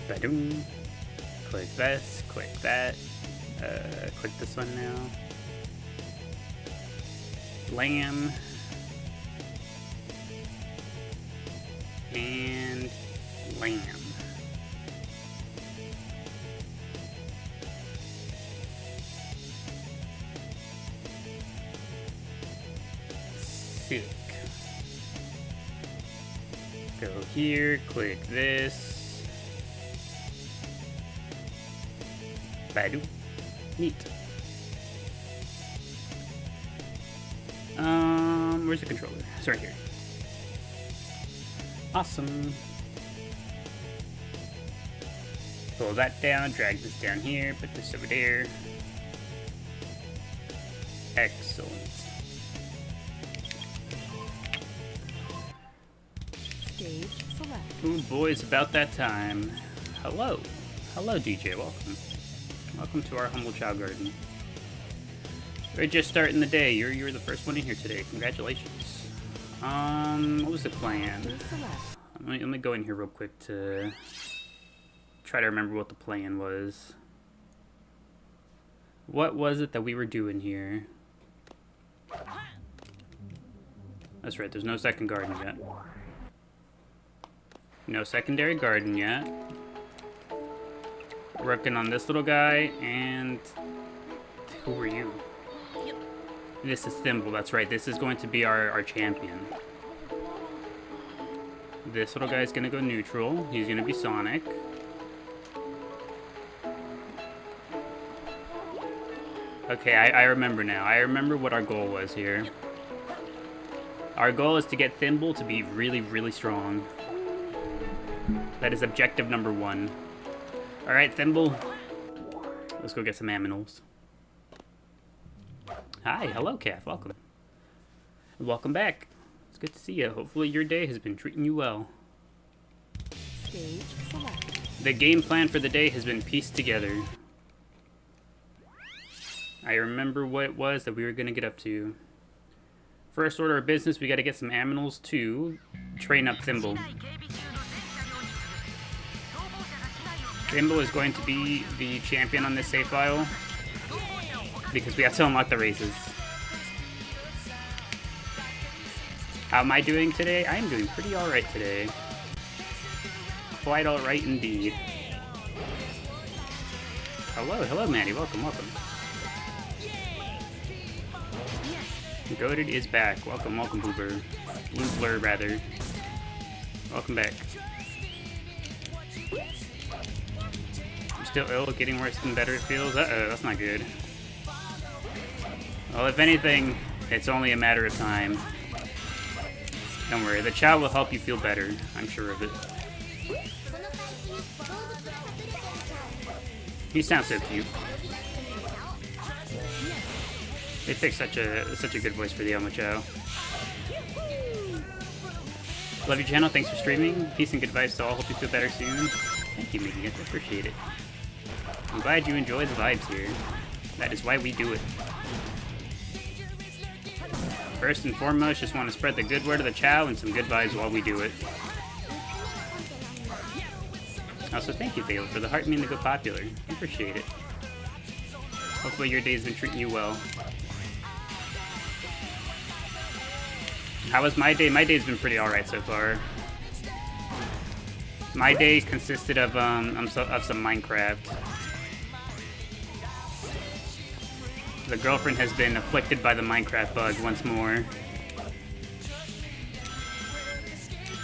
Badoom. Click this, click that. Click this one now. Lamb. And lamb. Sick. Go here, click this. Badu. Neat. Where's the controller? It's right here. Awesome. Pull that down, drag this down here, put this over there. Excellent. Stage select. Ooh, boy, it's about that time. Hello. Hello, DJ. Welcome. Welcome to our humble Chao garden. We're just starting the day. You're the first one in here today. Congratulations. What was the plan? Let me go in here real quick to try to remember what the plan was. What was it that we were doing here? That's right, there's no second garden yet. No secondary garden yet. Working on this little guy, and who are you? This is Thimble, that's right. This is going to be our champion. This little guy is going to go neutral. He's going to be Sonic. Okay, I remember now. I remember what our goal was here. Our goal is to get Thimble to be really, really strong. That is objective number 1. Alright, Thimble. Let's go get some aminals. Hi, hello, Calf. Welcome. Welcome back. It's good to see you. Hopefully your day has been treating you well. Stage select. The game plan for the day has been pieced together. I remember what it was that we were going to get up to. First order of business, we got to get some aminals to train up Thimble. Thimble is going to be the champion on this save file because we have to unlock the races. How am I doing today? I am doing pretty alright today. Quite alright indeed. Hello Maddie, welcome. Goated is back. Welcome, Boober. Blue rather. Welcome back. I'm still ill, getting worse than better it feels. Uh-oh, that's not good. Well, if anything, it's only a matter of time. Don't worry, the Chao will help you feel better. I'm sure of it. He sounds so cute. They picked such a good voice for the Elmo Chao. Love your channel, thanks for streaming. Peace and good vibes to all, hope you feel better soon. Thank you, Mickey, I appreciate it. I'm glad you enjoy the vibes here. That is why we do it. First and foremost, just want to spread the good word of the Chao and some good vibes while we do it. Also, thank you, Vale, for the heart mean to go popular. I appreciate it. Hopefully your day's been treating you well. How was my day? My day's been pretty alright so far. My day consisted of some Minecraft. The girlfriend has been afflicted by the Minecraft bug once more.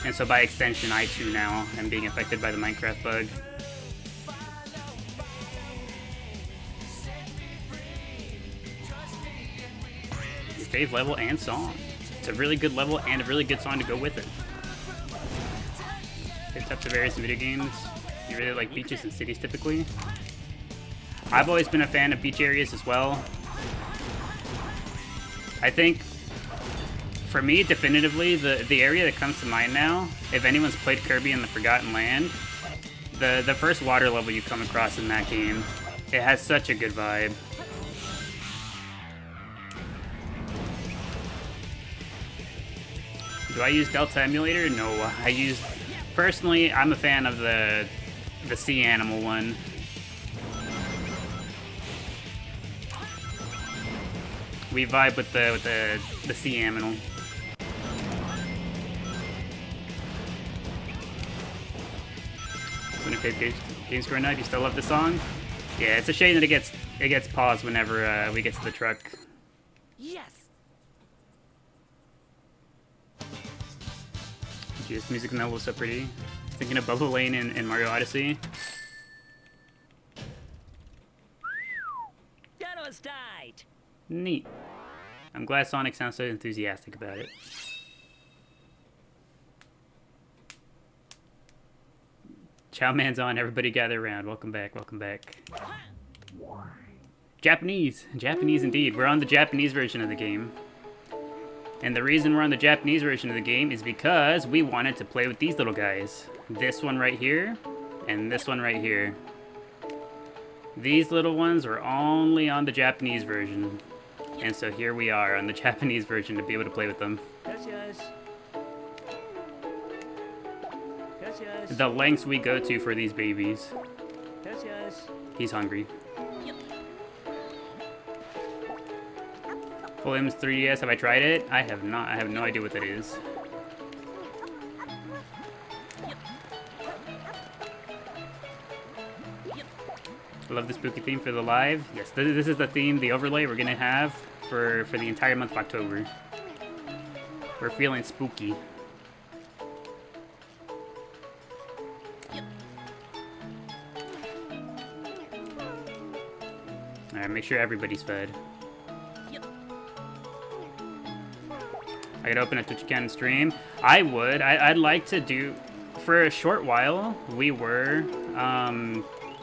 And so by extension, I too now am being affected by the Minecraft bug. Your fave level and song. It's a really good level and a really good song to go with it. Picked up the various video games. You really like beaches and cities typically. I've always been a fan of beach areas as well. I think, for me, definitively, the area that comes to mind now, if anyone's played Kirby and the Forgotten Land, the first water level you come across in that game, it has such a good vibe. Do I use Delta Emulator? No, personally, I'm a fan of the the sea animal one. We vibe with the sea animal. When it games for a night, you still love the song? Yeah, it's a shame that it gets paused whenever we get to the truck. Yes. Jeez, music in that was so pretty. Thinking of Bubble Lane in Mario Odyssey. Dino's died. Neat. I'm glad Sonic sounds so enthusiastic about it. Chow Man's on, everybody gather around. Welcome back, welcome back. Japanese! Japanese indeed. We're on the Japanese version of the game. And the reason we're on the Japanese version of the game is because we wanted to play with these little guys. This one right here, and this one right here. These little ones were only on the Japanese version. And so here we are on the Japanese version to be able to play with them. Yes, yes. Yes, yes. The lengths we go to for these babies. Yes, yes. He's hungry. Full M's 3DS, have I tried it? I have not. I have no idea what that is. I love the spooky theme for the live. Yes, this is the theme, the overlay we're gonna have for the entire month of October. We're feeling spooky. Alright, make sure everybody's fed. I could open a Twitch account and stream. I would. I'd like to do... For a short while, we were,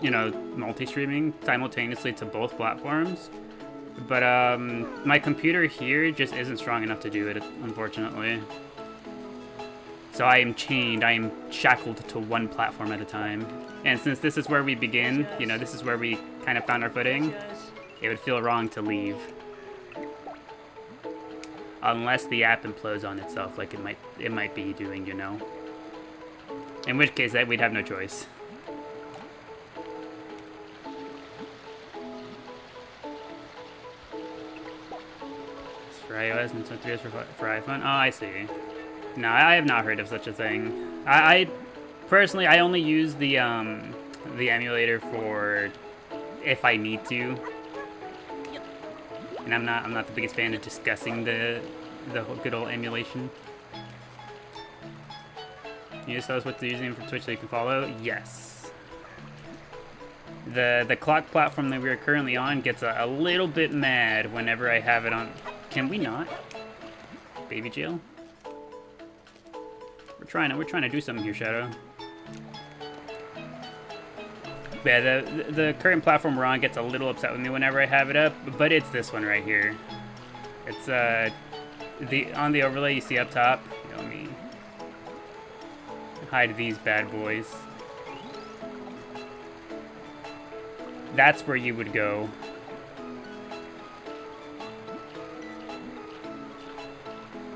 you know, multi-streaming simultaneously to both platforms. But my computer here just isn't strong enough to do it, unfortunately. So I am chained, I am shackled to one platform at a time. And since this is where we begin, you know, this is where we kind of found our footing, it would feel wrong to leave. Unless the app implodes on itself, like it might be doing, you know. In which case, we'd have no choice. It's for iOS and 3DS for iPhone. Oh, I see. No, I have not heard of such a thing. I personally, I only use the emulator for if I need to. And I'm not the biggest fan of discussing the good old emulation. Can you just tell us what the username for Twitch so you can follow? Yes. The clock platform that we are currently on gets a little bit mad whenever I have it on. Can we not? Baby jail? We're trying to do something here, Shadow. Yeah, the current platform we're on gets a little upset with me whenever I have it up, but it's this one right here. It's on the overlay you see up top. You know, let me hide these bad boys. That's where you would go.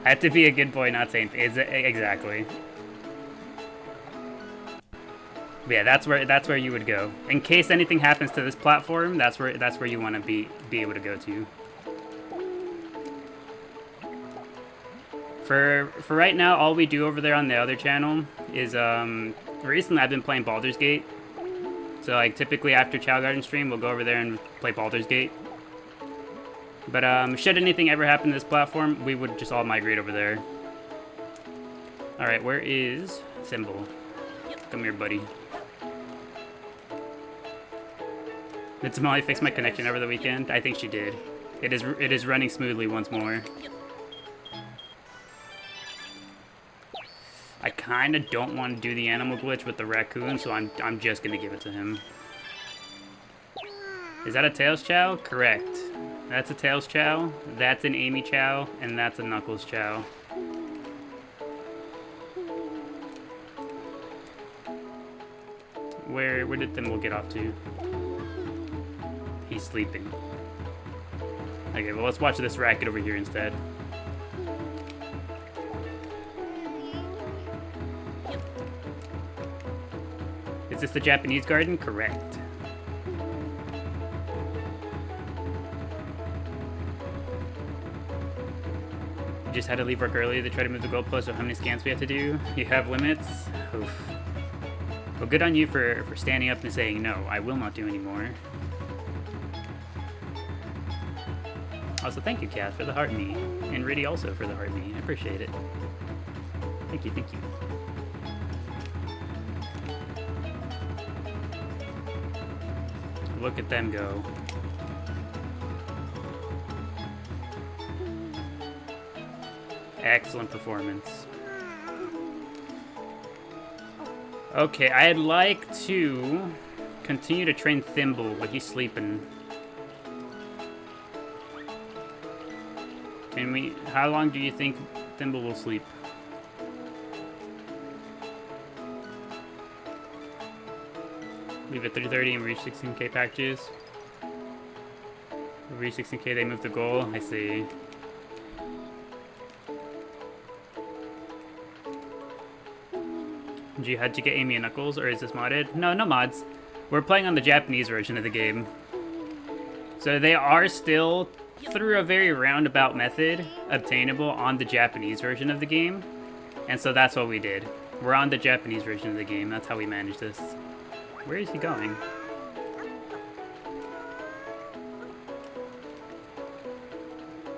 I have to be a good boy, not saying exactly. But yeah, that's where you would go. In case anything happens to this platform, that's where you want to be able to go to. For right now, all we do over there on the other channel is recently I've been playing Baldur's Gate. So like typically after Chao Garden stream, we'll go over there and play Baldur's Gate. But should anything ever happen to this platform, we would just all migrate over there. All right, where is Symbol? Come here, buddy. Did Somali fix my connection over the weekend? I think she did. It is running smoothly once more. I kind of don't want to do the animal glitch with the raccoon, so I'm just gonna give it to him. Is that a Tails Chow? Correct. That's a Tails Chow. That's an Amy Chow, and that's a Knuckles Chow. Where did Thimble get off to? He's sleeping. Okay, well let's watch this racket over here instead. this the Japanese garden? Correct. You just had to leave work early to try to move the goalpost of how many scans we have to do. You have limits? Oof. Well, good on you for standing up and saying, no, I will not do anymore. Also, thank you, Kath, for the heart me. And Riddy also for the heart me. I appreciate it. Thank you, thank you. Look at them go. Excellent performance. Okay, I'd like to continue to train Thimble, but he's sleeping. Can we... How long do you think Thimble will sleep? Leave at 3:30 and reach 16k packages. We reach 16k, they move the goal. I see. How'd you get Amy and Knuckles, or is this modded? No, no mods. We're playing on the Japanese version of the game. So they are still, through a very roundabout method, obtainable on the Japanese version of the game. And so that's what we did. We're on the Japanese version of the game. That's how we managed this. Where is he going?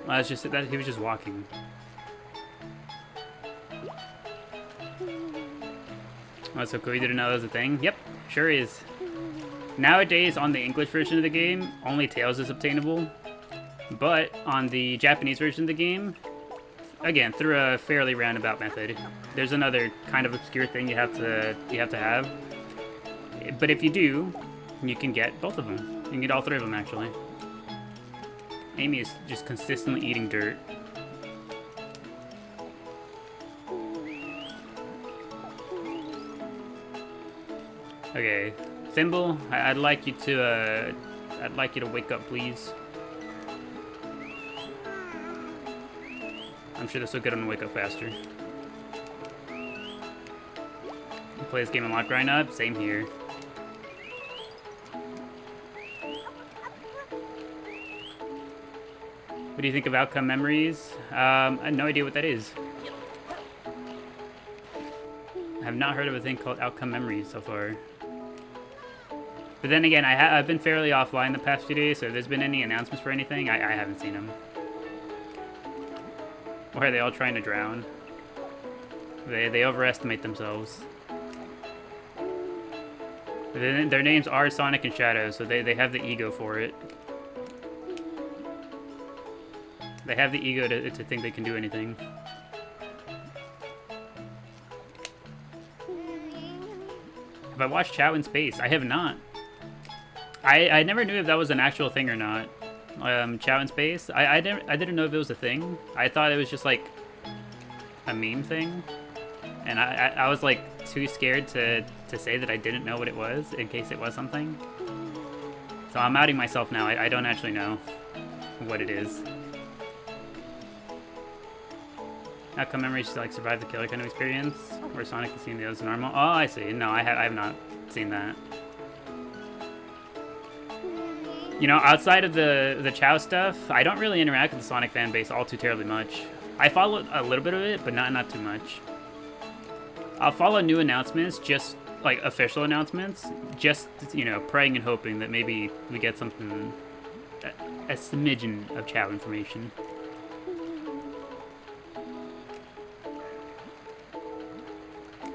Well, it's just that he was just walking. Oh, so cool. You didn't know that was a thing? Yep, sure is. Nowadays, on the English version of the game, only Tails is obtainable. But on the Japanese version of the game, again, through a fairly roundabout method, there's another kind of obscure thing you have to have. But if you do, you can get both of them. You can get all three of them, actually. Amy is just consistently eating dirt. Okay, Thimble, I'd like you to wake up, please. I'm sure this will get him to wake up faster. You play this game a lot growing up? Same here. What do you think of outcome memories? I have no idea what that is. I have not heard of a thing called outcome memories so far. But then again, I've been fairly offline the past few days, so if there's been any announcements for anything, I haven't seen them. Or are they all trying to drown? They overestimate themselves. But then their names are Sonic and Shadow, so they have the ego for it. They have the ego to think they can do anything. Have I watched Chao in space? I have not. I never knew if that was an actual thing or not. Chao in space? I didn't know if it was a thing. I thought it was just like a meme thing. And I was like too scared to say that I didn't know what it was in case it was something. So I'm outing myself now. I don't actually know what it is. Outcome memories to like survive the killer kind of experience, where Sonic is seeing the others normal. Oh, I see. No, I have not seen that. You know, outside of the Chao stuff, I don't really interact with the Sonic fan base all too terribly much. I follow a little bit of it, but not too much. I'll follow new announcements, just like official announcements, just, you know, praying and hoping that maybe we get something, a smidgen of Chao information.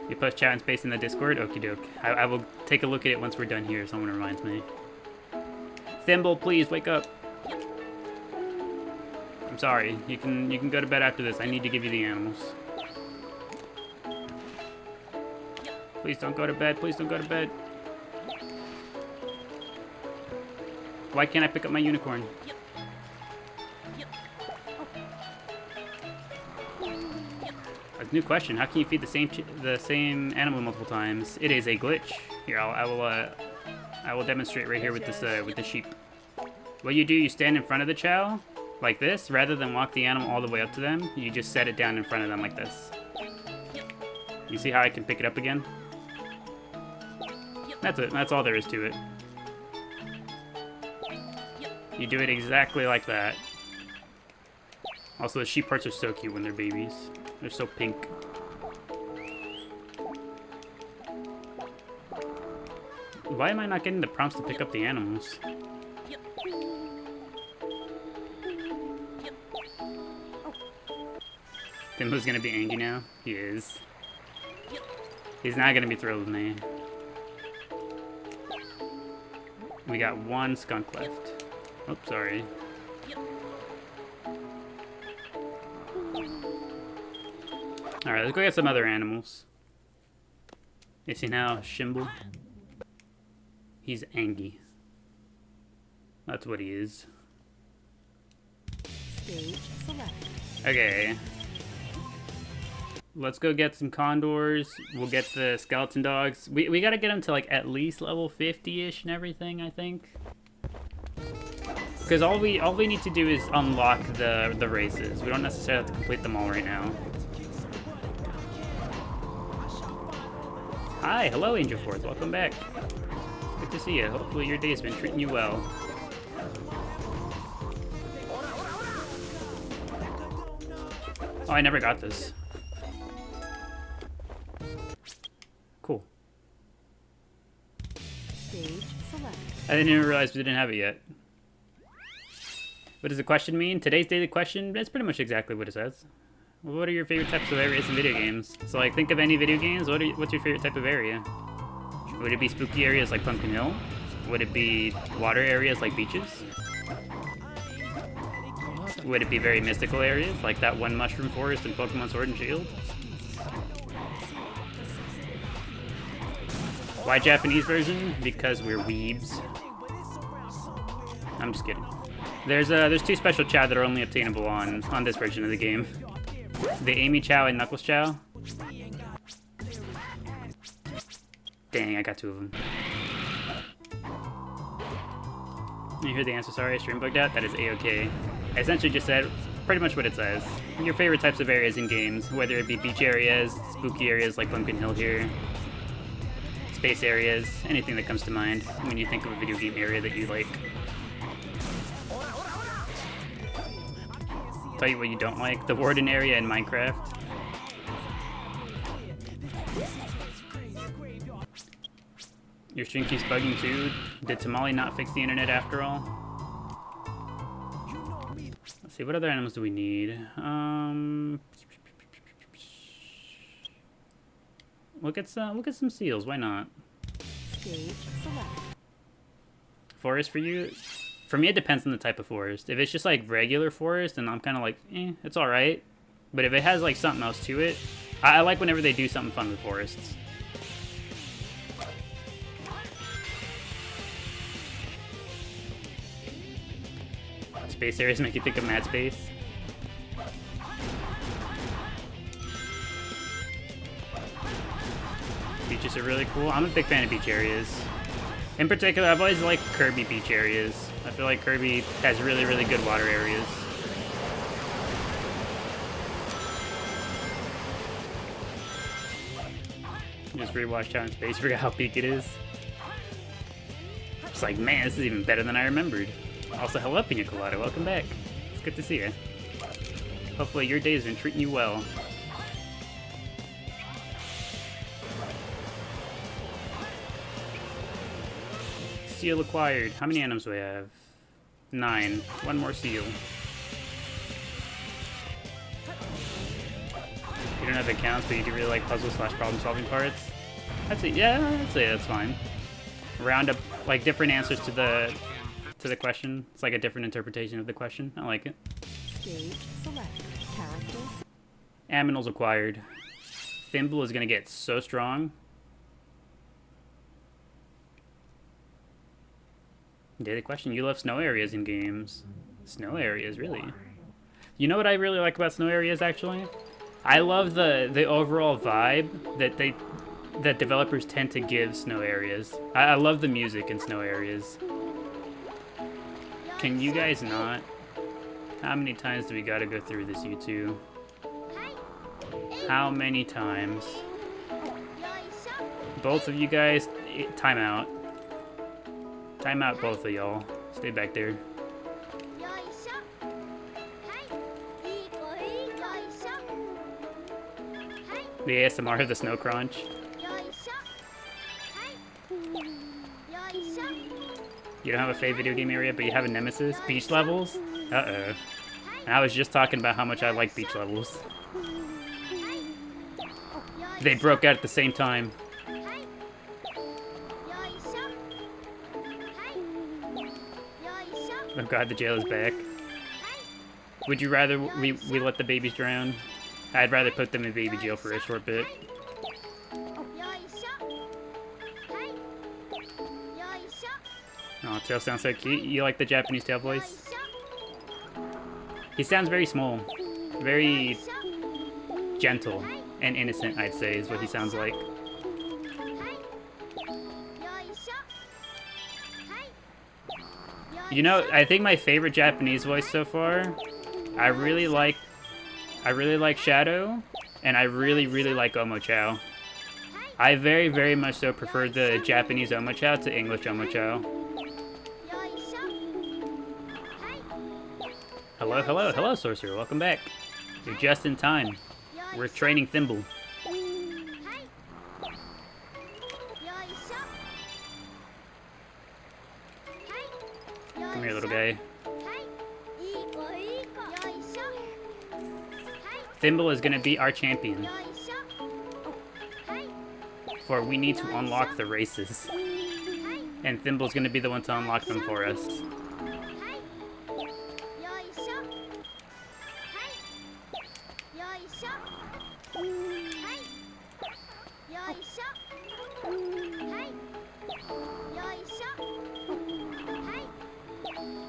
You post Chao in space in the Discord? Okie doke. I will take a look at it once we're done here, someone reminds me. Thimble, please wake up. I'm sorry. You can go to bed after this. I need to give you the animals. Please don't go to bed. Please don't go to bed. Why can't I pick up my unicorn? A new question. How can you feed the same animal multiple times? It is a glitch. Here, I will demonstrate right here with this with the sheep. What you do, you stand in front of the Chao like this, rather than walk the animal all the way up to them. You just set it down in front of them like this. You see how I can pick it up again? That's it. That's all there is to it. You do it exactly like that. Also, the sheep parts are so cute when they're babies. They're so pink. Why am I not getting the prompts to pick up the animals? Timbo's gonna be angry now? He is. He's not gonna be thrilled with me. We got one skunk left. Oh, sorry. Alright, let's go get some other animals. You see now, Shimble? He's angry. That's what he is. Stage select. Okay. Let's go get some condors. We'll get the skeleton dogs. We gotta get them to like at least level 50-ish and everything, I think. Because all we need to do is unlock the races. We don't necessarily have to complete them all right now. Hi, hello Angel Force, welcome back. Good to see you. Hopefully your day's been treating you well. Oh, I never got this. Cool. Stage select. I didn't even realize we didn't have it yet. What does the question mean? Today's daily question? That's pretty much exactly what it says. Well, what are your favorite types of areas in video games? So, like, think of any video games. What's your favorite type of area? Would it be spooky areas like Pumpkin Hill? Would it be water areas like beaches? Would it be very mystical areas like that one mushroom forest in Pokemon Sword and Shield? Why Japanese version? Because we're weebs. I'm just kidding. There's two special Chao that are only obtainable on this version of the game. The Amy Chao and Knuckles Chao. Dang, I got two of them. You hear the answer, sorry, stream bugged out? That is A-okay. I essentially just said pretty much what it says. Your favorite types of areas in games, whether it be beach areas, spooky areas like Pumpkin Hill here, space areas, anything that comes to mind when you think of a video game area that you like. Tell you what you don't like, the Warden area in Minecraft. Your stream keeps bugging too. Did Tamale not fix the internet after all? Let's see, what other animals do we need? We'll get some seals, why not? Stage select. Forest for you? For me, it depends on the type of forest. If it's just like regular forest, and I'm kind of like, it's all right. But if it has like something else to it, I like whenever they do something fun with forests. Space areas make you think of Mad Space. Beaches are really cool. I'm a big fan of beach areas. In particular, I've always liked Kirby beach areas. I feel like Kirby has really, really good water areas. Just rewatched Chao in Space, forgot how peak it is. It's like, man, this is even better than I remembered. Also, hello, Pina Colada, welcome back. It's good to see you. Hopefully your day has been treating you well. Seal acquired. How many animals do we have? 9. One more seal. You don't have accounts, but you do really like puzzle/problem-solving parts. I'd say, yeah, I'd say that's fine. Round up like different answers to the question. It's like a different interpretation of the question. I like it. Stage select. Characters. Aminals acquired. Thimble is gonna get so strong. Daily question, you love snow areas in games. Snow areas, really? You know what I really like about snow areas, actually? I love the overall vibe that developers tend to give snow areas. I love the music in snow areas. Can you guys not? How many times do we gotta go through this, you two? How many times? Both of you guys, time out. Time out, both of y'all. Stay back there. The ASMR of the snow crunch. You don't have a favorite video game area, but you have a nemesis? Beach levels? Uh-oh. And I was just talking about how much I like beach levels. They broke out at the same time. Oh god, the jail is back. Would you rather we let the babies drown? I'd rather put them in baby jail for a short bit. Oh, Tail sounds so cute. You like the Japanese Tail voice? He sounds very small. Very gentle and innocent, I'd say, is what he sounds like. You know, I think my favorite Japanese voice so far, I really like Shadow, and I really like Chao. I very much so prefer the Japanese Chao to English Chao. Hello, Sorcerer. Welcome back. You're just in time. We're training Thimble. Come here, little guy. Thimble is gonna be our champion. For we need to unlock the races. And Thimble's gonna be the one to unlock them for us.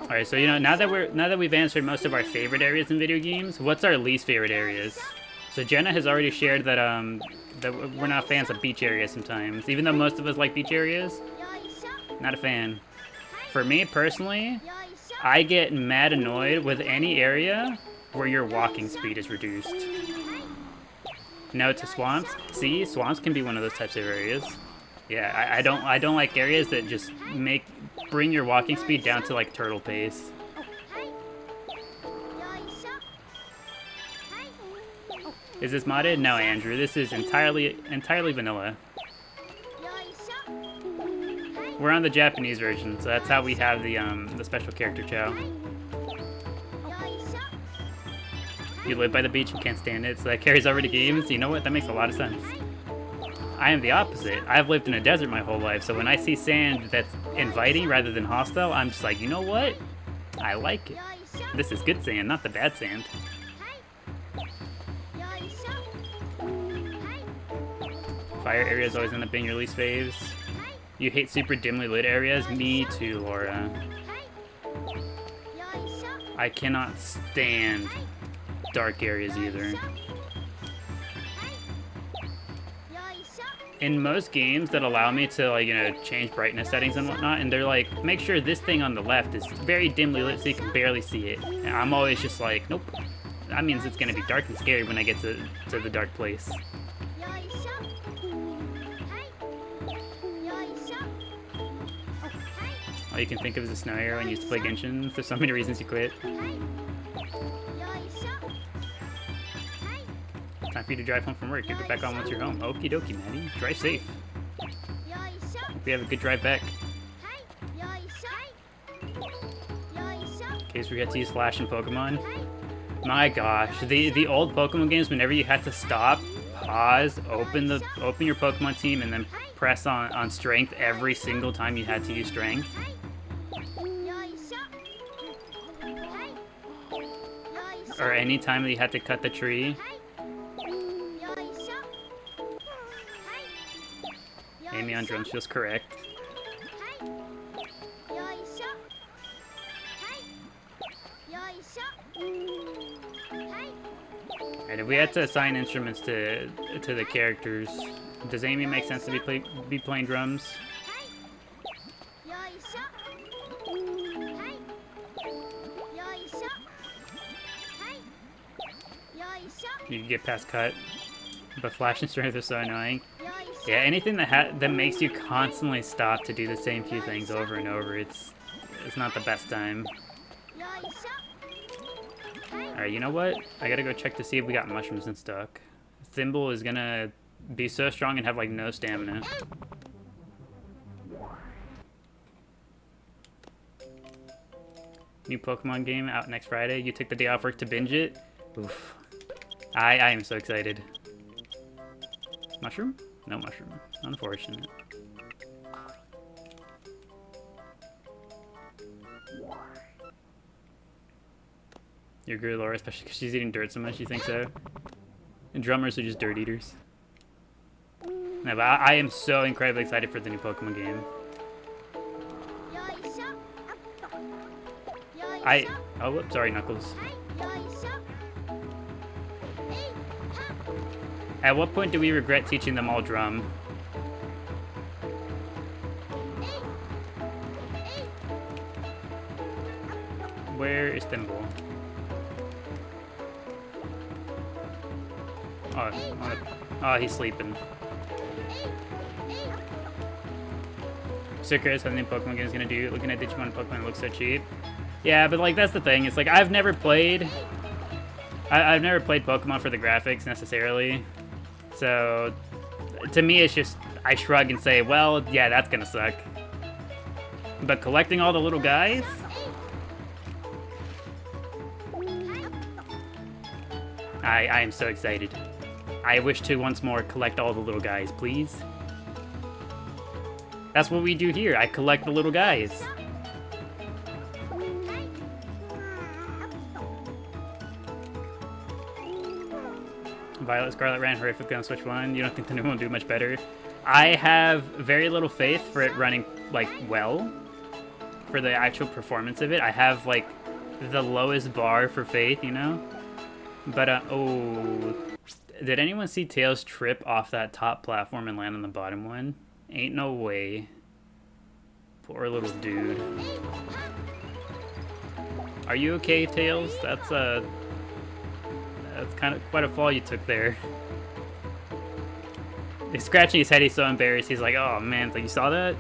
Alright, so you know, now that we've answered most of our favorite areas in video games, what's our least favorite areas? So Jenna has already shared that that we're not fans of beach areas sometimes. Even though most of us like beach areas, not a fan. For me personally, I get mad annoyed with any area where your walking speed is reduced. No to swamps. See, swamps can be one of those types of areas. Yeah, I don't like areas that just bring your walking speed down to like turtle pace. Is this modded? No, Andrew. This is entirely vanilla. We're on the Japanese version, so that's how we have the special character Chao. You live by the beach and can't stand it, so that carries over to games. You know what? That makes a lot of sense. I am the opposite. I've lived in a desert my whole life, so when I see sand that's inviting rather than hostile, I'm just like, you know what? I like it. This is good sand, not the bad sand. Fire areas always end up being your least faves. You hate super dimly lit areas? Me too, Laura. I cannot stand dark areas either. In most games that allow me to, like, you know, change brightness settings and whatnot, and they're like, make sure this thing on the left is very dimly lit so you can barely see it. And I'm always just like, nope. That means it's gonna be dark and scary when I get to the dark place. All you can think of is a snow arrow and used to play Genshin. For so many reasons you quit. Time for you to drive home from work. Get back on once you're home. Okie dokie, Maddie. Drive safe. Hope we have a good drive back. In case we get to use Flash in Pokemon. My gosh, the old Pokemon games, whenever you had to stop, pause, open your Pokemon team, and then press on strength every single time you had to use strength. Or any time that you had to cut the tree. Amy on drums feels correct. And if we had to assign instruments to the characters, does Amy make sense to be playing drums? You can get past cut, but Flash and Strength are so annoying. Yeah, anything that makes you constantly stop to do the same few things over and over, it's not the best time. Alright, you know what? I gotta go check to see if we got mushrooms in stock. Thimble is gonna be so strong and have like no stamina. New Pokemon game out next Friday. You took the day off work to binge it? Oof. I am so excited. Mushroom? No mushroom. Unfortunate. Your girl Laura, especially because she's eating dirt so much, you think so? And drummers are just dirt eaters. No, but I am so incredibly excited for the new Pokemon game. Oh, whoops, sorry, Knuckles. At what point do we regret teaching them all drum? Where is Thimble? Oh, he's sleeping. So curious how the new Pokemon game is gonna do. Looking at Digimon and Pokemon, it looks so cheap. Yeah, but like that's the thing. It's like I've never played Pokemon for the graphics necessarily. So to me, it's just I shrug and say, well, yeah, that's gonna suck. But collecting all the little guys. I am so excited. I wish to once more collect all the little guys, please. That's what we do here. I collect the little guys. Violet Scarlet ran horrifically on Switch 1. You don't think the new one will do much better? I have very little faith for it running, like, well. For the actual performance of it. I have, like, the lowest bar for faith, you know? But, oh... Did anyone see Tails trip off that top platform and land on the bottom one? Ain't no way. Poor little dude. Are you okay, Tails? That's kind of quite a fall you took there. He's scratching his head, he's so embarrassed. He's like, oh man, it's like, you saw that?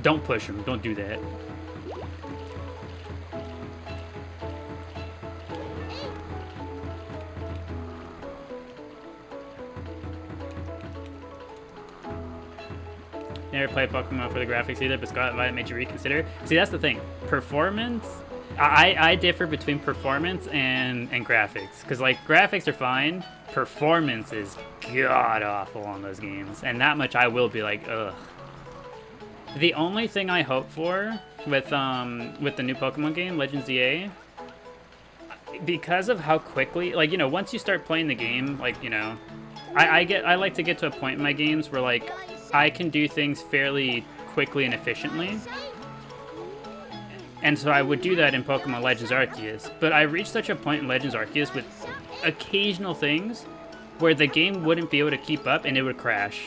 Don't push him, don't do that. Never played Pokemon for the graphics either, but Scarlet Violet made you reconsider. See, that's the thing. Performance, I differ between performance and graphics. Because, like, graphics are fine. Performance is god-awful on those games. And that much I will be like, ugh. The only thing I hope for with the new Pokemon game, Legends EA, because of how quickly, like, you know, once you start playing the game, like, you know, I like to get to a point in my games where, like, I can do things fairly quickly and efficiently. And so I would do that in Pokemon Legends Arceus. But I reached such a point in Legends Arceus with occasional things where the game wouldn't be able to keep up and it would crash.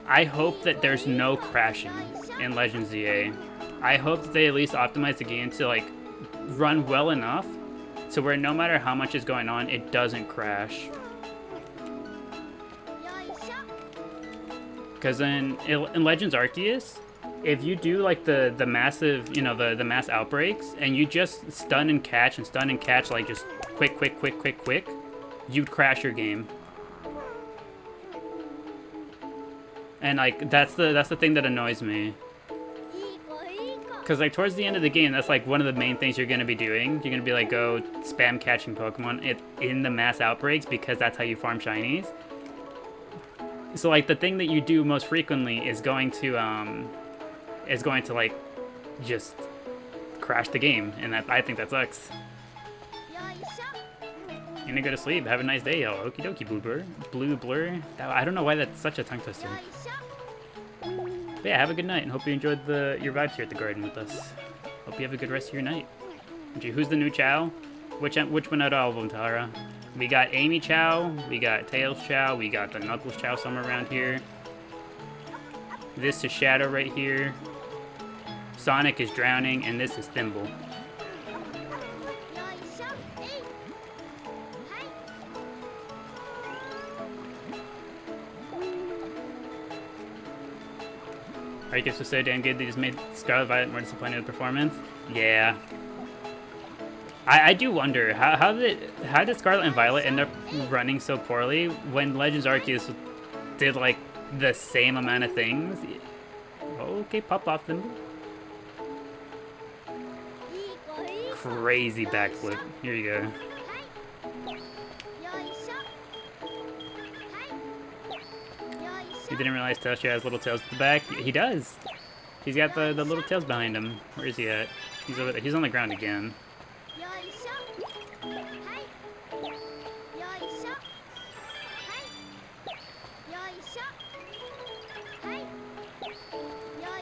I hope that there's no crashing in Legends EA. I hope that they at least optimize the game to, like, run well enough to where no matter how much is going on, it doesn't crash. Because in Legends Arceus, if you do like the massive, you know, the mass outbreaks, and you just stun and catch, like just quick, you'd crash your game. And like that's the thing that annoys me. Because like towards the end of the game, that's like one of the main things you're gonna be doing. You're gonna be like go spam catching Pokemon in the mass outbreaks because that's how you farm shinies. So like the thing that you do most frequently is going to like just crash the game, and that I think that sucks. You're gonna go to sleep. Have a nice day, yo. Okie dokie, Blue Blur. I don't know why that's such a tongue twister. But yeah, have a good night, and hope you enjoyed your vibes here at the garden with us. Hope you have a good rest of your night. Gee, who's the new Chao? Which one out of all of them, Tara? We got Amy Chao, we got Tails Chao, we got the Knuckles Chao somewhere around here. This is Shadow right here. Sonic is drowning, and this is Thimble. Arceus was so damn good they just made Scarlet Violet more disappointed with performance. Yeah. I do wonder, how did Scarlet and Violet end up running so poorly when Legends Arceus did, like, the same amount of things? Okay, pop off them. Crazy backflip. Here you go. He didn't realize Terachew has little tails at the back. He does. He's got the little tails behind him. Where is he at? He's over there. He's on the ground again.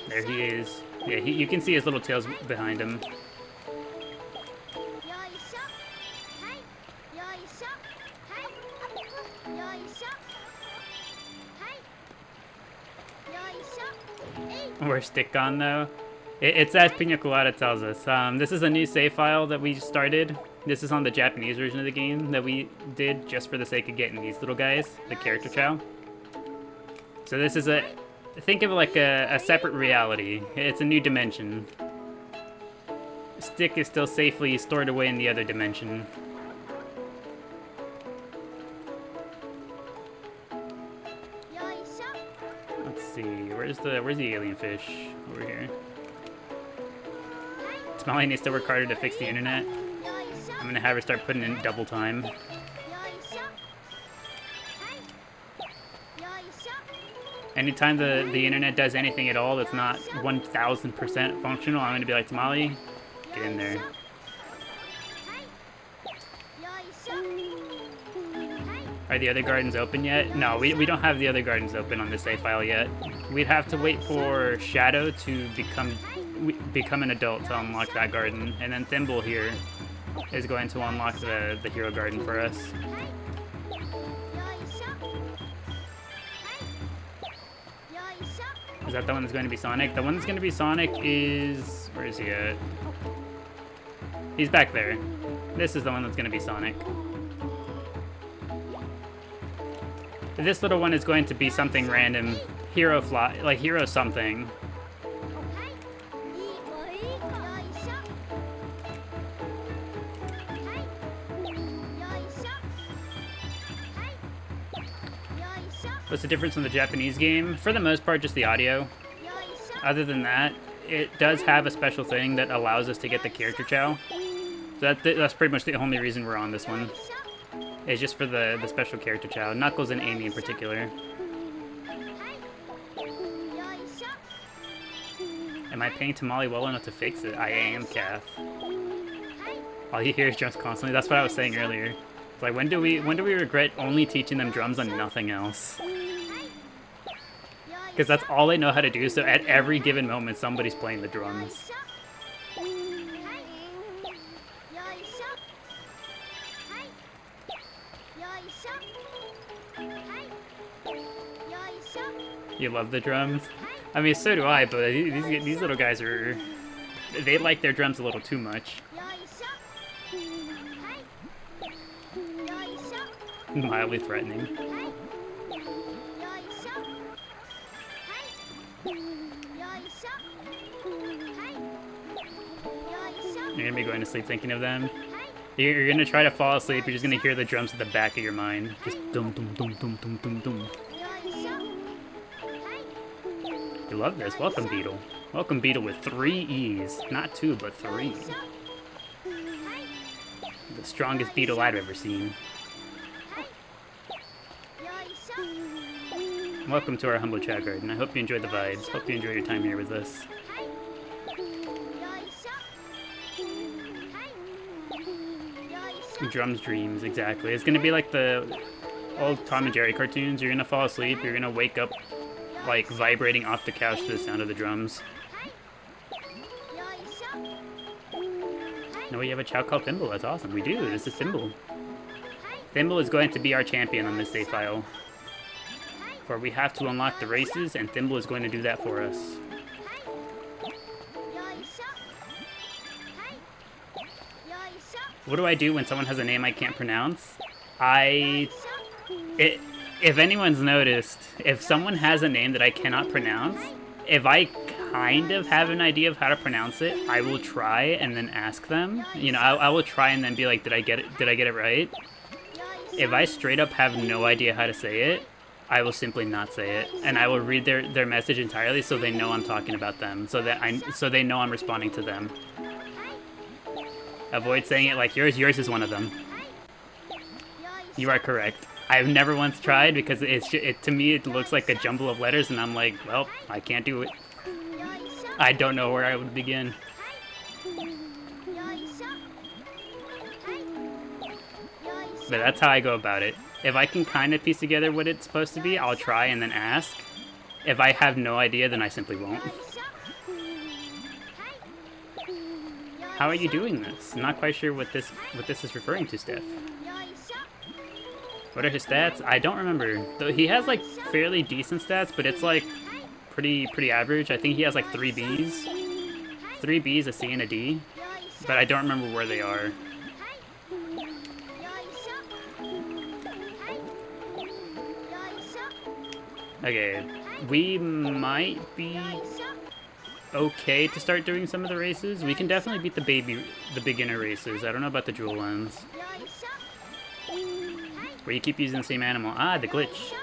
There he is. Yeah, you can see his little tails behind him. We're stick on though. It's as Pina Colada tells us. This is a new save file that we started. This is on the Japanese version of the game that we did just for the sake of getting these little guys, the character Chao. So this is think of it like a separate reality. It's a new dimension. Stick is still safely stored away in the other dimension. Let's see, where's the alien fish? Over here. Smiley needs to work harder to fix the internet. I'm gonna have her start putting in double time. Anytime the internet does anything at all that's not 1000% functional, I'm gonna be like, Tamale, get in there. Are the other gardens open yet? No, we don't have the other gardens open on this save file yet. We'd have to wait for Shadow to become an adult to unlock that garden, and then Thimble here is going to unlock the hero garden for us. Is that the one that's going to be Sonic? The one that's going to be Sonic is... Where is he at? He's back there. This is the one that's going to be Sonic. This little one is going to be something random. Hero fly... Like, hero something. What's the difference in the Japanese game? For the most part, just the audio. Other than that, it does have a special thing that allows us to get the character Chao. So that's pretty much the only reason we're on this one. It's just for the special character Chao. Knuckles and Amy in particular. Am I paying Tamale well enough to fix it? I am, Kath. All you hear is drums constantly. That's what I was saying earlier. It's like, when do we regret only teaching them drums and nothing else? Because that's all they know how to do, so at every given moment, somebody's playing the drums. You love the drums? I mean, so do I, but these little guys are... They like their drums a little too much. Mildly threatening. You're gonna be going to sleep thinking of them. You're gonna try to fall asleep, you're just gonna hear the drums at the back of your mind. Just dum dum dum dum dum dum dum. You love this. Welcome, Beetle. Welcome, Beetle, with 3 E's. Not 2, but 3. The strongest Beetle I've ever seen. Welcome to our humble Chao garden. I hope you enjoy the vibes. Hope you enjoy your time here with us. Drums Dreams, exactly. It's gonna be like the old Tom and Jerry cartoons. You're gonna fall asleep, you're gonna wake up like vibrating off the couch to the sound of the drums. No, we have a Chao called Thimble. That's awesome. We do. This is Thimble. Thimble is going to be our champion on this save file. For we have to unlock the races, and Thimble is going to do that for us. What do I do when someone has a name I can't pronounce? If anyone's noticed, if someone has a name that I cannot pronounce, if I kind of have an idea of how to pronounce it, I will try and then ask them. You know, I will try and then be like, did I get it right? If I straight up have no idea how to say it, I will simply not say it, and I will read their message entirely so they know I'm talking about them, so they know I'm responding to them. Avoid saying it like yours. Yours is one of them. You are correct. I've never once tried because to me it looks like a jumble of letters, and I'm like, well, I can't do it. I don't know where I would begin. But that's how I go about it. If I can kind of piece together what it's supposed to be, I'll try and then ask. If I have no idea, then I simply won't. How are you doing this? I'm not quite sure what this is referring to, Steph. What are his stats? I don't remember. Though he has like fairly decent stats, but it's like pretty average. I think he has like 3 Bs. 3 Bs, a C, and a D. But I don't remember where they are. Okay, we might be okay to start doing some of the races. We can definitely beat the beginner races. I don't know about the jewel ones. Where you keep using the same animal. Ah, the glitch.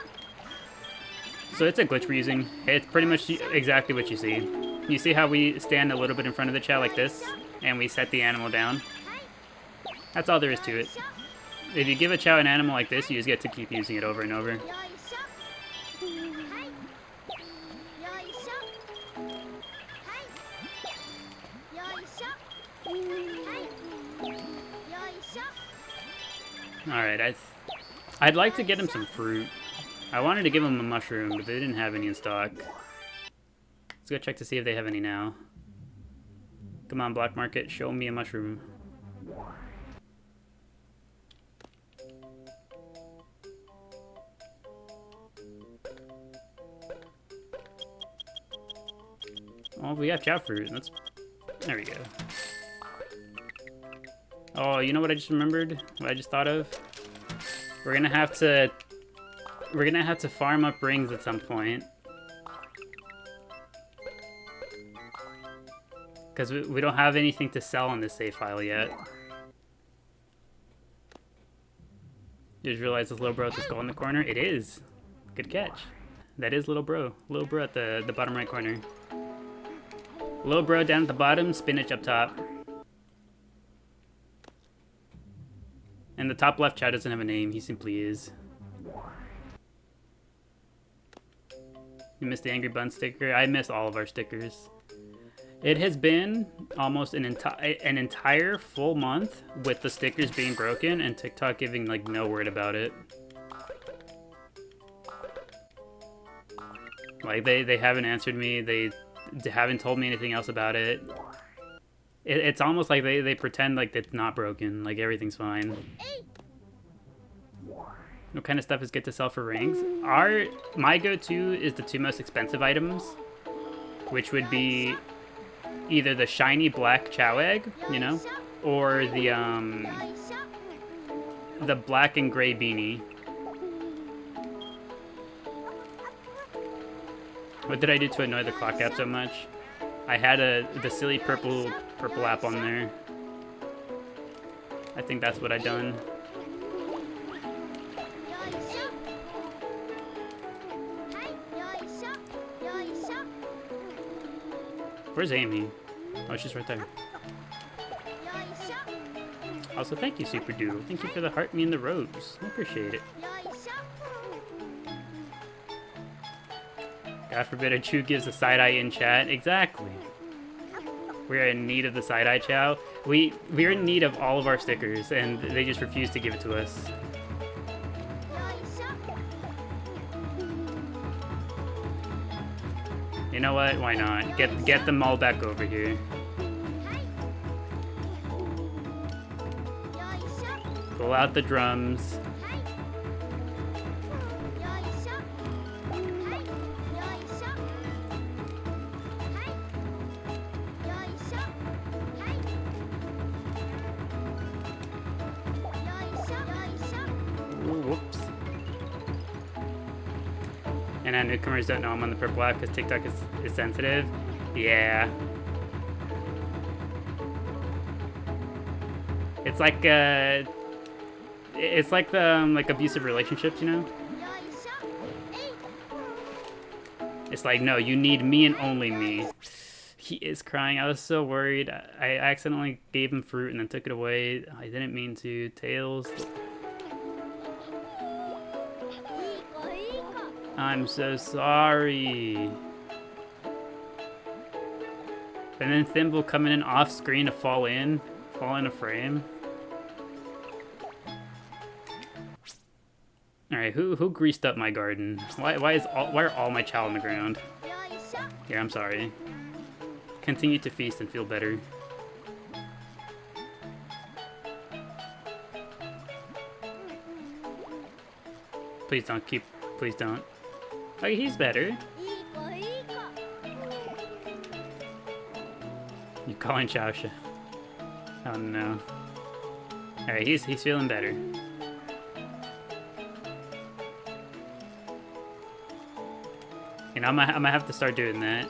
So it's a glitch we're using. It's pretty much exactly what you see. You see how we stand a little bit in front of the Chao like this, and we set the animal down? That's all there is to it. If you give a Chao an animal like this, you just get to keep using it over and over. Alright, I'd like to get him some fruit. I wanted to give him a mushroom, but they didn't have any in stock. Let's go check to see if they have any now. Come on, Black Market, show me a mushroom. Oh, we got Chao fruit. There we go. Oh, you know what I just remembered? What I just thought of? We're gonna have to farm up rings at some point. Because we don't have anything to sell on this save file yet. Just realized this little bro with the skull in the corner? It is! Good catch. That is little bro. Little bro at the bottom right corner. Little bro down at the bottom, spinach up top. And the top left Chao doesn't have a name, he simply is. You missed the Angry Bun sticker? I missed all of our stickers. It has been almost an entire full month with the stickers being broken and TikTok giving like no word about it. Like they haven't answered me, they haven't told me anything else about it. It's almost like they pretend like it's not broken, like everything's fine. What kind of stuff is good to sell for rings? My go-to is the 2 most expensive items, which would be either the shiny black Chao egg, you know, or the black and gray beanie. What did I do to annoy the clock app so much? I had the silly purple app on there. I think that's what I done. Where's Amy? Oh, she's right there. Also, thank you, Super Duo. Thank you for the heart, me, and the rose. I appreciate it. God forbid a Chew gives a side-eye in chat. Exactly. We're in need of the side-eye Chao. We're in need of all of our stickers, and they just refuse to give it to us. You know what? Why not? Get them all back over here. Pull out the drums. And newcomers don't know I'm on the purple app because TikTok is sensitive. Yeah. It's like the like abusive relationships, you know? It's like, no, you need me and only me. He is crying. I was so worried. I accidentally gave him fruit and then took it away. I didn't mean to. Tails. I'm so sorry. And then Thimble coming in off screen to fall in a frame. All right, who greased up my garden? Why are all my Chao on the ground? Yeah, I'm sorry. Continue to feast and feel better. Please don't. Oh, he's better. You calling Chao? Oh no. All right, he's feeling better. You know, I'm gonna have to start doing that.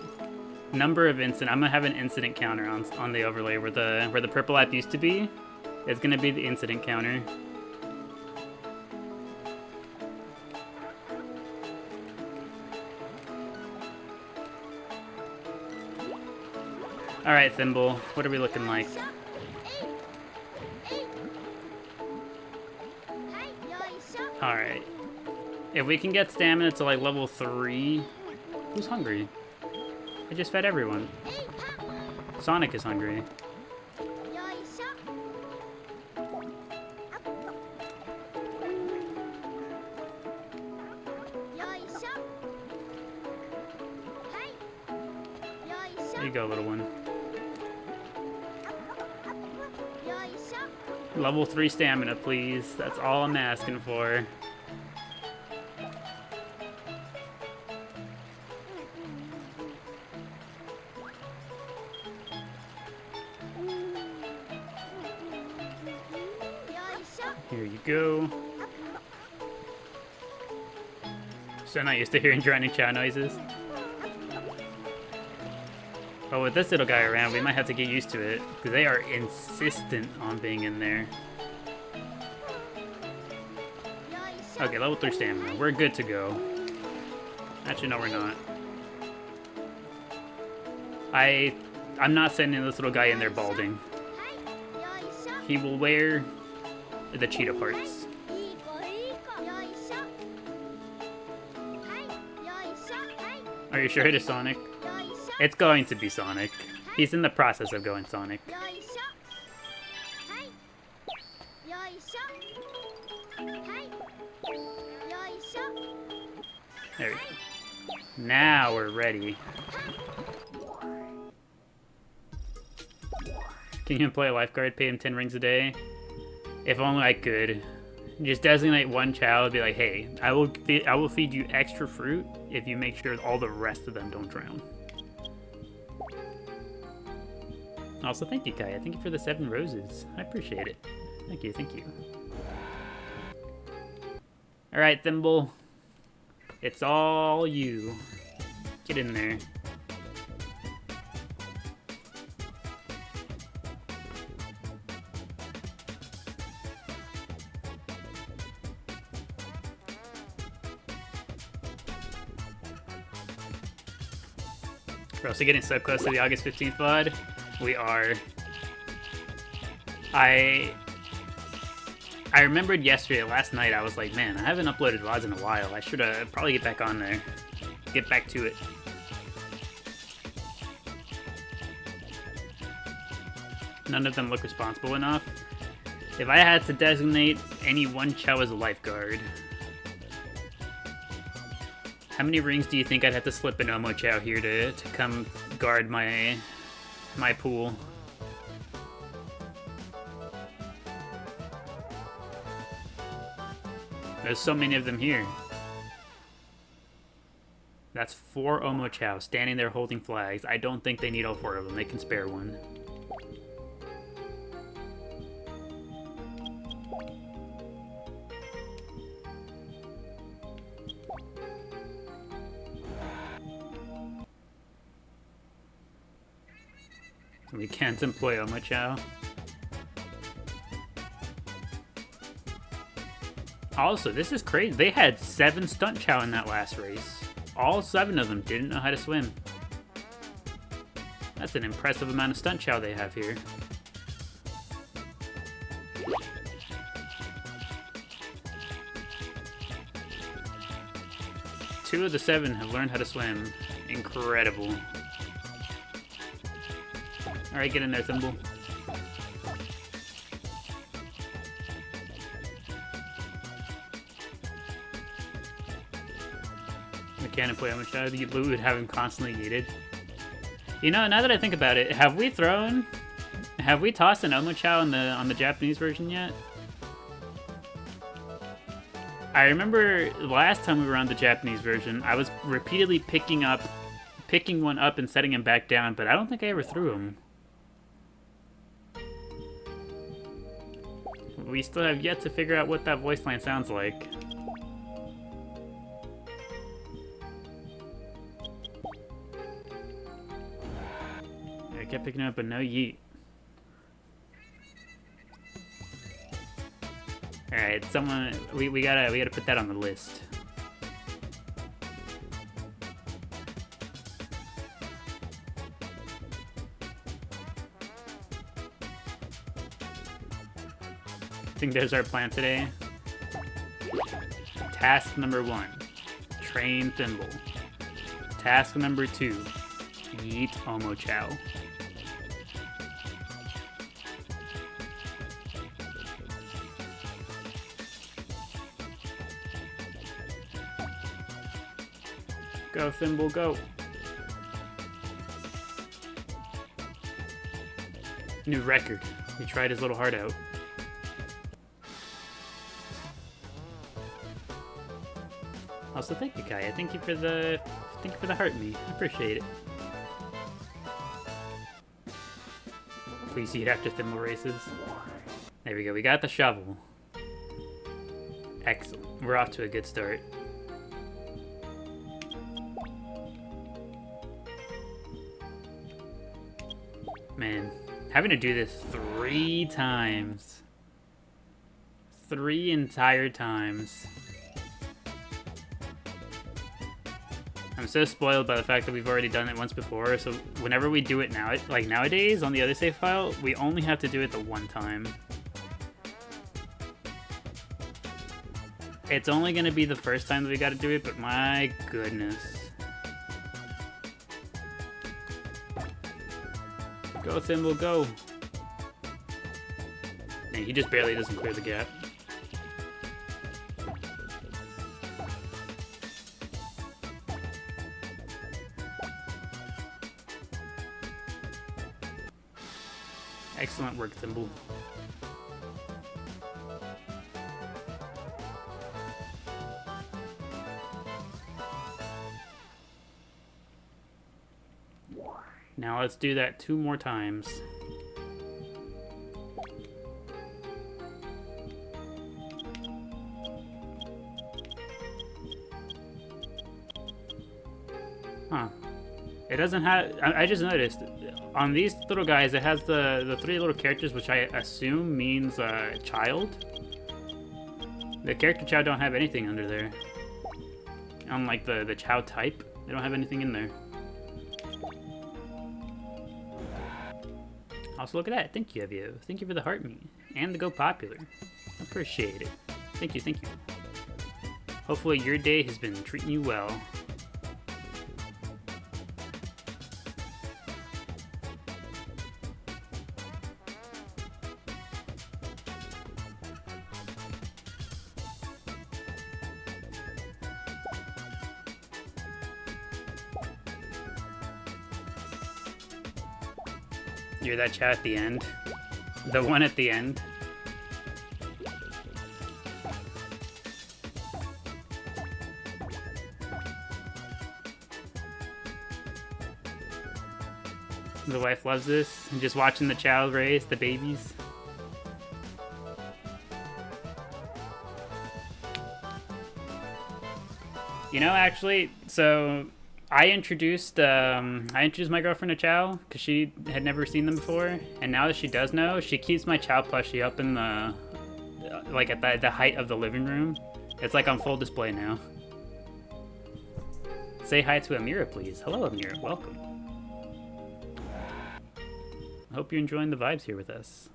Number of incident. I'm gonna have an incident counter on the overlay where the purple app used to be. It's gonna be the incident counter. All right, Thimble. What are we looking like? All right. If we can get stamina to like level 3. Who's hungry? I just fed everyone. Sonic is hungry. There you go, little one. Level 3 stamina, please. That's all I'm asking for. Here you go. So not used to hearing drowning Chao noises. But with this little guy around, we might have to get used to it, because they are insistent on being in there. Okay, level 3 stamina. We're good to go. Actually, no, we're not. I'm not sending this little guy in there balding. He will wear the cheetah parts. Are you sure it is Sonic? It's going to be Sonic. He's in the process of going Sonic. There we go. Now we're ready. Can you employ a lifeguard? Pay him 10 rings a day? If only I could. Just designate one Chao and be like, hey, I will feed you extra fruit if you make sure all the rest of them don't drown. Also, thank you, Kaya. Thank you for the 7 roses. I appreciate it. Thank you, thank you. Alright, Thimble. It's all you. Get in there. We're also getting so close to the August 15th VOD. We are. I remembered yesterday, last night, I was like, man, I haven't uploaded VODs in a while. I should probably get back on there. Get back to it. None of them look responsible enough. If I had to designate any one Chao as a lifeguard, how many rings do you think I'd have to slip an Omo Chao here to come guard my pool? There's so many of them here. That's 4 Omo Chao standing there holding flags. I don't think they need all 4 of them. They can spare one. We can't employ Omo Chao. Also, this is crazy. They had 7 stunt Chao in that last race. All 7 of them didn't know how to swim. That's an impressive amount of stunt Chao they have here. Two of the 7 have learned how to swim. Incredible. Alright, get in there, Thimble. We can't employ Omo Chao. The blue would have him constantly yeeted. You know, now that I think about it, have we tossed an Omo Chao on the Japanese version yet? I remember last time we were on the Japanese version, I was repeatedly picking one up and setting him back down, but I don't think I ever threw him. We still have yet to figure out what that voice line sounds like. I kept picking up, but no yeet. Alright, someone, we gotta put that on the list. I think there's our plan today. Task number 1, train Thimble. Task number 2, yeet Omo Chao. Go, Thimble, go. New record. He tried his little heart out. Also, thank you, Kaya. Thank you for the heart me. I appreciate it. Please eat after Thimble races. There we go. We got the shovel. Excellent. We're off to a good start. Man, having to do this 3 times. 3 entire times. I'm so spoiled by the fact that we've already done it once before, so whenever we do it now, like nowadays on the other save file, we only have to do it the 1 time. It's only gonna be the first time that we gotta do it, but my goodness. Go, Thimble, go. And he just barely doesn't clear the gap. Excellent work, Thimble. Now let's do that 2 more times. Huh. It doesn't have... I just noticed. On these little guys, it has the 3 little characters, which I assume means child. The character Chao don't have anything under there. Unlike the Chao type, they don't have anything in there. Also, look at that. Thank you, Evio. Thank you for the heart me. And the Go Popular. Appreciate it. Thank you, thank you. Hopefully your day has been treating you well. You're that Chao at the end. The one at the end. The wife loves this. And just watching the Chao race, the babies. You know, actually, so I introduced my girlfriend to Chao because she had never seen them before, and now that she does know, she keeps my Chao plushie up in the like at the height of the living room. It's like on full display now. Say hi to Amira, please. Hello, Amira. Welcome. I hope you're enjoying the vibes here with us.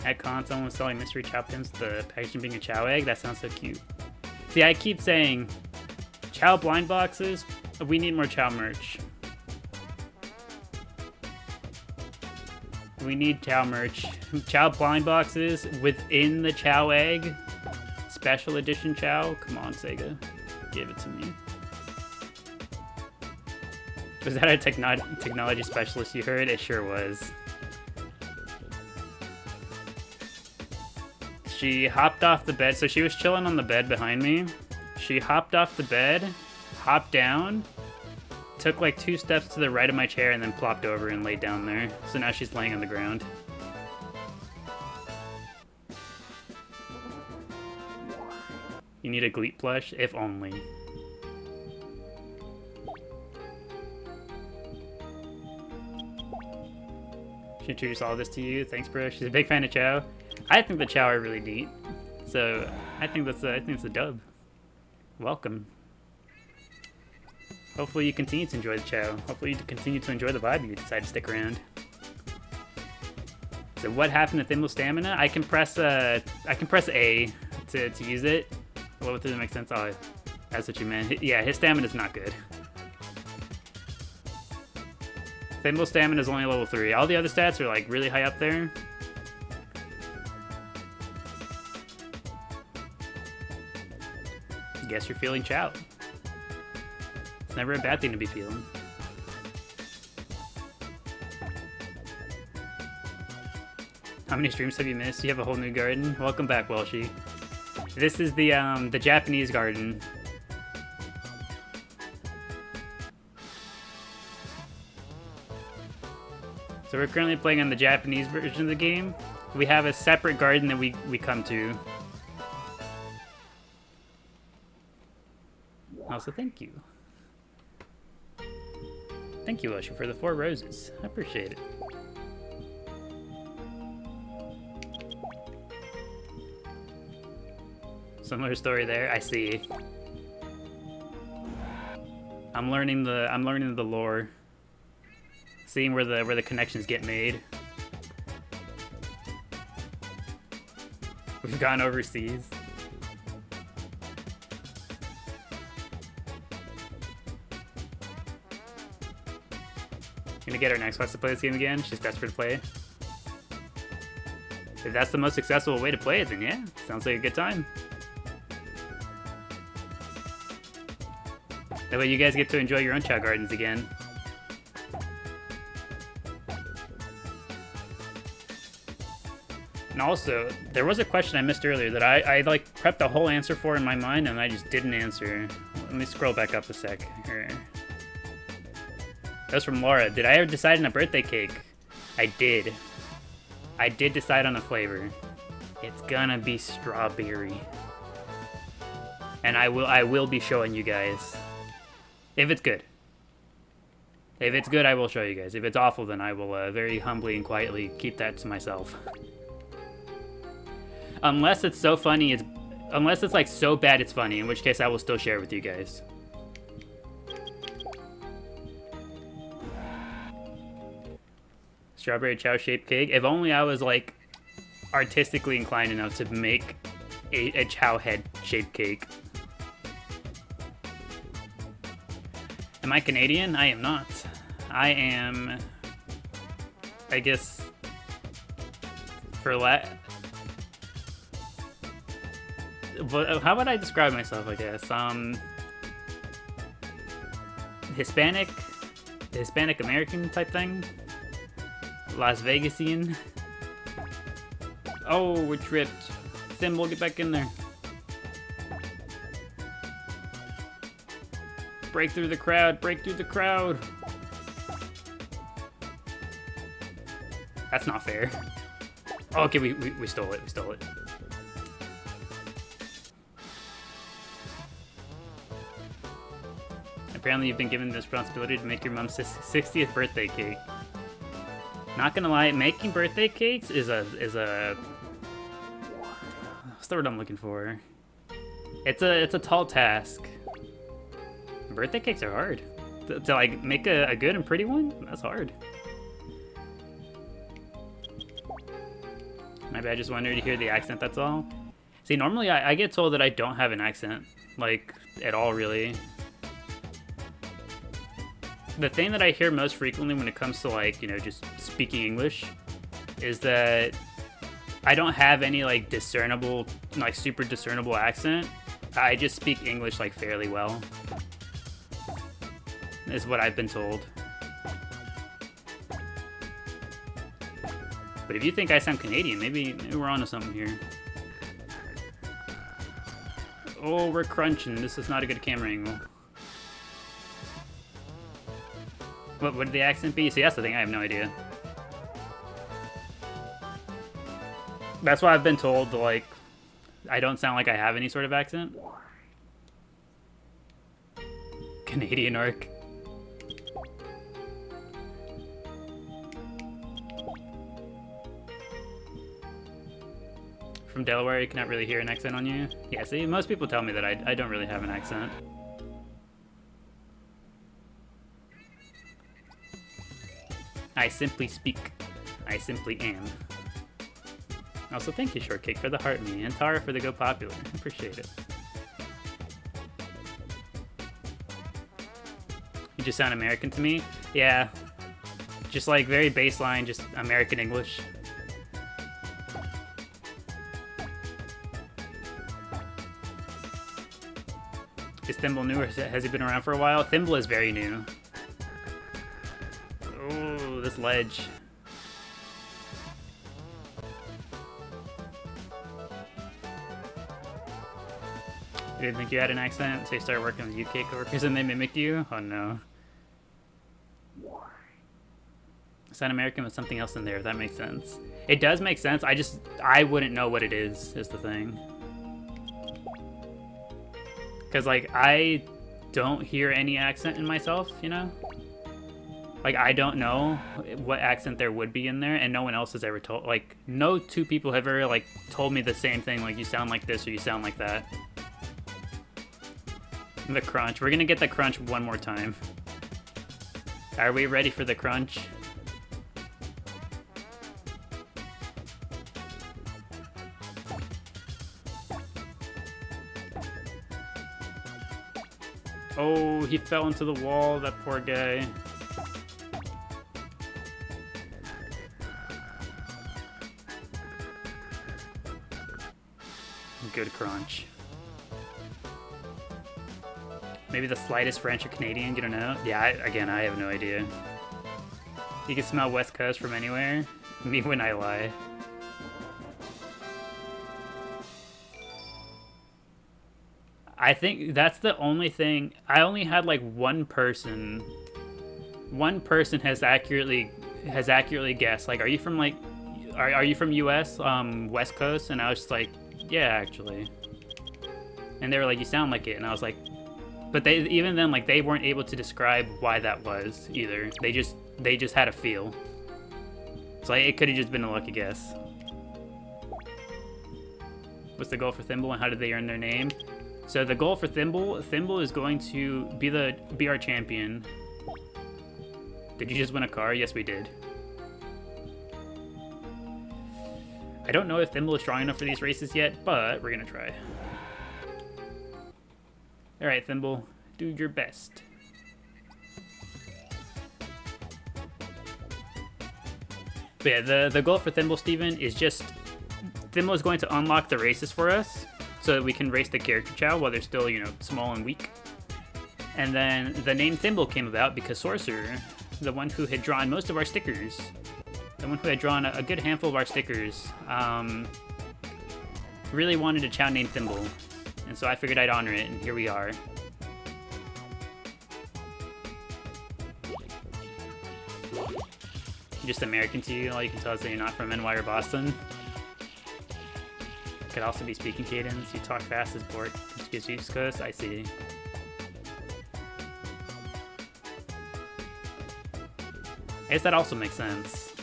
At con, someone was selling mystery Chao pins with the packaging being a Chao egg. That sounds so cute. See, I keep saying, Chao blind boxes, we need more Chao merch. We need Chao merch. Chao blind boxes within the Chao egg. Special edition Chao. Come on, Sega. Give it to me. Was that a technology specialist you heard? It sure was. She hopped off the bed, so she was chilling on the bed behind me. She hopped off the bed, hopped down, took like 2 steps to the right of my chair, and then plopped over and laid down there. So now she's laying on the ground. You need a Gleep plush? If only. She introduced all this to you. Thanks, bro. She's a big fan of Chao. I think the Chao are really neat, so I think it's a dub. Welcome. Hopefully you continue to enjoy the Chao. Hopefully you continue to enjoy the vibe if you decide to stick around. So what happened to Thimble Stamina? I can press A to use it. Well, does it make sense? Oh, that's what you meant. Yeah, his stamina's not good. Thimble Stamina is only level 3. All the other stats are like really high up there. Guess you're feeling Chao. It's never a bad thing to be feeling. How many streams have you missed? You have a whole new garden. Welcome back, Welshie. This is the Japanese garden. So we're currently playing on the Japanese version of the game. We have a separate garden that we come to. Also, thank you. Thank you, Welshie, for the 4 roses. I appreciate it. Similar story there. I see. I'm learning the lore. Seeing where the connections get made. We've gone overseas. Gonna get her next quest to play this game again. She's desperate to play. If that's the most accessible way to play it, then yeah, sounds like a good time. That way you guys get to enjoy your own Chao gardens again. And also, there was a question I missed earlier that I like prepped a whole answer for in my mind and I just didn't answer. Let me scroll back up a sec. Here. That was from Laura. Did I ever decide on a birthday cake? I did. I did decide on a flavor. It's gonna be strawberry. And I will be showing you guys. If it's good. If it's good, I will show you guys. If it's awful, then I will very humbly and quietly keep that to myself. Unless it's so funny, unless it's like so bad it's funny, in which case I will still share it with you guys. Strawberry Chao shaped cake. If only I was like artistically inclined enough to make a Chao head shaped cake. Am I Canadian? I am not. I am, I guess, how would I describe myself, I guess? Hispanic American type thing? Las Vegasian? Oh, we're tripped. Thimble, get back in there. Break through the crowd, break through the crowd. That's not fair. Oh, okay, we stole it, we stole it. Apparently you've been given the responsibility to make your mom's 60th birthday cake. Not gonna lie, making birthday cakes is a what's the word I'm looking for? It's a tall task. Birthday cakes are hard. To like make a good and pretty one, that's hard. Maybe I just wanted to hear the accent, that's all. See, normally I get told that I don't have an accent, like, at all, really. The thing that I hear most frequently when it comes to, like, you know, just speaking English is that I don't have any, like, discernible, like, super discernible accent. I just speak English, like, fairly well. Is what I've been told. But if you think I sound Canadian, maybe we're onto something here. Oh, we're crunching. This is not a good camera angle. What would the accent be? See, that's the thing. I have no idea. That's why I've been told, like, I don't sound like I have any sort of accent. Canadian arc. From Delaware, you cannot really hear an accent on you. Yeah, see, most people tell me that I don't really have an accent. I simply speak. I simply am. Also, thank you, Shortcake, for the heart me, and Tara for the Go Popular. Appreciate it. You just sound American to me? Yeah. Just like very baseline, just American English. Is Thimble new or has he been around for a while? Thimble is very new. Oh, this ledge. You didn't think you had an accent, so you started working with UK coworkers and they mimicked you? Oh no. Sound American with something else in there, if that makes sense. It does make sense, I wouldn't know what it is the thing. Because, like, I don't hear any accent in myself, you know? Like, I don't know what accent there would be in there, and no one else has ever told, like, no two people have ever, like, told me the same thing, like, you sound like this or you sound like that. The crunch. We're gonna get the crunch one more time. Are we ready for the crunch? Oh, he fell into the wall, that poor guy. Good crunch. Maybe the slightest French or Canadian, you don't know? Yeah, again, I have no idea. You can smell West Coast from anywhere? Me when I lie. I think that's the only thing. I only had like one person has accurately guessed. Like, are you from like, are you from US, West Coast? And I was just like, yeah, actually. And they were like, you sound like it. And I was like, but they, even then, like, they weren't able to describe why that was either. They just had a feel. So like, it could have just been a lucky guess. What's the goal for Thimble and how did they earn their name? So the goal for Thimble is going to be our champion. Did you just win a car? Yes, we did. I don't know if Thimble is strong enough for these races yet, but we're gonna try. All right, Thimble, do your best. But yeah, the goal for Thimble, Steven, is just Thimble is going to unlock the races for us, so that we can race the character Chao while they're still, you know, small and weak. And then the name Thimble came about because Sorcerer, the one who had drawn most of our stickers, the one who had drawn a good handful of our stickers, really wanted a Chao named Thimble. And so I figured I'd honor it, and here we are. Just American to you, all you can tell us that you're not from NY or Boston. Could also be speaking cadence. You talk fast as bored. Just East Coast. I see. I guess that also makes sense.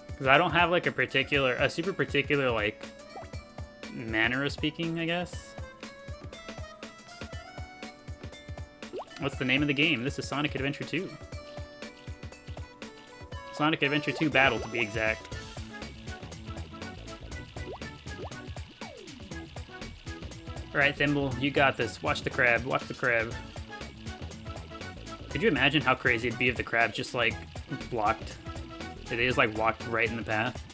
Because I don't have like a super particular like manner of speaking, I guess. What's the name of the game? This is Sonic Adventure 2. Sonic Adventure 2 Battle, to be exact. Alright, Thimble, you got this. Watch the crab. Watch the crab. Could you imagine how crazy it'd be if the crab just, like, blocked? If they just, like, walked right in the path?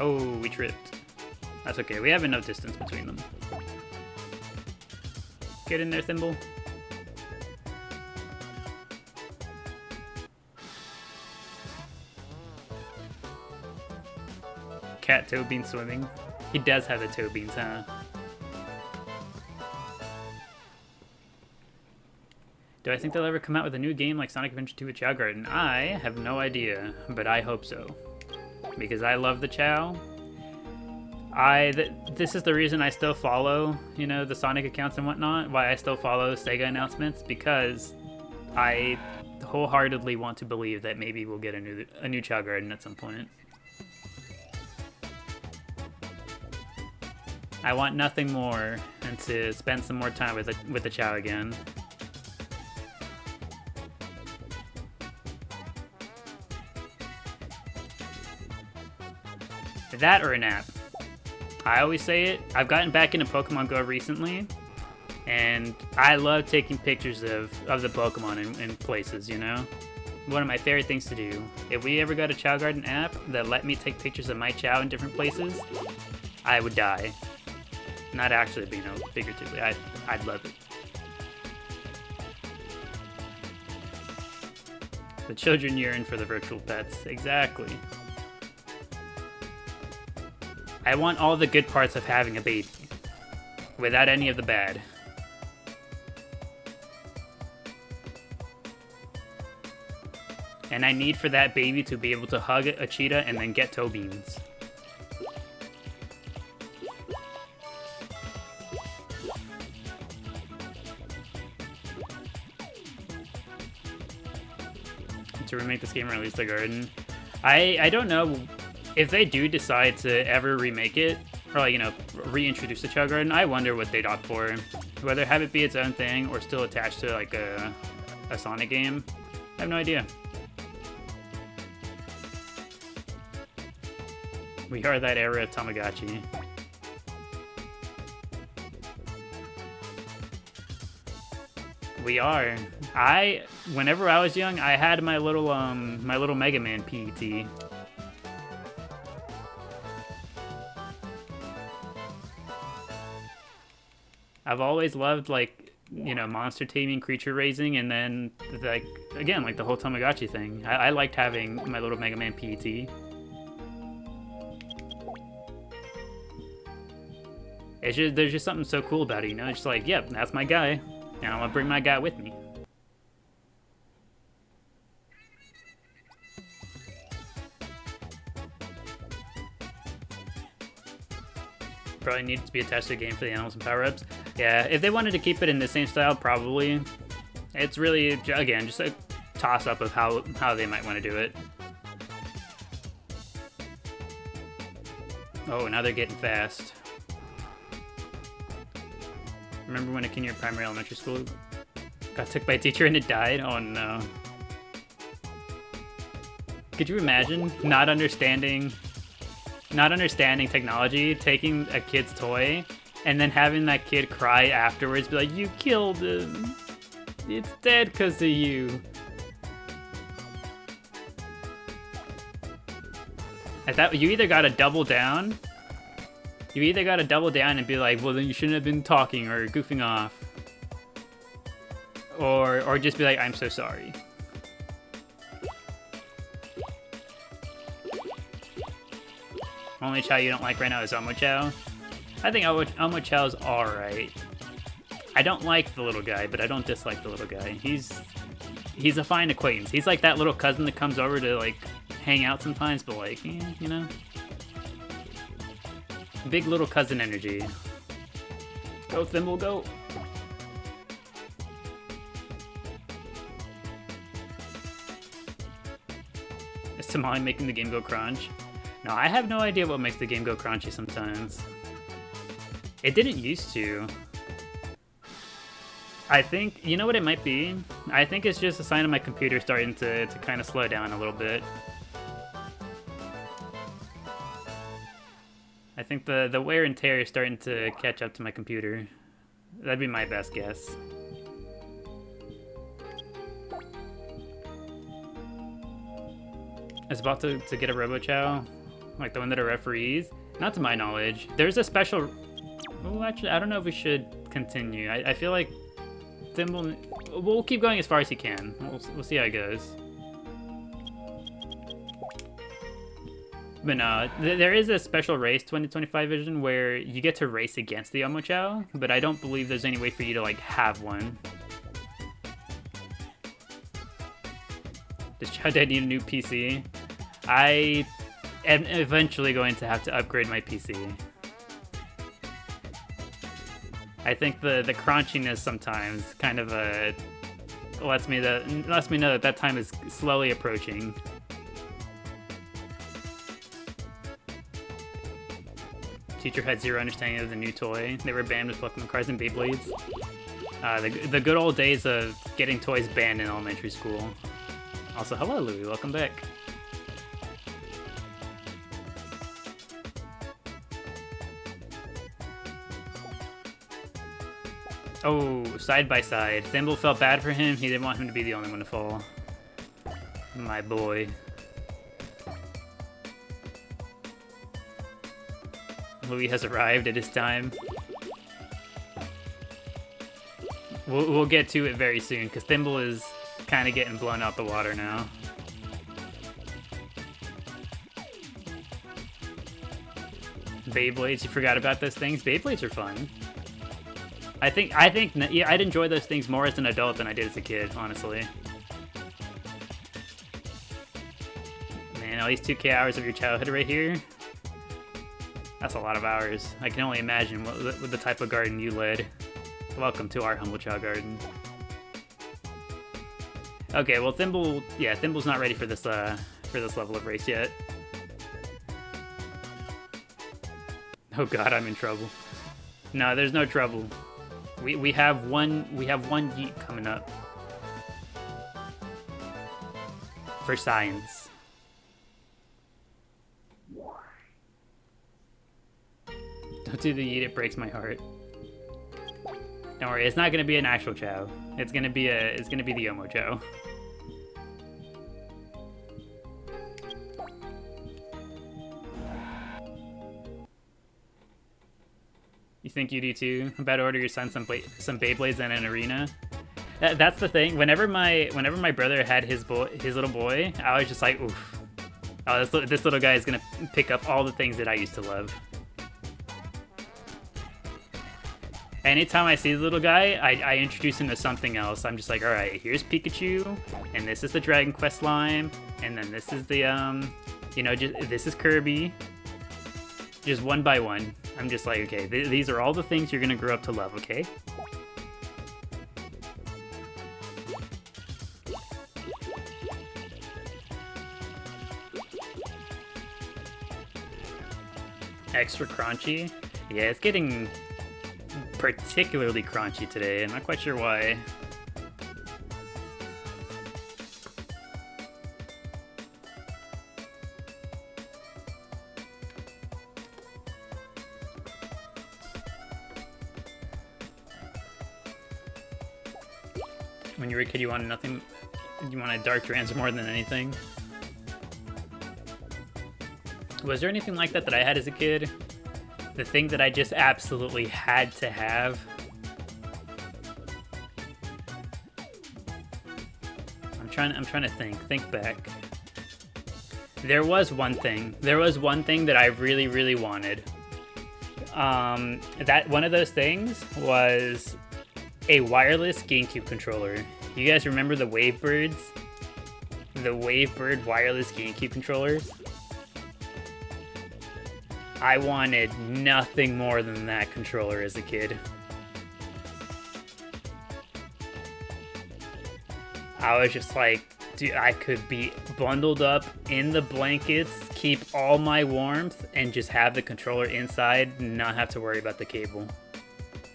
Oh, we tripped. That's okay. We have enough distance between them. Get in there, Thimble. Cat toe bean swimming. He does have the toe beans, huh? Do I think they'll ever come out with a new game like Sonic Adventure 2 with Chao Garden? I have no idea, but I hope so. Because I love the Chao. This is the reason I still follow, you know, the Sonic accounts and whatnot. Why I still follow Sega announcements, because I wholeheartedly want to believe that maybe we'll get a new Chao Garden at some point. I want nothing more than to spend some more time with the Chao again. That or an app. I always say it. I've gotten back into Pokemon Go recently, and I love taking pictures of the Pokemon in places, you know? One of my favorite things to do. If we ever got a Chao Garden app that let me take pictures of my Chao in different places, I would die. Not actually, but, you know, figuratively. I'd love it. The children yearn for the virtual pets. Exactly. I want all the good parts of having a baby, without any of the bad. And I need for that baby to be able to hug a cheetah and then get toe beans. To remake this game or release the garden. I don't know if they do decide to ever remake it, or like, you know, reintroduce the Chao Garden. I wonder what they'd opt for, whether have it be its own thing or still attached to like a Sonic game. I have no idea. We are that era of Tamagotchi. We are. Whenever I was young, I had my little Mega Man PET. I've always loved, like, you know, monster taming, creature raising, and then, like, again, like the whole Tamagotchi thing. I liked having my little Mega Man PET. There's just something so cool about it, you know? It's just like, yep, that's my guy. And I'm gonna bring my guy with me. Probably needs to be attached to the game for the animals and power-ups. Yeah, if they wanted to keep it in the same style, probably. It's really, again, just a toss-up of how they might want to do it. Oh, now they're getting fast. Remember when a kid in your primary elementary school got took by a teacher and it died? Oh no. Could you imagine not understanding technology, taking a kid's toy, and then having that kid cry afterwards, be like, "You killed him. It's dead because of you." I thought you either gotta double down. You either gotta double down and be like, well, then you shouldn't have been talking or goofing off. Or just be like, I'm so sorry. Only Chao you don't like right now is Omo Chao. I think Omo Chao's alright. I don't like the little guy, but I don't dislike the little guy. He's a fine acquaintance. He's like that little cousin that comes over to, like, hang out sometimes, but, like, you know? Big little cousin energy. Go, Thimble, go! Is Tamale making the game go crunch? No, I have no idea what makes the game go crunchy sometimes. It didn't used to. I think, you know what it might be? I think it's just a sign of my computer starting to kind of slow down a little bit. I think the wear and tear is starting to catch up to my computer. That'd be my best guess. I was about to get a Robo-Chow, like the one that are referees. Not to my knowledge. There's a special... Oh, actually, I don't know if we should continue. I feel like Thimble... We'll keep going as far as he can. We'll see how it goes. But no, there is a special race 2025 vision where you get to race against the Omochao, but I don't believe there's any way for you to, like, have one. Does Chao Dad need a new PC? I am eventually going to have to upgrade my PC. I think the crunchiness sometimes kind of lets me know that time is slowly approaching. Teacher had zero understanding of the new toy. They were banned with Pokemon cards and Beyblades. The good old days of getting toys banned in elementary school. Also, hello Louie, welcome back. Oh, side by side. Thimble felt bad for him. He didn't want him to be the only one to fall. My boy. Louis has arrived at his time. We'll get to it very soon, because Thimble is kind of getting blown out the water now. Beyblades, you forgot about those things? Beyblades are fun. I think yeah, I'd enjoy those things more as an adult than I did as a kid, honestly. Man, all these 2K hours of your childhood right here. That's a lot of hours. I can only imagine what the type of garden you led. Welcome to our humble Chao garden. Okay, well Thimble's not ready for this level of race yet. Oh god, I'm in trouble. No, there's no trouble. We have one yeet coming up. For science. Don't do the yeet, it breaks my heart. Don't worry, it's not gonna be an actual Chao. It's gonna be the Omochao. You think you do too? I'm about to order your son some Beyblades and an arena. That's the thing. Whenever my brother had his little boy, I was just like, oof. Oh, this little guy is gonna pick up all the things that I used to love. Anytime I see the little guy, I introduce him to something else. I'm just like, all right, here's Pikachu, and this is the Dragon Quest slime, and then this is the this is Kirby. Just one by one. I'm just like, okay, these are all the things you're gonna grow up to love, okay? Extra crunchy? Yeah, it's getting particularly crunchy today. I'm not quite sure why. When you were a kid, you wanted nothing. You wanted dark trans more than anything. Was there anything like that I had as a kid? The thing that I just absolutely had to have. I'm trying to think back. There was one thing that I really, really wanted. That one of those things was a wireless GameCube controller. You guys remember the Wavebirds? The Wavebird wireless GameCube controllers? I wanted nothing more than that controller as a kid. I was just like, dude, I could be bundled up in the blankets, keep all my warmth, and just have the controller inside and not have to worry about the cable.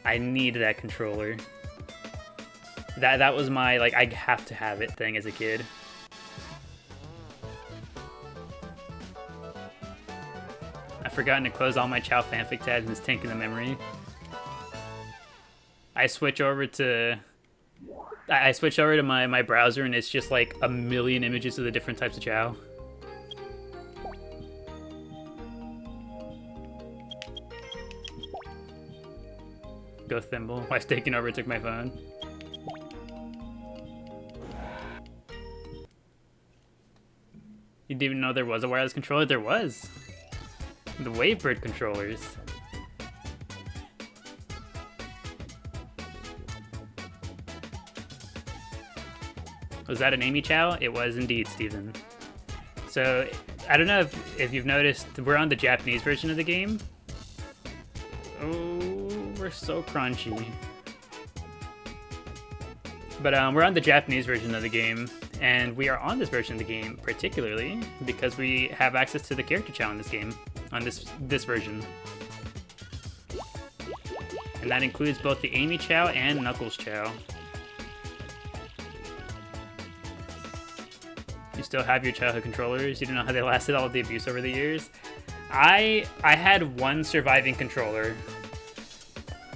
I need that controller. That was my, like, I have to have it thing as a kid. I've forgotten to close all my Chao fanfic tabs and it's tanking the memory. I switch over to my browser and it's just like a million images of the different types of Chao. Go Thimble. Wife's taking over, took my phone. You didn't even know there was a wireless controller? There was. The Wavebird controllers. Was that an Amy Chao? It was indeed, Steven. So, I don't know if you've noticed, we're on the Japanese version of the game. Oh, we're so crunchy. But we're on the Japanese version of the game, and we are on this version of the game particularly because we have access to the character Chao in this game, on this version. And that includes both the Amy Chao and Knuckles Chao. You still have your childhood controllers? You don't know how they lasted all of the abuse over the years? I had one surviving controller.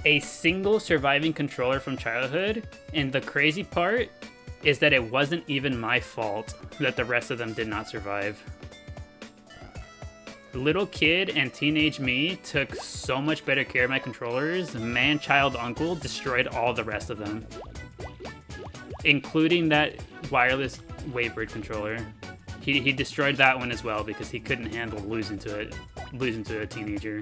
A single surviving controller from childhood, and the crazy part is that it wasn't even my fault that the rest of them did not survive. Little kid and teenage me took so much better care of my controllers, man-child uncle destroyed all the rest of them. Including that wireless Wavebird controller. He destroyed that one as well because he couldn't handle losing to a teenager.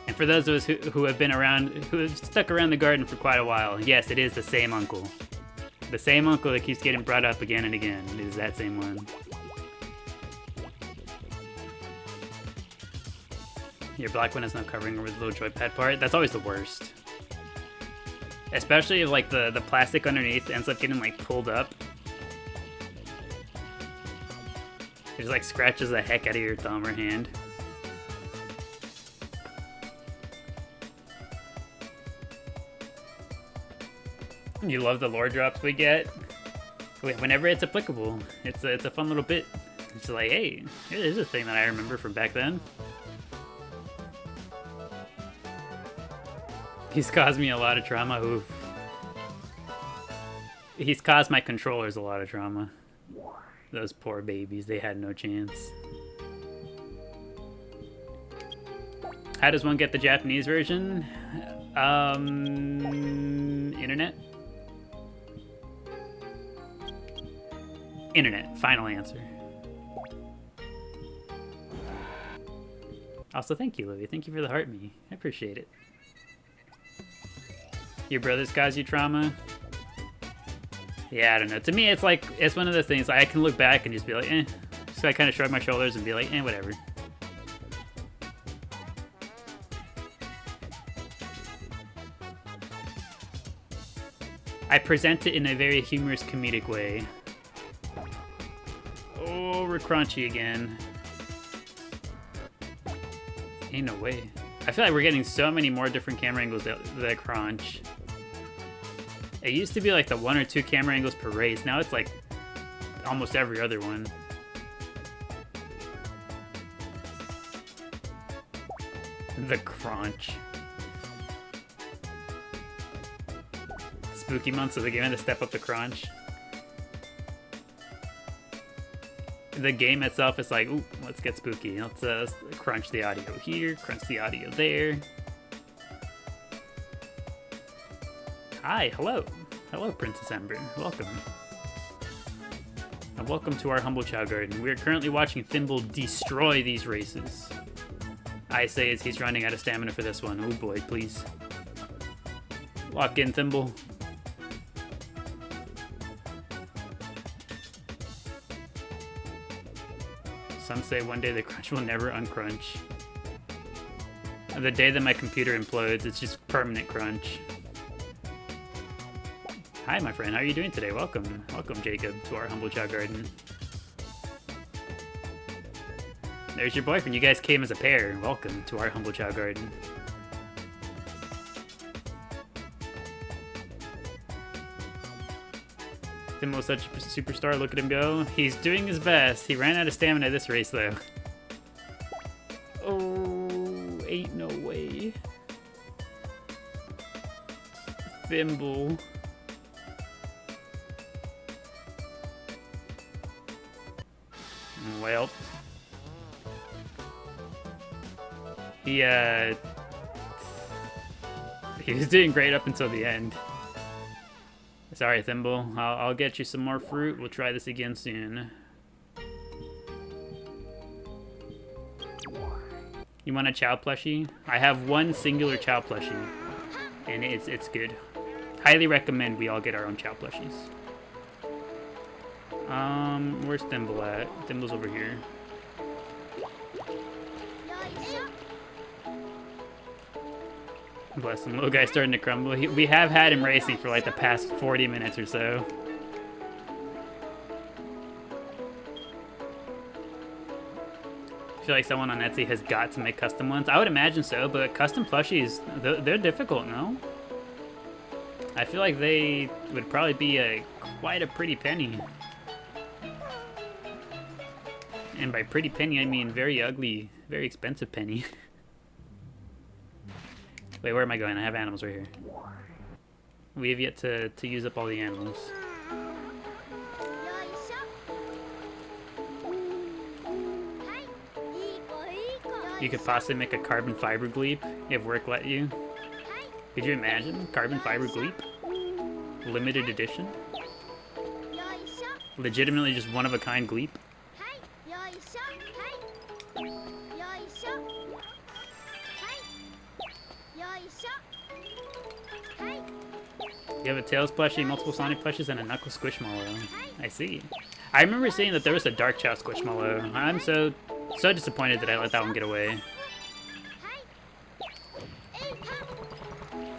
And for those of us who have been around, who have stuck around the garden for quite a while, yes, it is the same uncle. The same uncle that keeps getting brought up again and again. It is that same one. Your black one has no covering over the little joypad part. That's always the worst. Especially if like the plastic underneath ends up getting like pulled up. It just like scratches the heck out of your thumb or hand. You love the lore drops we get. Whenever it's applicable, it's a fun little bit. It's like, hey, here's a thing that I remember from back then. He's caused me a lot of trauma. Oof. He's caused my controllers a lot of trauma. Those poor babies, they had no chance. How does one get the Japanese version? Internet? Internet, final answer. Also, thank you, Livy. Thank you for the heart me. I appreciate it. Your brothers cause you trauma? Yeah, I don't know. To me, it's like, it's one of those things, I can look back and just be like, eh. So I kind of shrug my shoulders and be like, eh, whatever. I present it in a very humorous, comedic way. Oh, we're crunchy again. Ain't no way. I feel like we're getting so many more different camera angles that crunch. It used to be like the 1 or 2 camera angles per race. Now it's like almost every other one. The crunch. Spooky months of the game to step up the crunch. The game itself is like, ooh, let's get spooky. Let's crunch the audio here, crunch the audio there. Hi, hello. Hello, Princess Ember. Welcome. And welcome to our humble Chao garden. We are currently watching Thimble destroy these races. I say as he's running out of stamina for this one. Oh boy, please. Lock in, Thimble. Some say one day the crunch will never uncrunch. The day that my computer implodes, it's just permanent crunch. Hi, my friend. How are you doing today? Welcome. Welcome, Jacob, to our humble Chao garden. There's your boyfriend. You guys came as a pair. Welcome to our humble Chao garden. Thimmel's such a superstar. Look at him go. He's doing his best. He ran out of stamina this race, though. Oh, ain't no way. Thimble. Well. He was doing great up until the end. Sorry, Thimble. I'll get you some more fruit. We'll try this again soon. You want a Chao plushie? I have one singular Chao plushie, and it's good. Highly recommend we all get our own Chao plushies. Where's Thimble at? Thimble's over here. Bless him, little guy's starting to crumble. We have had him racing for like the past 40 minutes or so. I feel like someone on Etsy has got to make custom ones. I would imagine so, but custom plushies, they're difficult, no? I feel like they would probably be quite a pretty penny. And by pretty penny, I mean very ugly, very expensive penny. Wait, where am I going? I have animals right here. We have yet to use up all the animals. You could possibly make a carbon fiber gleep if work let you. Could you imagine? Carbon fiber gleep? Limited edition? Legitimately just one-of-a-kind gleep? You have a Tails plushie, multiple Sonic plushies, and a Knuckles Squishmallow. I see. I remember seeing that there was a Dark Chao Squishmallow. I'm so disappointed that I let that one get away.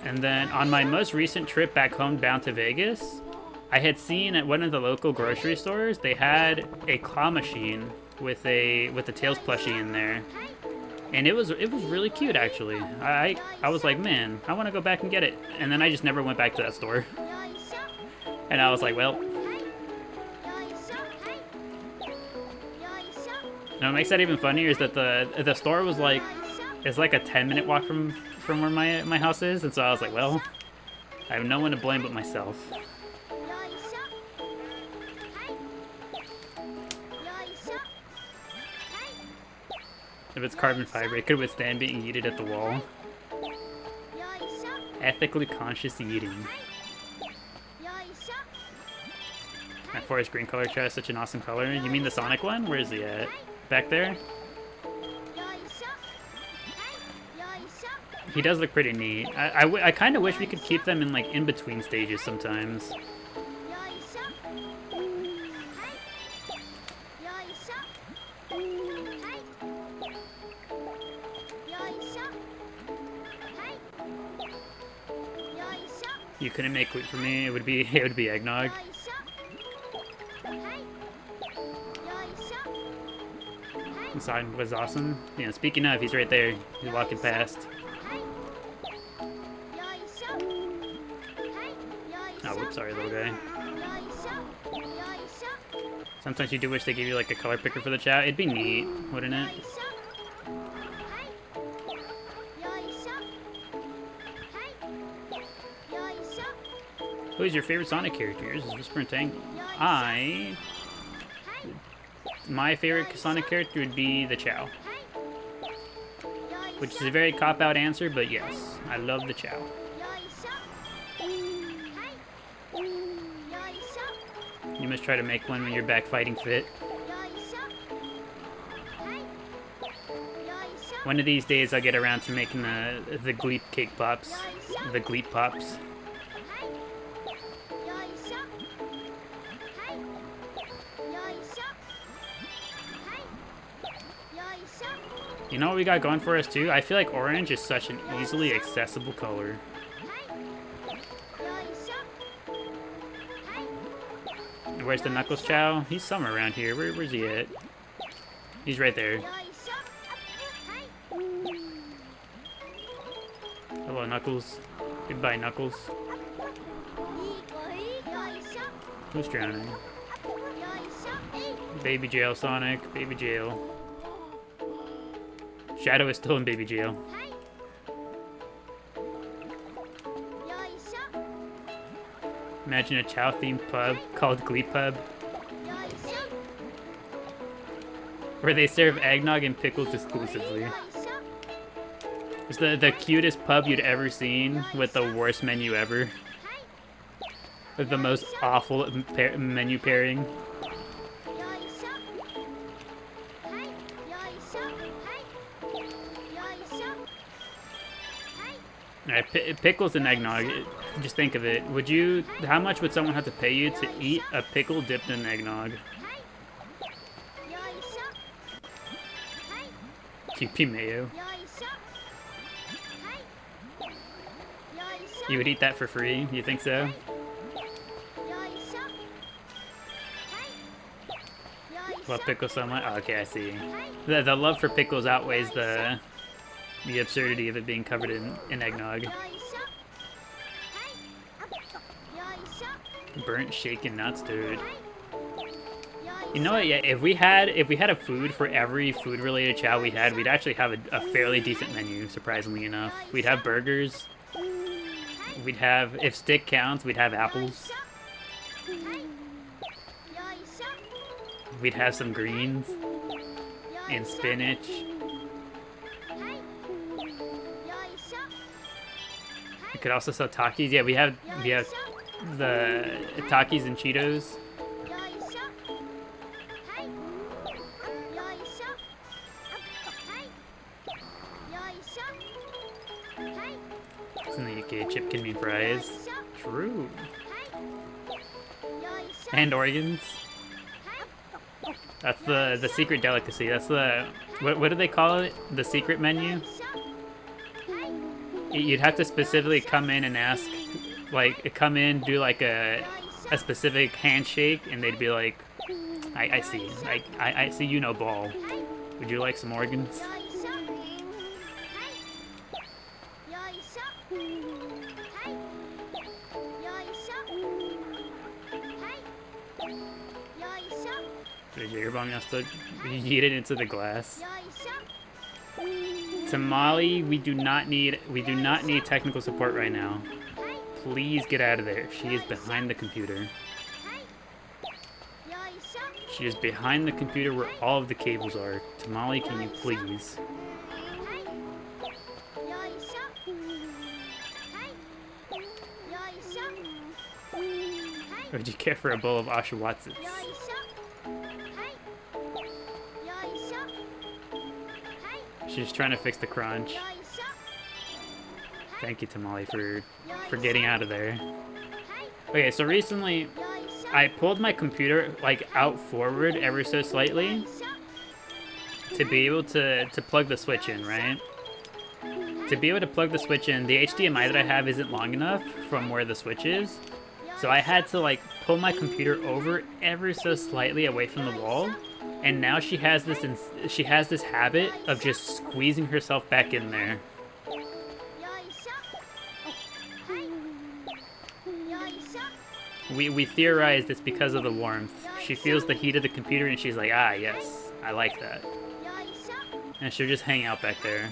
And then on my most recent trip back home down to Vegas, I had seen at one of the local grocery stores, they had a claw machine with the Tails plushie in there. And it was really cute, actually. I was like, man, I want to go back and get it. And then I just never went back to that store. And I was like, well. And what makes that even funnier is that the store was like, it's like a 10-minute walk from where my house is. And so I was like, well, I have no one to blame but myself. If it's carbon fiber, it could withstand being yeeted at the wall. Ethically conscious yeeting. That forest green color Chao is such an awesome color. You mean the Sonic one? Where is he at? Back there? He does look pretty neat. I kind of wish we could keep them in like in-between stages sometimes. You couldn't make wheat for me. It would be eggnog. The sign was awesome. Yeah, speaking of, he's right there. He's walking past. Oh, whoops, sorry, little guy. Sometimes you do wish they gave you like a color picker for the Chao. It'd be neat, wouldn't it? Who is your favorite Sonic character? Yours is Whisper and Tangle. My favorite Sonic character would be the Chao. Which is a very cop-out answer, but yes, I love the Chao. You must try to make one when you're back fighting fit. One of these days I'll get around to making the Gleep cake pops. The Gleep pops. You know what we got going for us too? I feel like orange is such an easily accessible color. Where's the Knuckles Chow? He's somewhere around here. Where's he at? He's right there. Hello, Knuckles. Goodbye, Knuckles. Who's drowning? Baby jail, Sonic. Baby jail. Shadow is still in baby jail. Imagine a Chao-themed pub called Glee Pub, where they serve eggnog and pickles exclusively. It's the cutest pub you'd ever seen with the worst menu ever. With the most awful menu pairing. Alright, pickles and eggnog. Just think of it. How much would someone have to pay you to eat a pickle dipped in eggnog? QP mayo. You would eat that for free? You think so? Love pickles so much? Oh, okay, I see. The love for pickles outweighs the absurdity of it being covered in eggnog. Burnt, shaken, not stirred. You know what? Yeah, if we had a food for every food-related chow we had, we'd actually have a fairly decent menu. Surprisingly enough, we'd have burgers. We'd have, if stick counts, we'd have apples. We'd have some greens and spinach. We could also sell Takis. Yeah, we have the Takis and Cheetos. It's in the UK. Chip mean fries. True. And organs. That's the secret delicacy. That's the what do they call it? The secret menu. You'd have to specifically come in and ask, like, come in, do like a specific handshake, and they'd be like, I see, I see you know ball. Would you like some organs? Your bomb still yeet it into the glass. Tamale, we do not need technical support right now. Please get out of there. She is behind the computer. She is behind the computer where all of the cables are. Tamale, can you please? Would you care for a bowl of Oshawatsits? She's trying to fix the crunch. Thank you, Tamale, for getting out of there. Okay, so recently I pulled my computer like out forward ever so slightly to be able to plug the switch in, right? To be able to plug the switch in, the HDMI that I have isn't long enough from where the switch is. So I had to like pull my computer over ever so slightly away from the wall. And now she has this habit of just squeezing herself back in there. We theorized it's because of the warmth. She feels the heat of the computer and she's like, ah, yes, I like that. And she'll just hang out back there.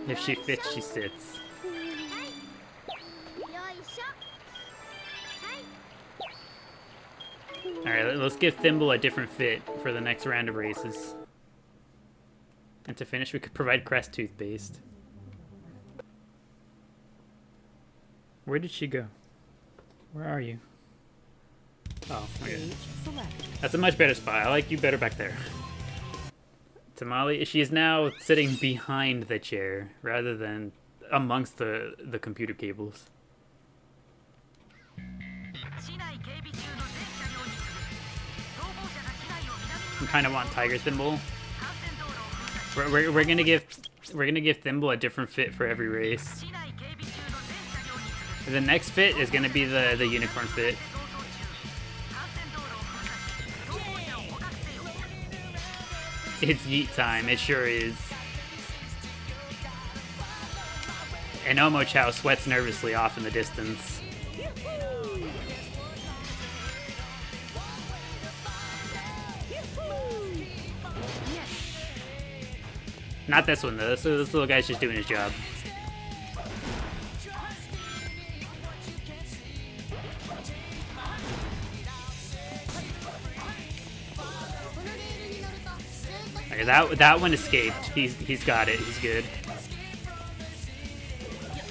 If she fits, she sits. Alright, let's give Thimble a different fit for the next round of races. And to finish, we could provide Crest toothpaste. Where did she go? Where are you? Oh, okay. That's a much better spot. I like you better back there. Tamale, she is now sitting behind the chair rather than amongst the computer cables. I kind of want Tiger Thimble. We're gonna give Thimble a different fit for every race. The next fit is gonna be the unicorn fit. It's yeet time. It sure is. And Chao sweats nervously off in the distance. Not this one though. This little guy's just doing his job. Okay, that one escaped. He's got it. He's good.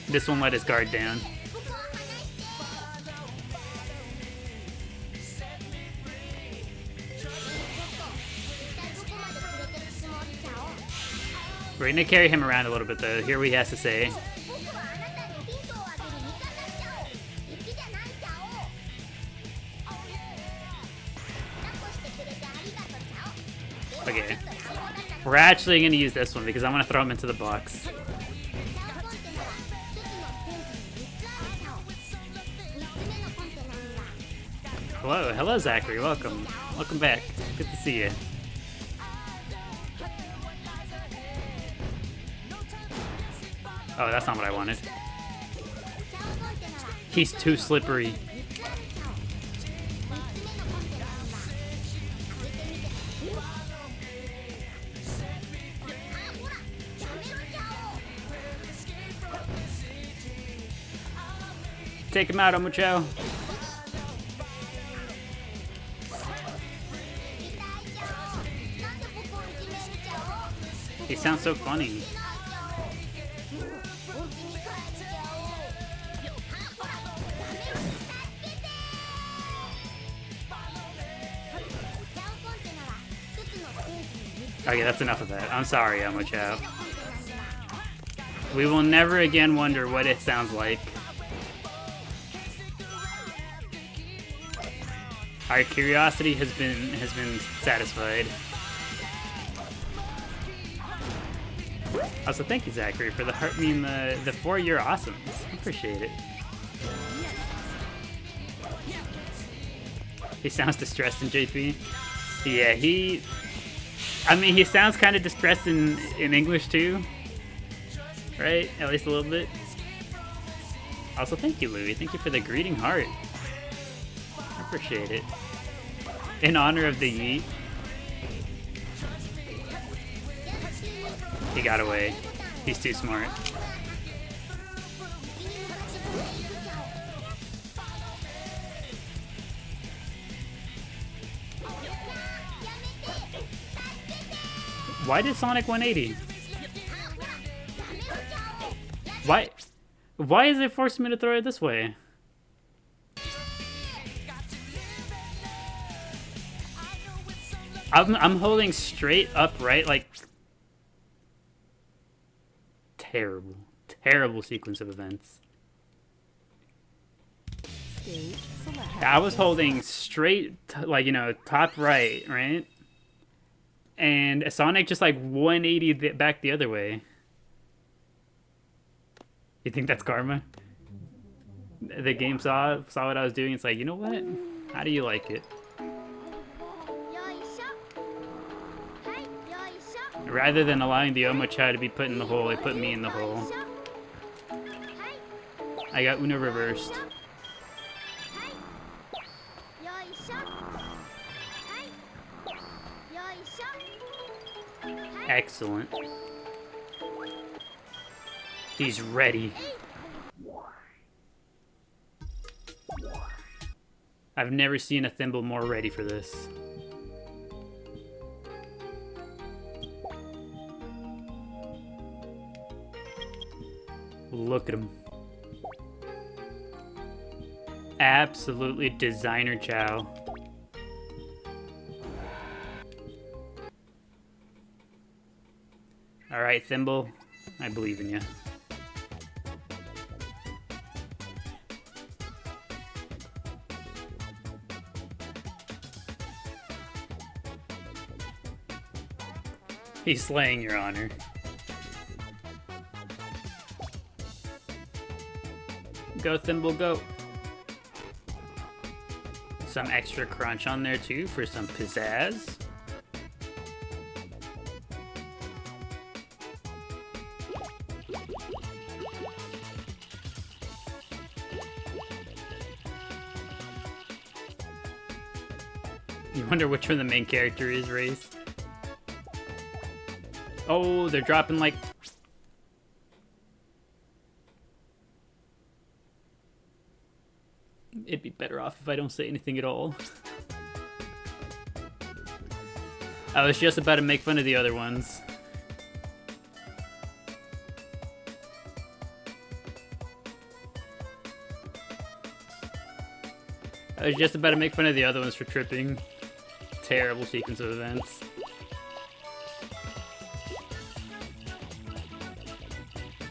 This one let his guard down. We're gonna carry him around a little bit though. Hear what he has to say. Okay. We're actually gonna use this one because I want to throw him into the box. Hello Zachary, welcome back. Good to see you. Oh, that's not what I wanted. He's too slippery. Take him out, Chao. He sounds so funny. Okay, that's enough of that. I'm sorry, Chao. We will never again wonder what it sounds like. Our curiosity has been satisfied. Also, thank you, Zachary, for the heart. I mean, the 4-year awesomes. Appreciate it. He sounds distressed in JP. Yeah, he sounds kind of distressed in English too, right? At least a little bit. Also, thank you, Louie. Thank you for the greeting heart. I appreciate it. In honor of the yeet. He got away. He's too smart. Why did Sonic 180? Why is it forcing me to throw it this way? I'm holding straight upright, like terrible sequence of events. Stage select. I was holding straight, like, you know, top right, right? And Sonic just like 180 back the other way. You think that's karma? The game saw what I was doing. It's like, you know what? How do you like it? Rather than allowing the Chao to be put in the hole, it put me in the hole. I got Uno reversed. Excellent. He's ready. I've never seen a Thimble more ready for this. Look at him. Absolutely designer Chao. Alright, Thimble. I believe in you. He's slaying, Your Honor. Go, Thimble, go. Some extra crunch on there, too, for some pizzazz. You wonder which one the main character is, Race? Oh, they're dropping like... It'd be better off if I don't say anything at all. I was just about to make fun of the other ones. I was just about to make fun of the other ones for tripping. Terrible sequence of events.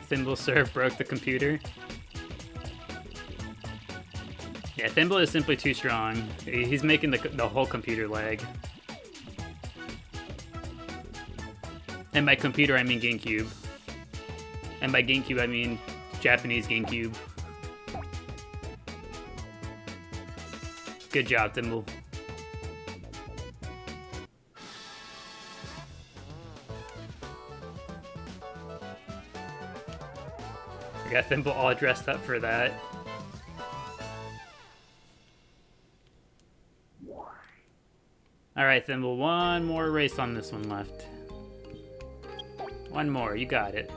Thimble serve broke the computer. Yeah, Thimble is simply too strong. He's making the whole computer lag. And by computer, I mean GameCube. And by GameCube, I mean Japanese GameCube. Good job, Thimble. We got Thimble all dressed up for that. Alright, Thimble, one more race on this one left. One more, you got it.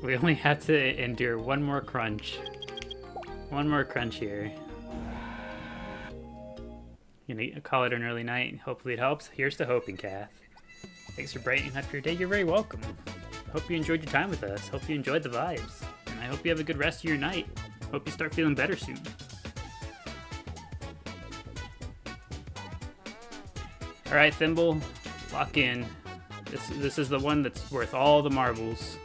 We only have to endure one more crunch. One more crunch here. You know, call it an early night. Hopefully it helps. Here's to hoping, Kath. Thanks for brightening up your day. You're very welcome. Hope you enjoyed your time with us. Hope you enjoyed the vibes. And I hope you have a good rest of your night. Hope you start feeling better soon. Alright, Thimble, lock in. This is the one that's worth all the marbles.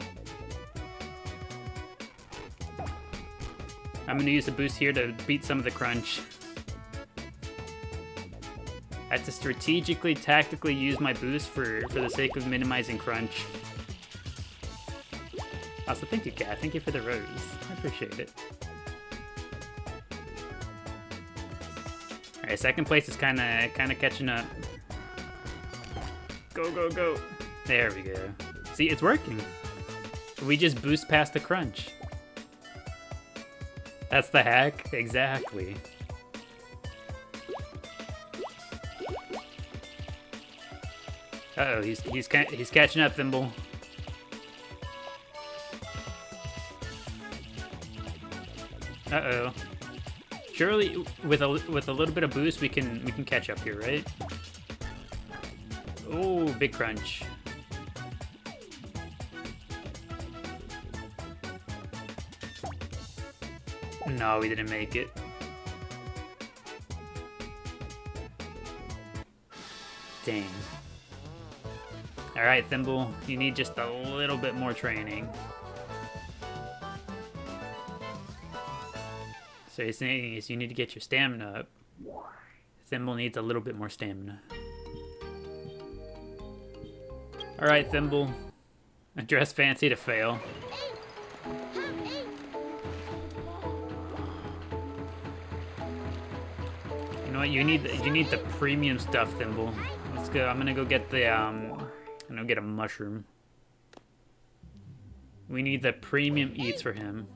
I'm gonna use a boost here to beat some of the crunch. I have to strategically, tactically use my boost for the sake of minimizing crunch. Also, thank you, Kat. Thank you for the rose. I appreciate it. Alright, second place is kinda catching up. Go, go, go. There we go. See, it's working. We just boost past the crunch. That's the hack? Exactly. Uh-oh, he's catching up, Thimble. Uh-oh. Surely with a little bit of boost we can catch up here, right? Oh, big crunch. No, we didn't make it. Dang. Alright, Thimble, you need just a little bit more training. So you're saying is you need to get your stamina up. Thimble needs a little bit more stamina. Alright, Thimble. Dress fancy to fail. You know what? You need the premium stuff, Thimble. Let's go. I'm gonna go get the I'm gonna get a mushroom. We need the premium eats for him.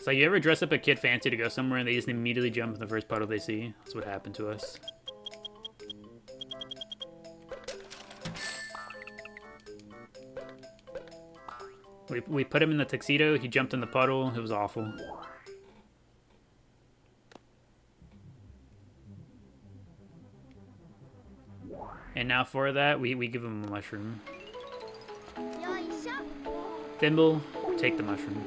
So you ever dress up a kid fancy to go somewhere and they just immediately jump in the first puddle they see? That's what happened to us. We put him in the tuxedo, he jumped in the puddle, it was awful. And now for that, we give him a mushroom. Thimble, take the mushroom.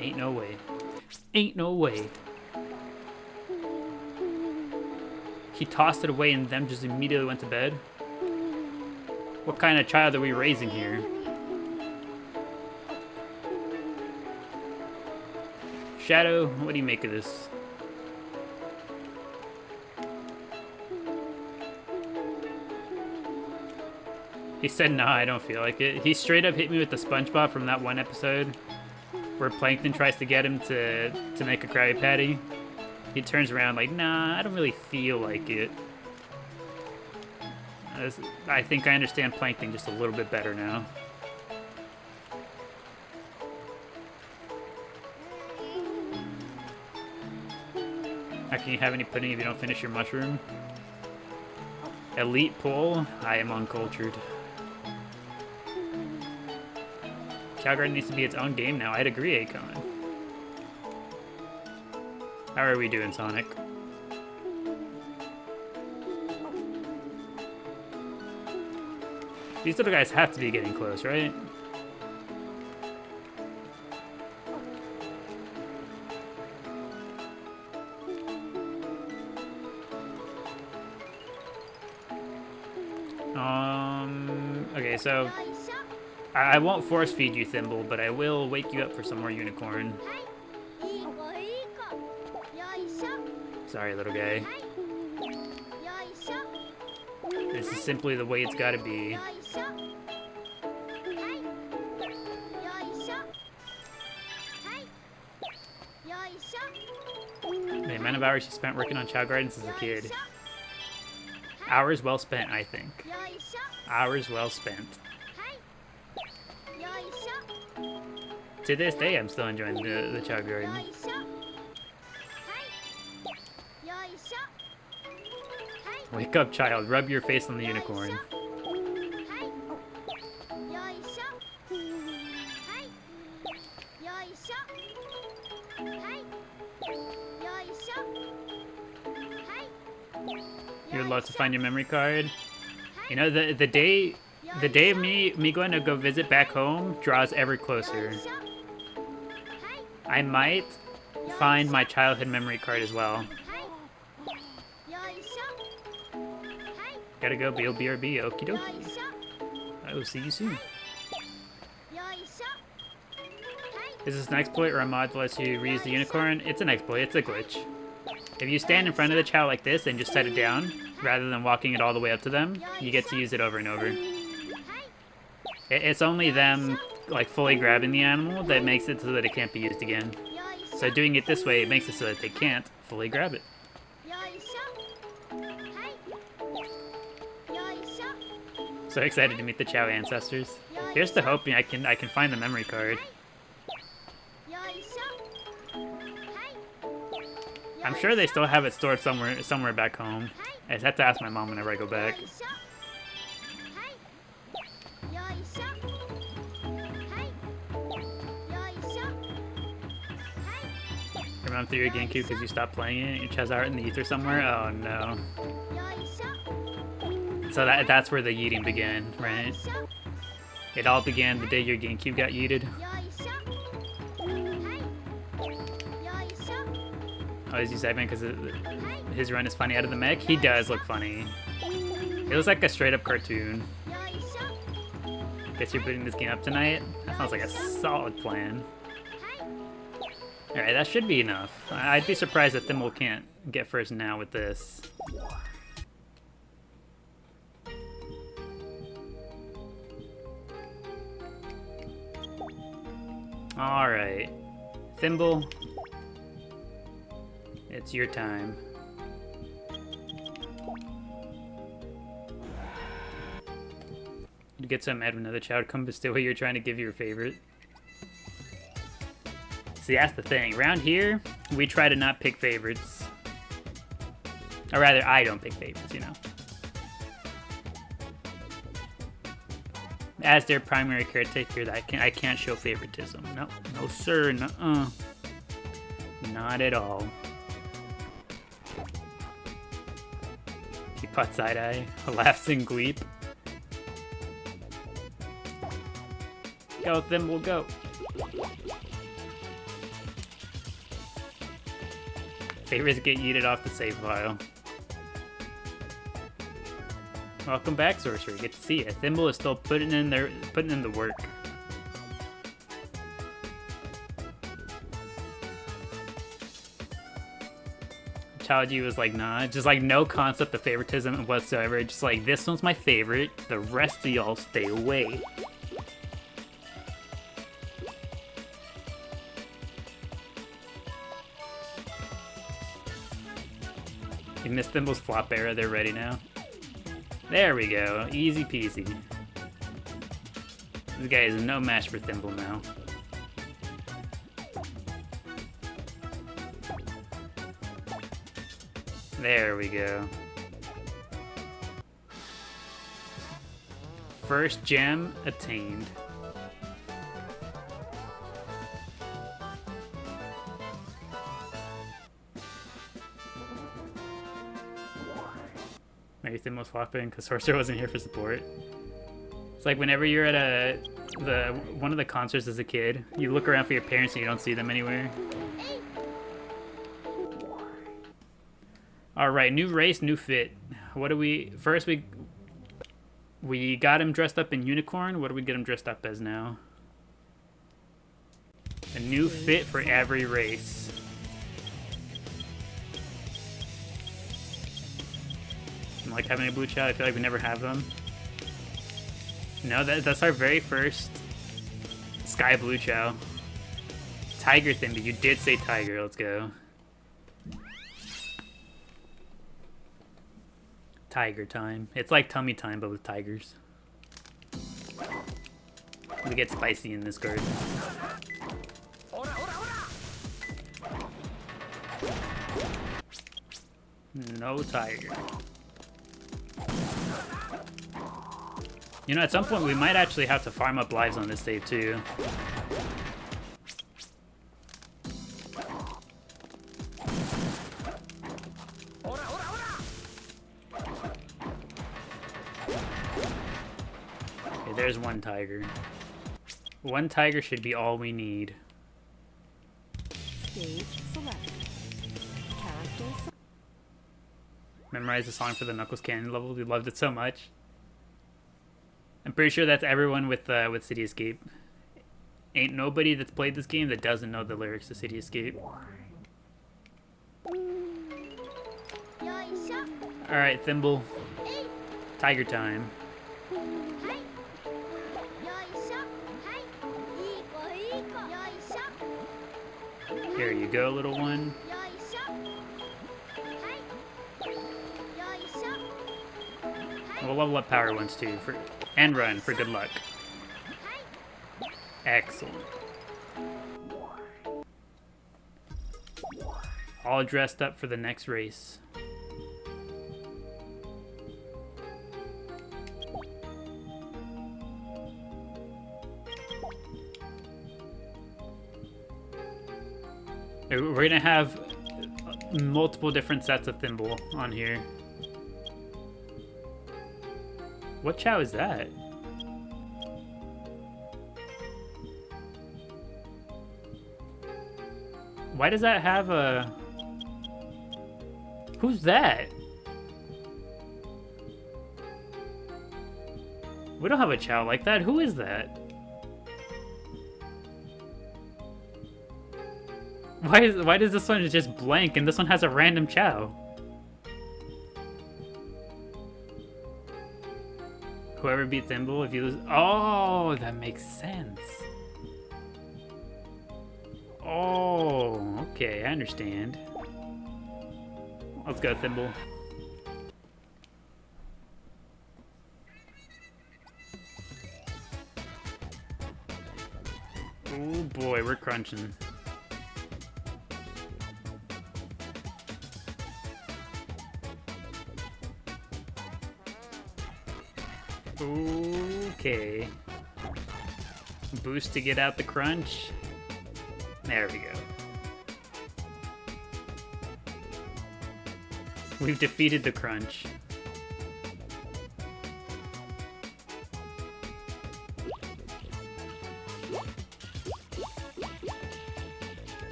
Ain't no way. Ain't no way. He tossed it away and them just immediately went to bed. What kind of child are we raising here? Shadow, what do you make of this? He said, nah, I don't feel like it. He straight up hit me with the SpongeBob from that one episode where Plankton tries to get him to make a Krabby Patty. He turns around like, nah, I don't really feel like it. I think I understand Plankton just a little bit better now. How can you have any pudding if you don't finish your mushroom? Elite pull? I am uncultured. Chao Garden needs to be its own game now. I'd agree, Akon. How are we doing, Sonic? These little guys have to be getting close, right? Okay, so I won't force feed you, Thimble, but I will wake you up for some more unicorn. Sorry, little guy. This is simply the way it's gotta be. The amount of hours you spent working on Chao Gardens as a kid. Hours well spent, I think. Hours well spent. To this day, I'm still enjoying the Chao Garden. Wake up, child. Rub your face on the unicorn. You would love to find your memory card. You know, the day of me going to go visit back home draws ever closer. I might find my childhood memory card as well. Gotta go, BRB, okie dokie. I will see you soon. Is this an exploit or a mod that lets you reuse the unicorn? It's an exploit, it's a glitch. If you stand in front of the Chao like this and just set it down, rather than walking it all the way up to them, you get to use it over and over. It's only them, like, fully grabbing the animal that makes it so that it can't be used again. So doing it this way, it makes it so that they can't fully grab it. So excited to meet the Chao ancestors. Here's to hoping I can find the memory card. I'm sure they still have it stored somewhere back home. I just have to ask my mom whenever I go back. Remember through your GameCube because you stopped playing it? Your Chao's out in the ether somewhere? Oh no. So that's where the yeeting began, right? It all began the day your GameCube got yeeted. Oh, is he segment because his run is funny out of the mech? He does look funny. It looks like a straight up cartoon. Guess you're putting this game up tonight? That sounds like a solid plan. Alright, that should be enough. I'd be surprised if Thimble can't get first now with this. Alright. Thimble. It's your time. You get so mad when another child comes to steal what you're trying to give your favorite. See, that's the thing. Around here, we try to not pick favorites. Or rather, I don't pick favorites, you know. As their primary caretaker, I can't show favoritism. No, no sir, nuh-uh. Not at all. Teapot side-eye, laughs in glee. Go, Thimble, go. Favorites get yeeted off the save file. Welcome back, Sorcerer. Good to see you. Thimble is still putting in the work. Chao was like, nah, just like no concept of favoritism whatsoever. Just like, this one's my favorite, the rest of y'all stay away. You missed Thimble's flop era, they're ready now. There we go, easy peasy. This guy is no match for Thimble now. There we go. First gem attained. Maybe Thimble was flopping because Sorcerer wasn't here for support. It's like whenever you're at one of the concerts as a kid, you look around for your parents and you don't see them anywhere. All right, new race, new fit. What do we... First, we got him dressed up in unicorn. What do we get him dressed up as now? A new fit for every race. I'm like having a blue Chao. I feel like we never have them. No, that's our very first sky blue Chao. Tiger Thimby. You did say tiger. Let's go. Tiger time. It's like tummy time, but with tigers. We get spicy in this garden. No tiger. You know, at some point we might actually have to farm up lives on this save too. Okay, there's one tiger. One tiger should be all we need. Stage select. Character Memorize the song for the Knuckles Cannon level. We loved it so much. I'm pretty sure that's everyone with City Escape. Ain't nobody that's played this game that doesn't know the lyrics to City Escape. Alright, Thimble. Tiger time. Here you go, little one. We'll level up power once too, and run for good luck. Excellent. All dressed up for the next race. We're gonna have multiple different sets of Thimble on here. What Chao is that? Why does that have a... Who's that? We don't have a Chao like that. Who is that? Why does this one just blank and this one has a random Chao? Whoever beat Thimble, if you lose... Oh, that makes sense. Oh, okay, I understand. Let's go, Thimble. Oh boy, we're crunching. Okay. Boost to get out the crunch. There we go. We've defeated the crunch.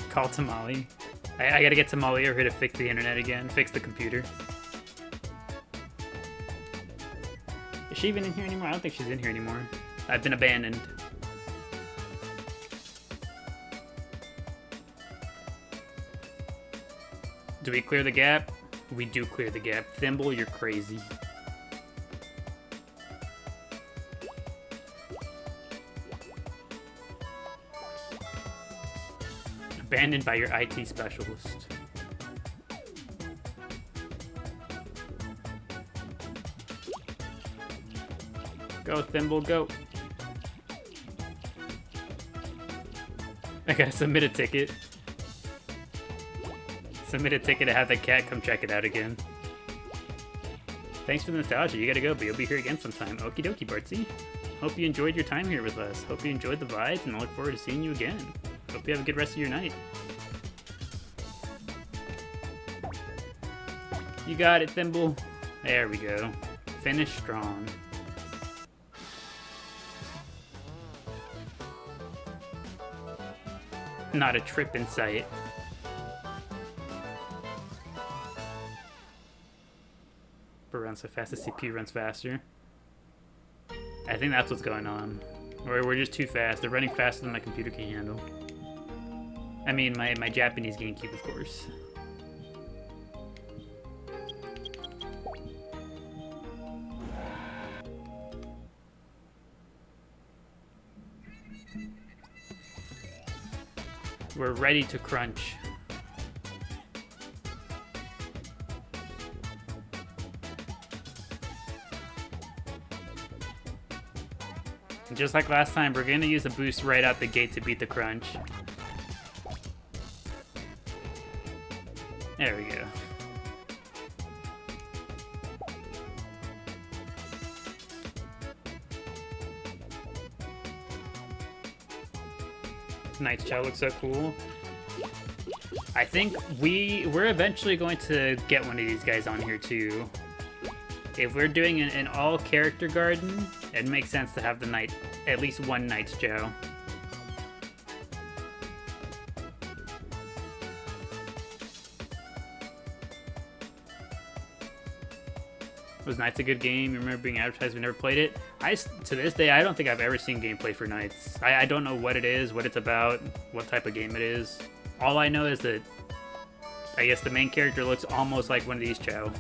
Call Tamale. I gotta get Tamale over here to fix the internet again, fix the computer. Is she even in here anymore? I don't think she's in here anymore. I've been abandoned. Do we clear the gap? We do clear the gap. Thimble, you're crazy. Abandoned by your IT specialist. Go, Thimble, go. I gotta submit a ticket. Submit a ticket to have the cat come check it out again. Thanks for the nostalgia. You gotta go, but you'll be here again sometime. Okie dokie, Bartsy. Hope you enjoyed your time here with us. Hope you enjoyed the vibes, and I look forward to seeing you again. Hope you have a good rest of your night. You got it, Thimble. There we go. Finish strong. Not a trip in sight. But runs so fast, the CPU runs faster. I think that's what's going on. Or we're just too fast. They're running faster than my computer can handle. I mean, my Japanese GameCube, of course. We're ready to crunch. And just like last time, we're gonna use a boost right out the gate to beat the crunch. There we go. Tonight's Chao looks so cool. I think we're eventually going to get one of these guys on here too. If we're doing an all character garden, it makes sense to have the night, at least one Knight's Chao. Was Knights a good game? You remember being advertised? We never played it. To this day, I don't think I've ever seen gameplay for Knights. I don't know what it is, what it's about, what type of game it is. All I know is that I guess the main character looks almost like one of these Chao.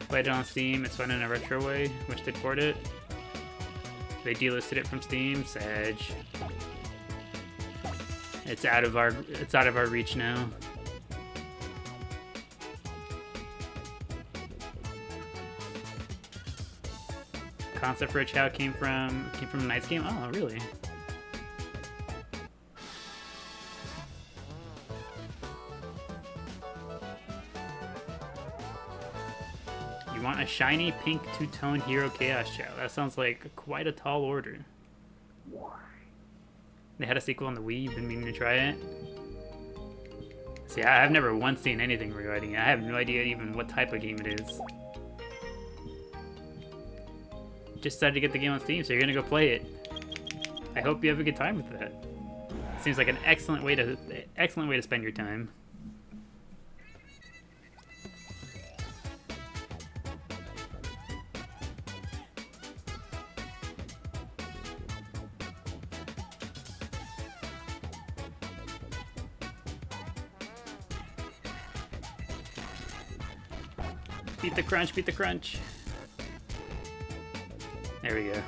Played it on Steam. It's fun in a retro way. Wish they'd port it. They delisted it from Steam. Sag. It's out of our reach now. Concept for a Chao came from a Knight's game. Oh, really? You want a shiny pink two-tone Hero Chaos Chao. That sounds like quite a tall order. They had a sequel on the Wii. You've been meaning to try it? See, I've never once seen anything regarding it. I have no idea even what type of game it is. Just decided to get the game on Steam, so you're gonna go play it. I hope you have a good time with that. Seems like an excellent way to spend your time. Beat the crunch, beat the crunch. There we go.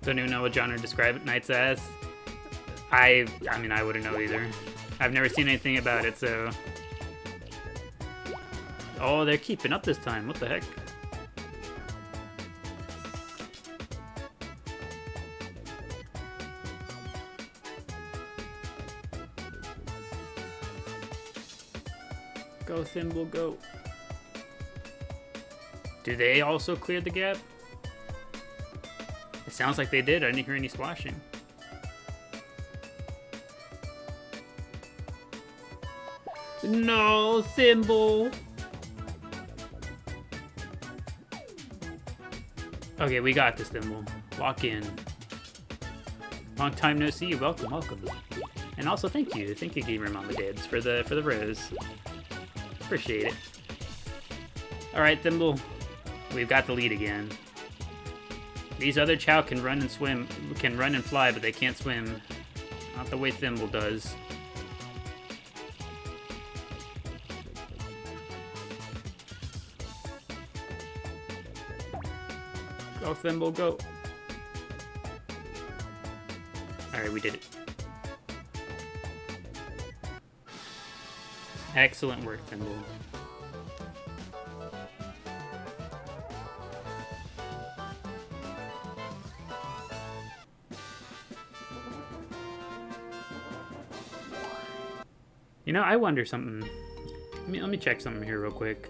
Don't even know what genre to describe Knights as. I mean, I wouldn't know either. I've never seen anything about it, so... Oh, they're keeping up this time. What the heck? Go, Thimble, go. Do they also clear the gap? It sounds like they did. I didn't hear any splashing. No, Thimble. Okay, we got this, Thimble. Walk in. Long time no see. Welcome, welcome. And also thank you Gamer Mama Dids for the rose. Appreciate it. All right, Thimble, we've got the lead again. These other Chao can run and swim, can run and fly, but they can't swim. Not the way Thimble does. Go, Thimble, go. Alright, we did it. Excellent work, Thimble. You know, I wonder something. Let me check something here real quick.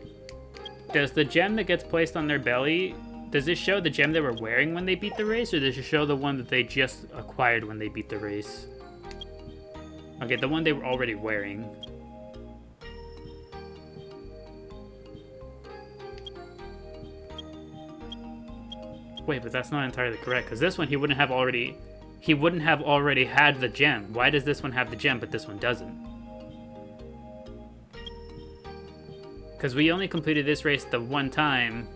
Does the gem that gets placed on their belly, does this show the gem they were wearing when they beat the race, or does it show the one that they just acquired when they beat the race? Okay, the one they were already wearing. Wait, but that's not entirely correct, because this one he wouldn't have already had the gem. Why does this one have the gem, but this one doesn't? Because we only completed this race the one time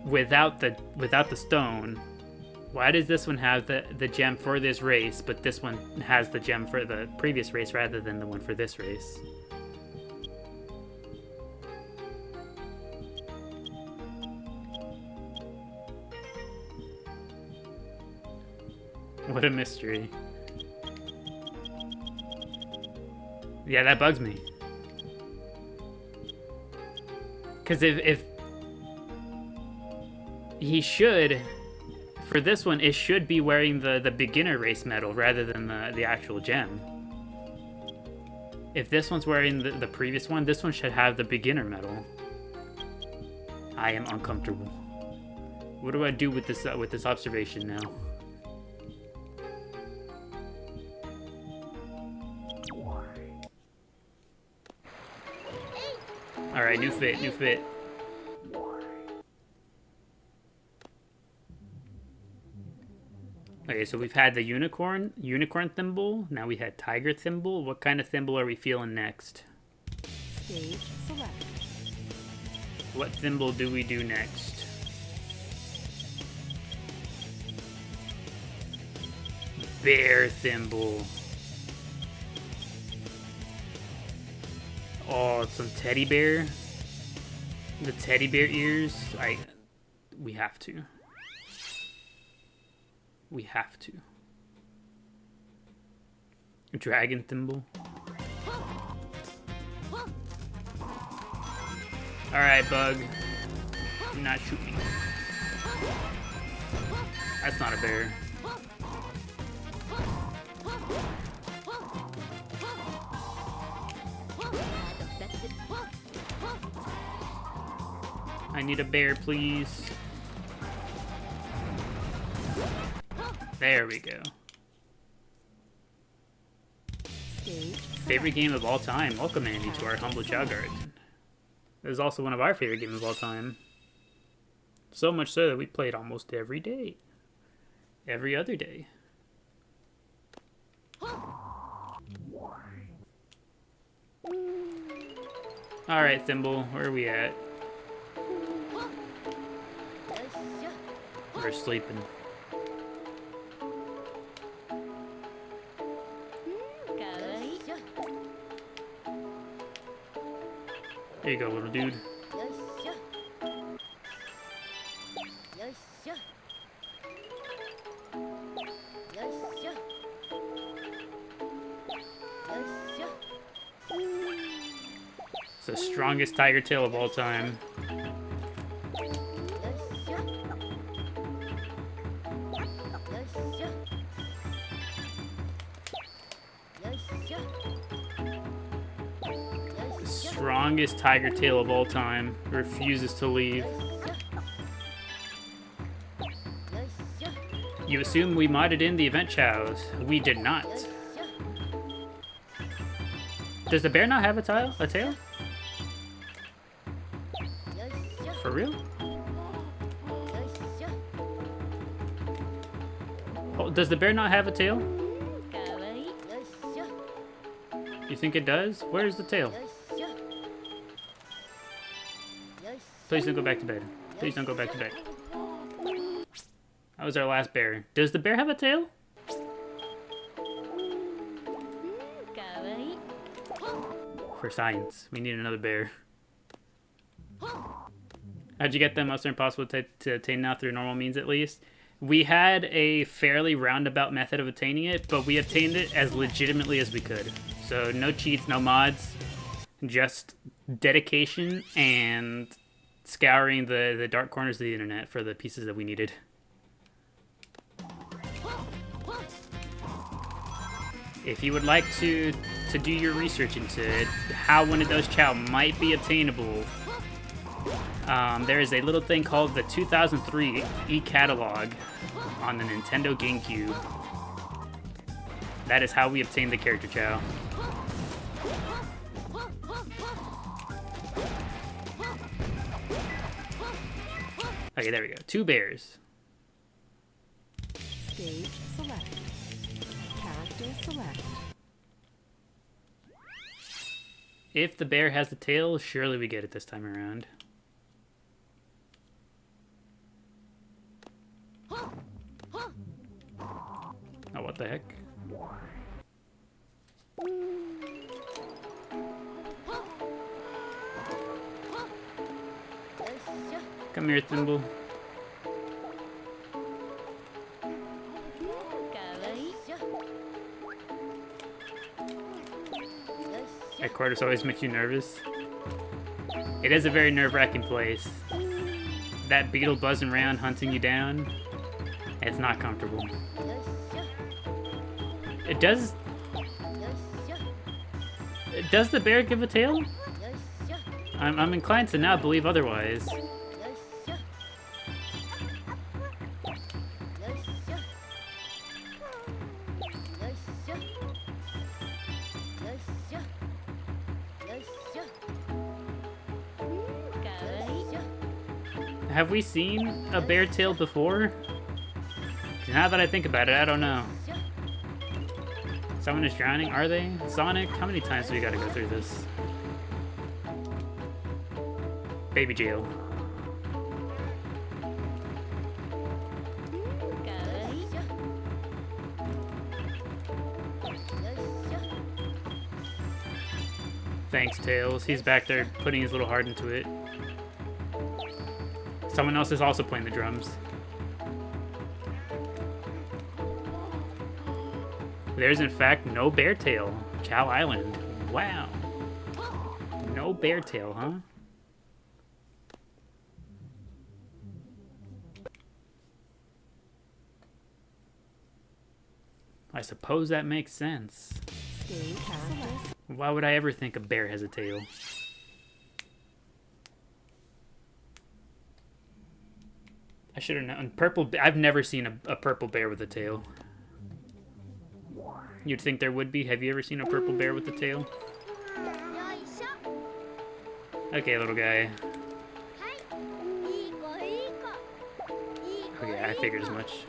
without the stone. Why does this one have the gem for this race, but this one has the gem for the previous race rather than the one for this race? What a mystery. Yeah, that bugs me. Because if he should, for this one, it should be wearing the beginner race medal rather than the actual gem. If this one's wearing the previous one, this one should have the beginner medal. I am uncomfortable. What do I do with this observation now? All right, new fit, new fit. Okay, so we've had the unicorn thimble. Now we had tiger thimble. What kind of thimble are we feeling next? Stage select. What thimble do we do next? Bear thimble. Oh, some teddy bear. The teddy bear ears. We have to. We have to. Dragon thimble. Alright, bug. Do not shoot me. That's not a bear. I need a bear, please. There we go. Favorite game of all time. Welcome, Andy, to our humble Chao Garden. It is also one of our favorite games of all time. So much so that we played almost every day. Every other day. Alright, Thimble, where are we at? We're sleeping. There you go, little dude. It's the strongest tiger tail of all time. Strongest tiger tail of all time. Refuses to leave. You assume we modded in the event chows. We did not. Does the bear not have a tail? For real? Oh, does the bear not have a tail? かわいい。よっしょ。 You think it does? Where's the tail? よっしょ。よっしょ。 Please don't go back to bed. Please don't go back to bed. That was our last bear. Does the bear have a tail? かわいい。 For science, we need another bear. How'd you get them? Most are impossible to attain now through normal means at least. We had a fairly roundabout method of attaining it, but we obtained it as legitimately as we could. So no cheats, no mods, just dedication and scouring the dark corners of the internet for the pieces that we needed. If you would like to do your research into how one of those Chao might be obtainable, there is a little thing called the 2003 e-catalog on the Nintendo GameCube. That is how we obtained the character Chao. Okay, there we go. 2 bears. Stage select. Character select. If the bear has the tail, surely we get it this time around. Oh, what the heck? Come here, Thimble. かわいい。 Headquarters always makes you nervous. It is a very nerve-wracking place. That beetle buzzing around, hunting you down. It's not comfortable. It does... Does the bear give a tail? I'm inclined to not believe otherwise. Have we seen a bear tail before? Now that I think about it, I don't know. Someone is drowning, are they? Sonic, how many times do we gotta go through this? Baby jail. Thanks, Tails. He's back there putting his little heart into it. Someone else is also playing the drums. There's in fact no bear tail. Chao Island. Wow. No bear tail, huh? I suppose that makes sense. Stage select. Why would I ever think a bear has a tail? I should have known. Purple. I've never seen a purple bear with a tail. You'd think there would be. Have you ever seen a purple bear with a tail? Okay, little guy. Okay, I figured as much.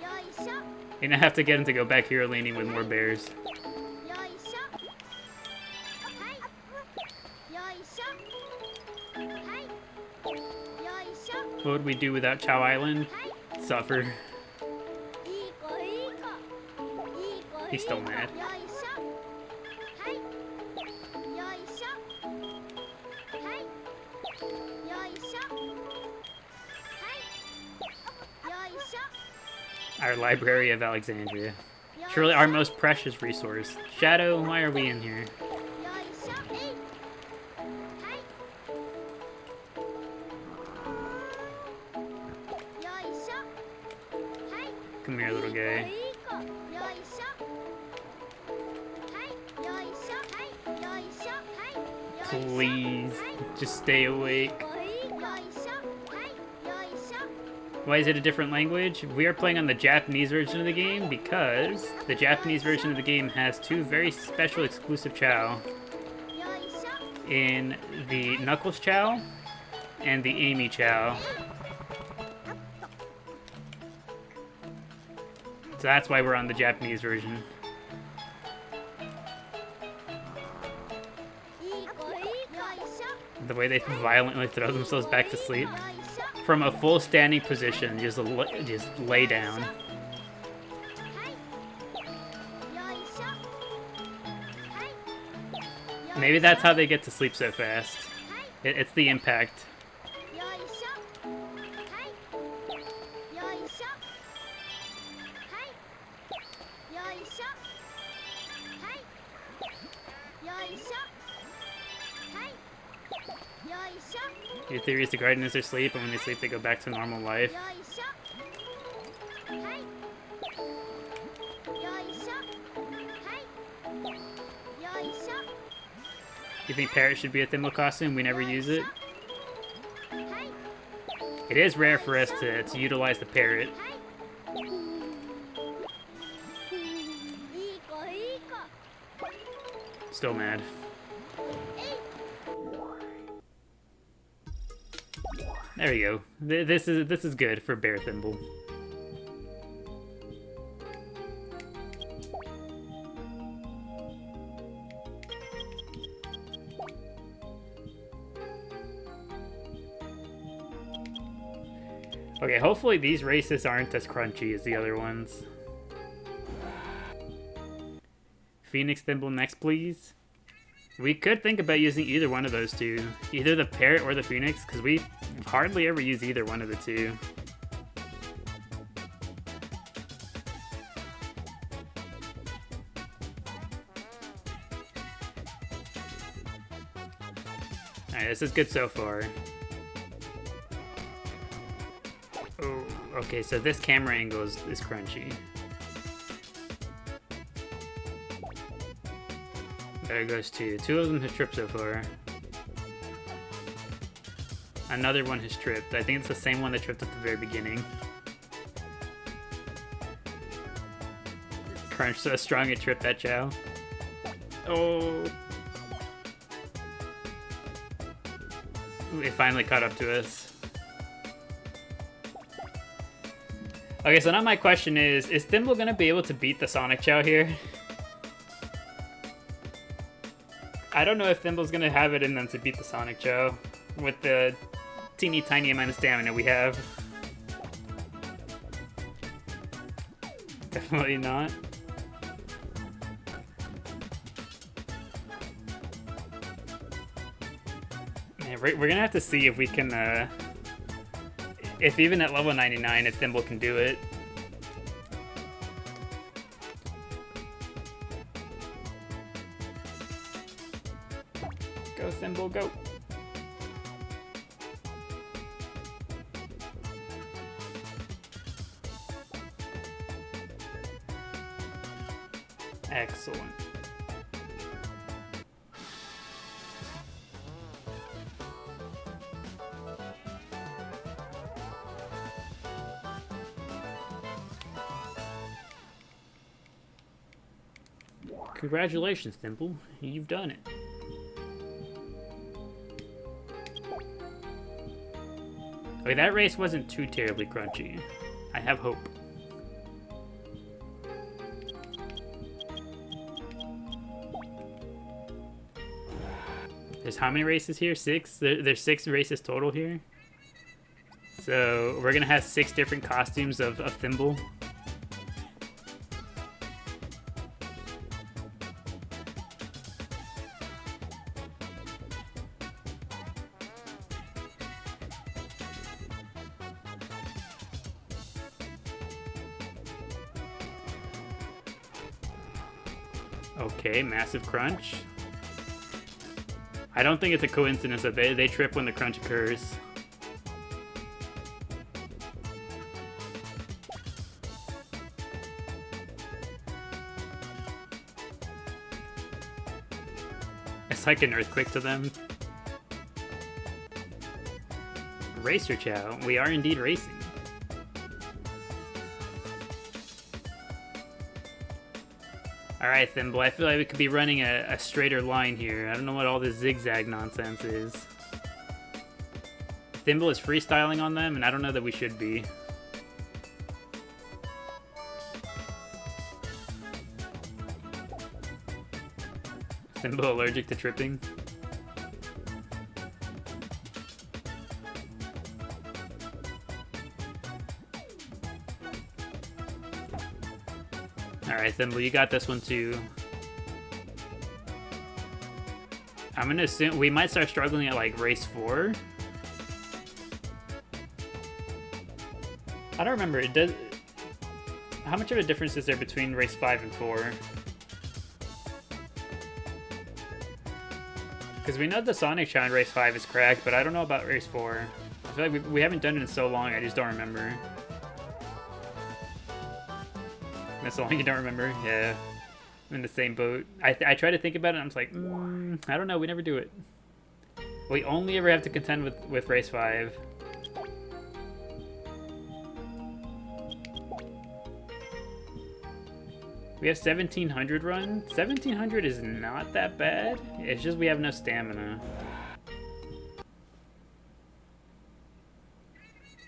You're gonna have to get him to go back here leaning with more bears. What would we do without Chao Island? Suffer. He's still mad. Our Library of Alexandria. Surely our most precious resource. Shadow, why are we in here? Come here, little guy. Please, just stay awake. Why is it a different language? We are playing on the Japanese version of the game because the Japanese version of the game has 2 very special exclusive Chao. In the Knuckles Chao and the Amy Chao. So that's why we're on the Japanese version. The way they violently throw themselves back to sleep. From a full standing position, just lay down. Maybe that's how they get to sleep so fast. It's the impact. Your theory is the garden is their sleep, and when they sleep, they go back to normal life. You think parrot should be a thimble costume? We never use it. It is rare for us to utilize the parrot. Still mad. There we go. This is good for bear thimble. Okay, hopefully these races aren't as crunchy as the other ones. Phoenix thimble next, please. We could think about using either one of those two. Either the parrot or the phoenix, because we hardly ever use either one of the two. Alright, this is good so far. Oh, okay, so this camera angle is crunchy. There goes two. Two of them have tripped so far. Another one has tripped. I think it's the same one that tripped at the very beginning. Crunch so strong it tripped that Chao. Oh. It finally caught up to us. Okay, so now my question is Thimble gonna be able to beat the Sonic Chao here? I don't know if Thimble's gonna have it in them to beat the Sonic Chao with the teeny tiny amount of stamina we have. Definitely not. Yeah, we're gonna have to see if we can, if even at level 99, if Thimble can do it. Go, Thimble, go. Excellent. Congratulations, Thimble. You've done it. Okay, that race wasn't too terribly crunchy. I have hope. There's how many races here? 6? There's 6 races total here. So we're gonna have 6 different costumes of Thimble. Okay, massive crunch. I don't think it's a coincidence that they trip when the crunch occurs. It's like an earthquake to them. Racer Chao, we are indeed racing. Alright, Thimble, I feel like we could be running a straighter line here. I don't know what all this zigzag nonsense is. Thimble is freestyling on them, and I don't know that we should be. Thimble allergic to tripping. Alright, Thimble, you got this one too. I'm gonna assume we might start struggling at like race 4. I don't remember. It does. How much of a difference is there between race 5 and 4? Because we know the Sonic Chow in race 5 is cracked, but I don't know about race 4. I feel like we haven't done it in so long, I just don't remember. That's so long you don't remember? Yeah. I'm in the same boat. I try to think about it and I'm just like, I don't know, we never do it. We only ever have to contend with race 5. We have 1700 run. 1700 is not that bad. It's just we have no stamina.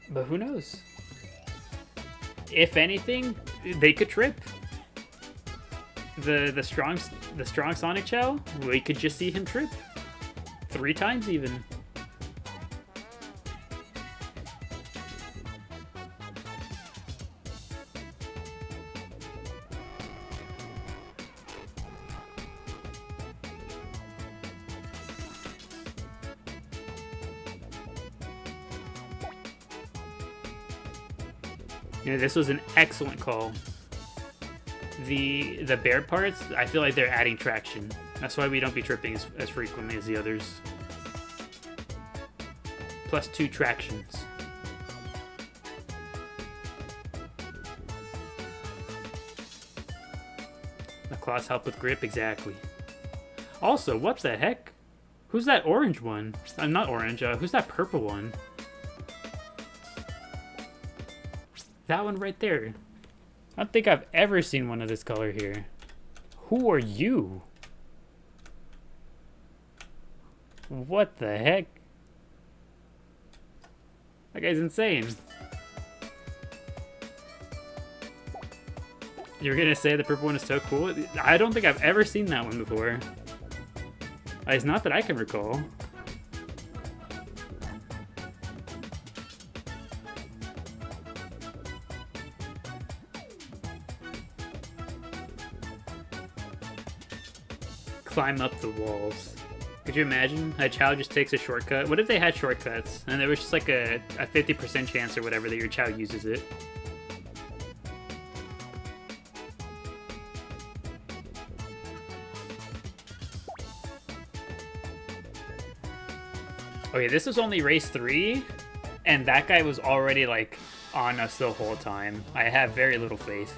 But who knows? If anything, they could trip. The strong Sonic Chow, we could just see him trip 3 times even. You know, this was an excellent call. The bear parts, I feel like they're adding traction. That's why we don't be tripping as frequently as the others. Plus 2 tractions. The claws help with grip, exactly. Also, what the heck? Who's that orange one? Not orange, who's that purple one? That one right there. I don't think I've ever seen one of this color here. Who are you? What the heck? That guy's insane. You're gonna say the purple one is so cool? I don't think I've ever seen that one before. It's not that I can recall. Climb up the walls. Could you imagine? A Chao just takes a shortcut. What if they had shortcuts and there was just like a 50% chance or whatever that your Chao uses it? Okay, this was only race 3 and that guy was already like on us the whole time. I have very little faith.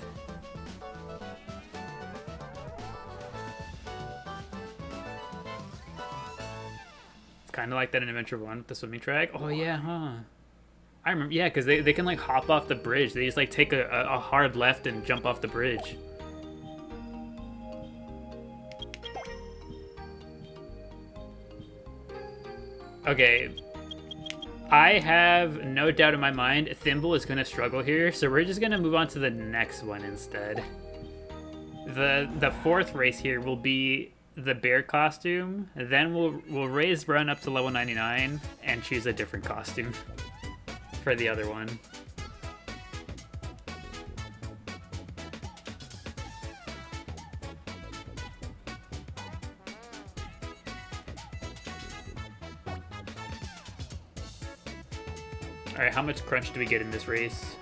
Kind of like that in Adventure 1 with the swimming track. Oh yeah, huh? I remember, yeah, because they can like hop off the bridge. They just like take a hard left and jump off the bridge. Okay, I have no doubt in my mind Thimble is going to struggle here, so we're just going to move on to the next one instead. The 4th race here will be the bear costume, then we'll raise run up to level 99 and choose a different costume for the other one. Alright, how much crunch do we get in this race?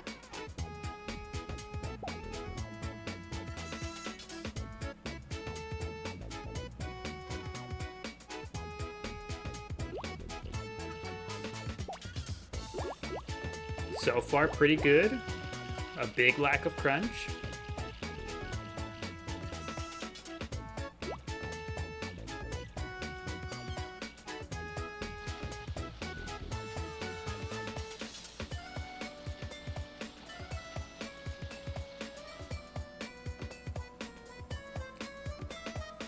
So far, pretty good. A big lack of crunch.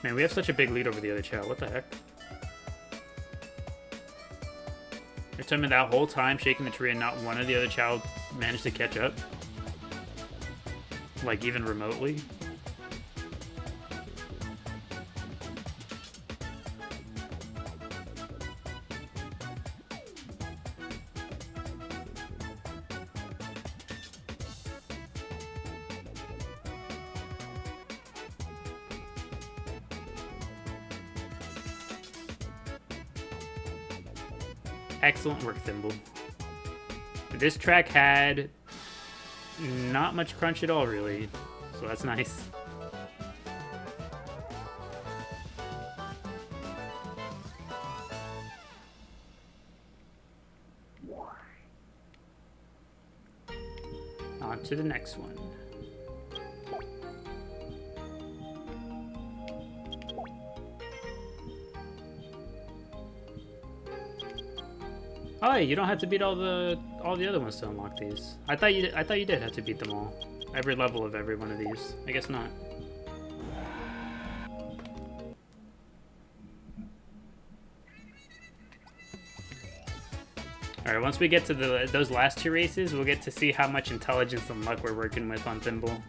Man, we have such a big lead over the other Chao. What the heck? You're telling me that whole time shaking the tree and not one of the other Chao managed to catch up? Like, even remotely? Excellent work, Thimble. This track had not much crunch at all, really, so that's nice. On to the next one. Oh, hey, you don't have to beat all the other ones to unlock these. I thought you did have to beat them all. Every level of every one of these. I guess not. Alright, once we get to those last two races, we'll get to see how much intelligence and luck we're working with on Thimble.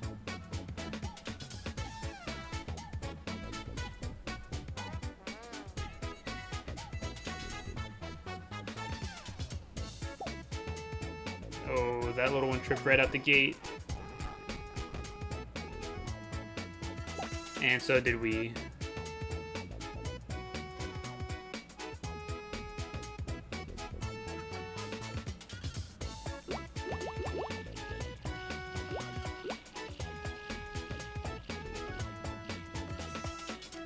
Oh, that little one tripped right out the gate. And so did we.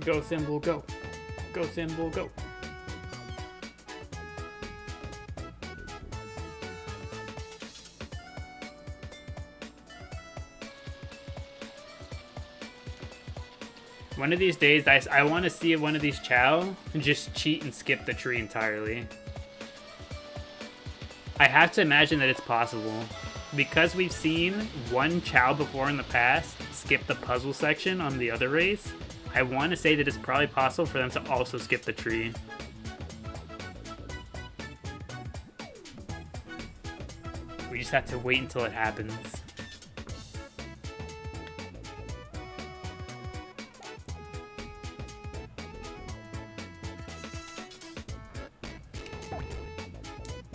Go, Thimble, go. Go, Thimble, go. One of these days, I want to see one of these Chao just cheat and skip the tree entirely. I have to imagine that it's possible. Because we've seen one Chao before in the past skip the puzzle section on the other race, I want to say that it's probably possible for them to also skip the tree. We just have to wait until it happens.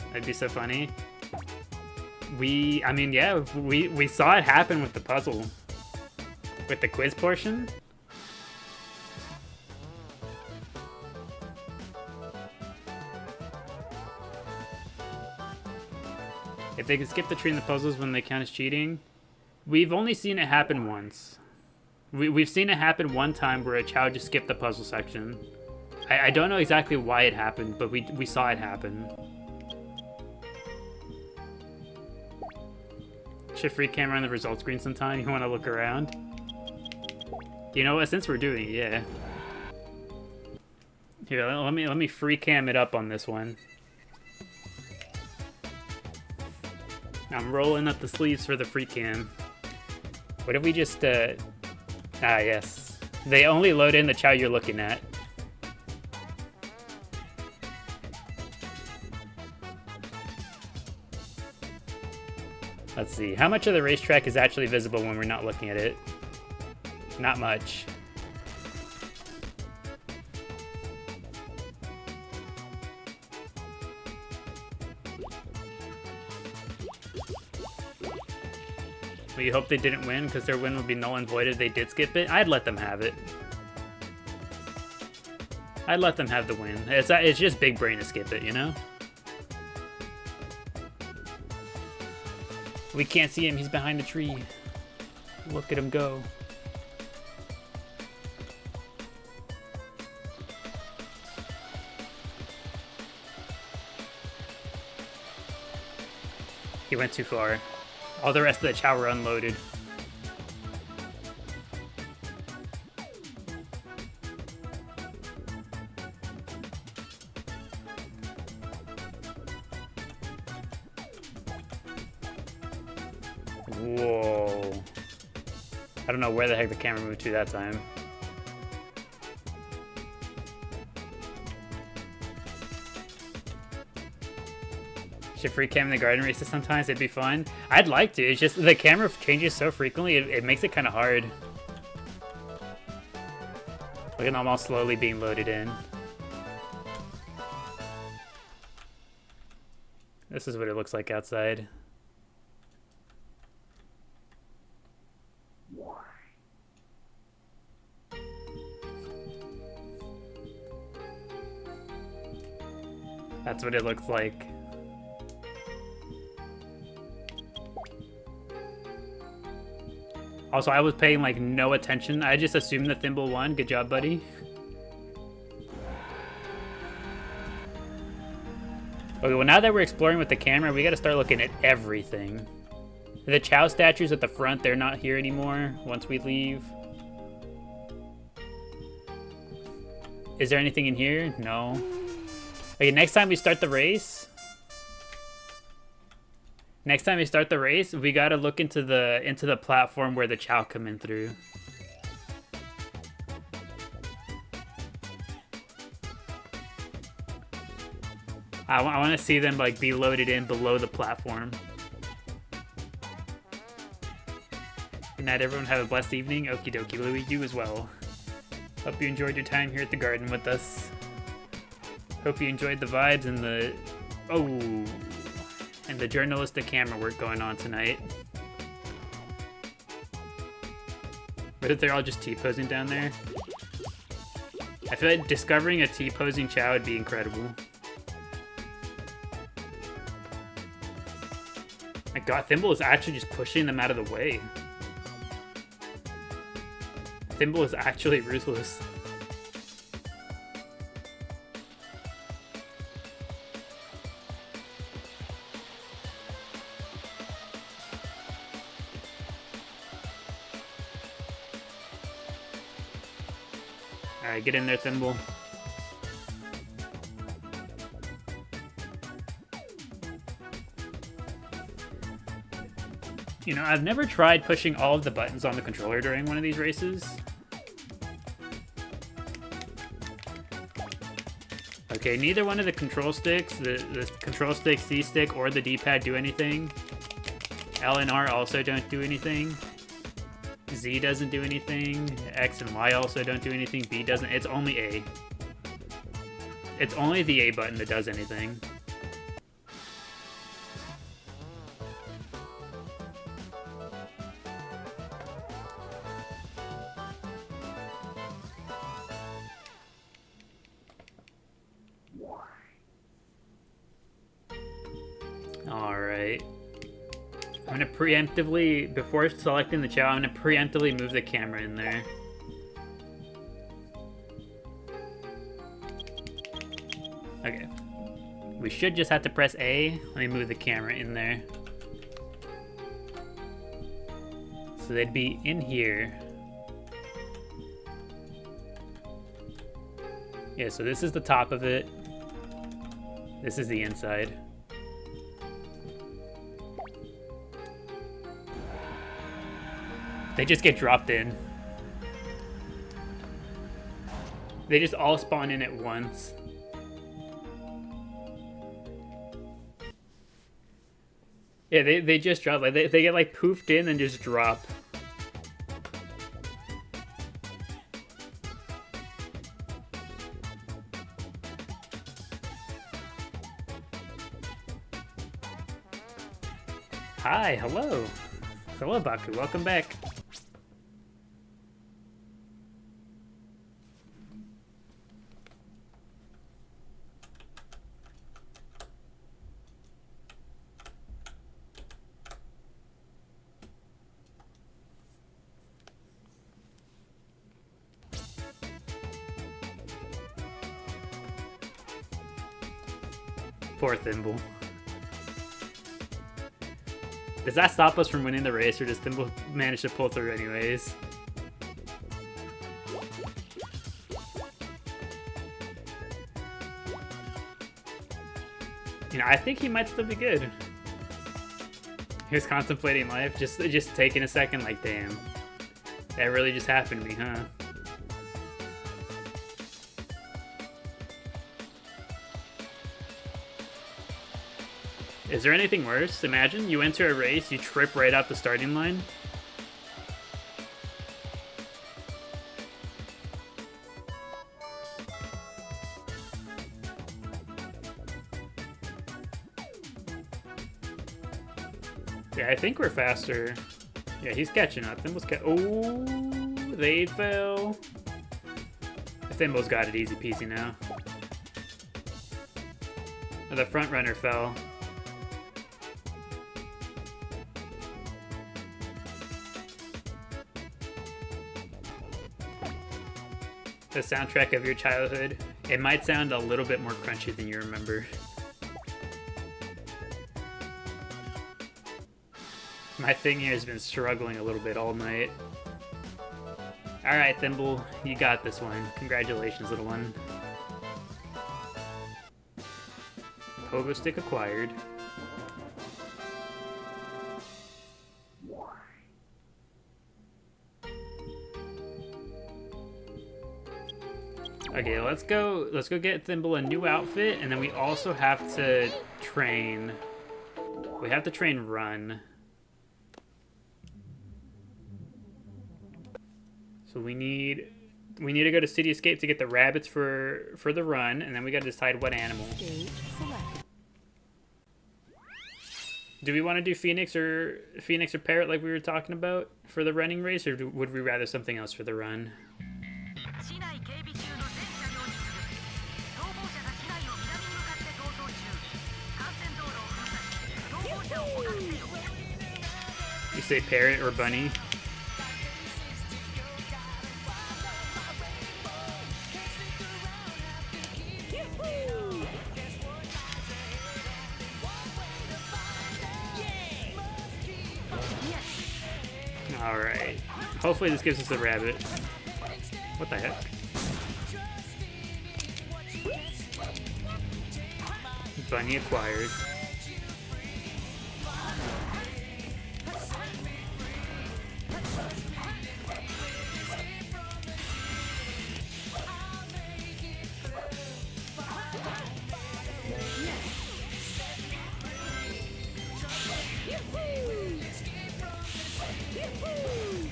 That'd be so funny. I mean, yeah, we saw it happen with the puzzle. With the quiz portion. If they can skip the tree in the puzzles when they count as cheating, we've only seen it happen once. We've seen it happen one time where a Chao just skipped the puzzle section. I don't know exactly why it happened, but we saw it happen. Should free camera on the result screen sometime? You want to look around? You know what? Since we're doing it, yeah. Here, let me free cam it up on this one. I'm rolling up the sleeves for the free cam. What if we just, yes. They only load in the Chao you're looking at. Let's see. How much of the racetrack is actually visible when we're not looking at it? Not much. We hope they didn't win, because their win would be null and void if they did skip it. I'd let them have it. I'd let them have the win. It's just big brain to skip it, you know? We can't see him. He's behind the tree. Look at him go. He went too far. All the rest of the Chao were unloaded. Whoa. I don't know where the heck the camera moved to that time. Should free cam in the garden races sometimes, it'd be fun. I'd like to, it's just the camera changes so frequently, it makes it kind of hard. Look at them all slowly being loaded in. This is what it looks like outside. That's what it looks like. Also, I was paying like no attention. I just assumed that Thimble won. Good job, buddy. Okay, well now that we're exploring with the camera, we gotta start looking at everything. The Chao statues at the front, they're not here anymore once we leave. Is there anything in here? No. Okay, next time we start the race, we gotta look into the platform where the Chao come in through. I want to see them like be loaded in below the platform. Good night, everyone. Have a blessed evening. Okie dokie, Louie. You as well. Hope you enjoyed your time here at the garden with us. Hope you enjoyed the vibes and the journalistic camera work going on tonight. But if they're all just T-posing down there, I feel like discovering a T-posing Chao would be incredible. My god, Thimble is actually just pushing them out of the way. Thimble is actually ruthless. Alright, get in there, Thimble. You know, I've never tried pushing all of the buttons on the controller during one of these races. Okay, neither one of the control sticks, the control stick, C stick, or the D-pad do anything. L and R also don't do anything. Z doesn't do anything. X and Y also don't do anything. B doesn't. It's only A. It's only the A button that does anything. Alright. I'm gonna preemptively, before selecting the Chao, I'm gonna preemptively move the camera in there. Okay. We should just have to press A. Let me move the camera in there. So they'd be in here. Yeah, so this is the top of it. This is the inside. They just get dropped in. They just all spawn in at once. Yeah, they just drop. Like they get like poofed in and just drop. Hi, hello. Hello, Baku. Welcome back. Poor Thimble. Does that stop us from winning the race, or does Thimble manage to pull through anyways? You know, I think he might still be good. He was contemplating life, just taking a second, like, damn. That really just happened to me, huh? Is there anything worse? Imagine you enter a race, you trip right out the starting line. Yeah, I think we're faster. Yeah, he's catching up. Thimble's oh, they fell. Thimble's got it easy peasy now. The front runner fell. The soundtrack of your childhood. It might sound a little bit more crunchy than you remember. My thing here has been struggling a little bit all night. Alright, Thimble, you got this one. Congratulations, little one. Pogo stick acquired. Okay, let's go get Thimble a new outfit, and then we also have to train. We have to train Run. So we need to go to City Escape to get the rabbits for the run, and then we got to decide what animal. Stage select. Do we want to do Phoenix or Parrot like we were talking about for the running race, or would we rather something else for the run? You say Parrot or Bunny? Alright. Hopefully this gives us a rabbit. What the heck? Bunny acquired.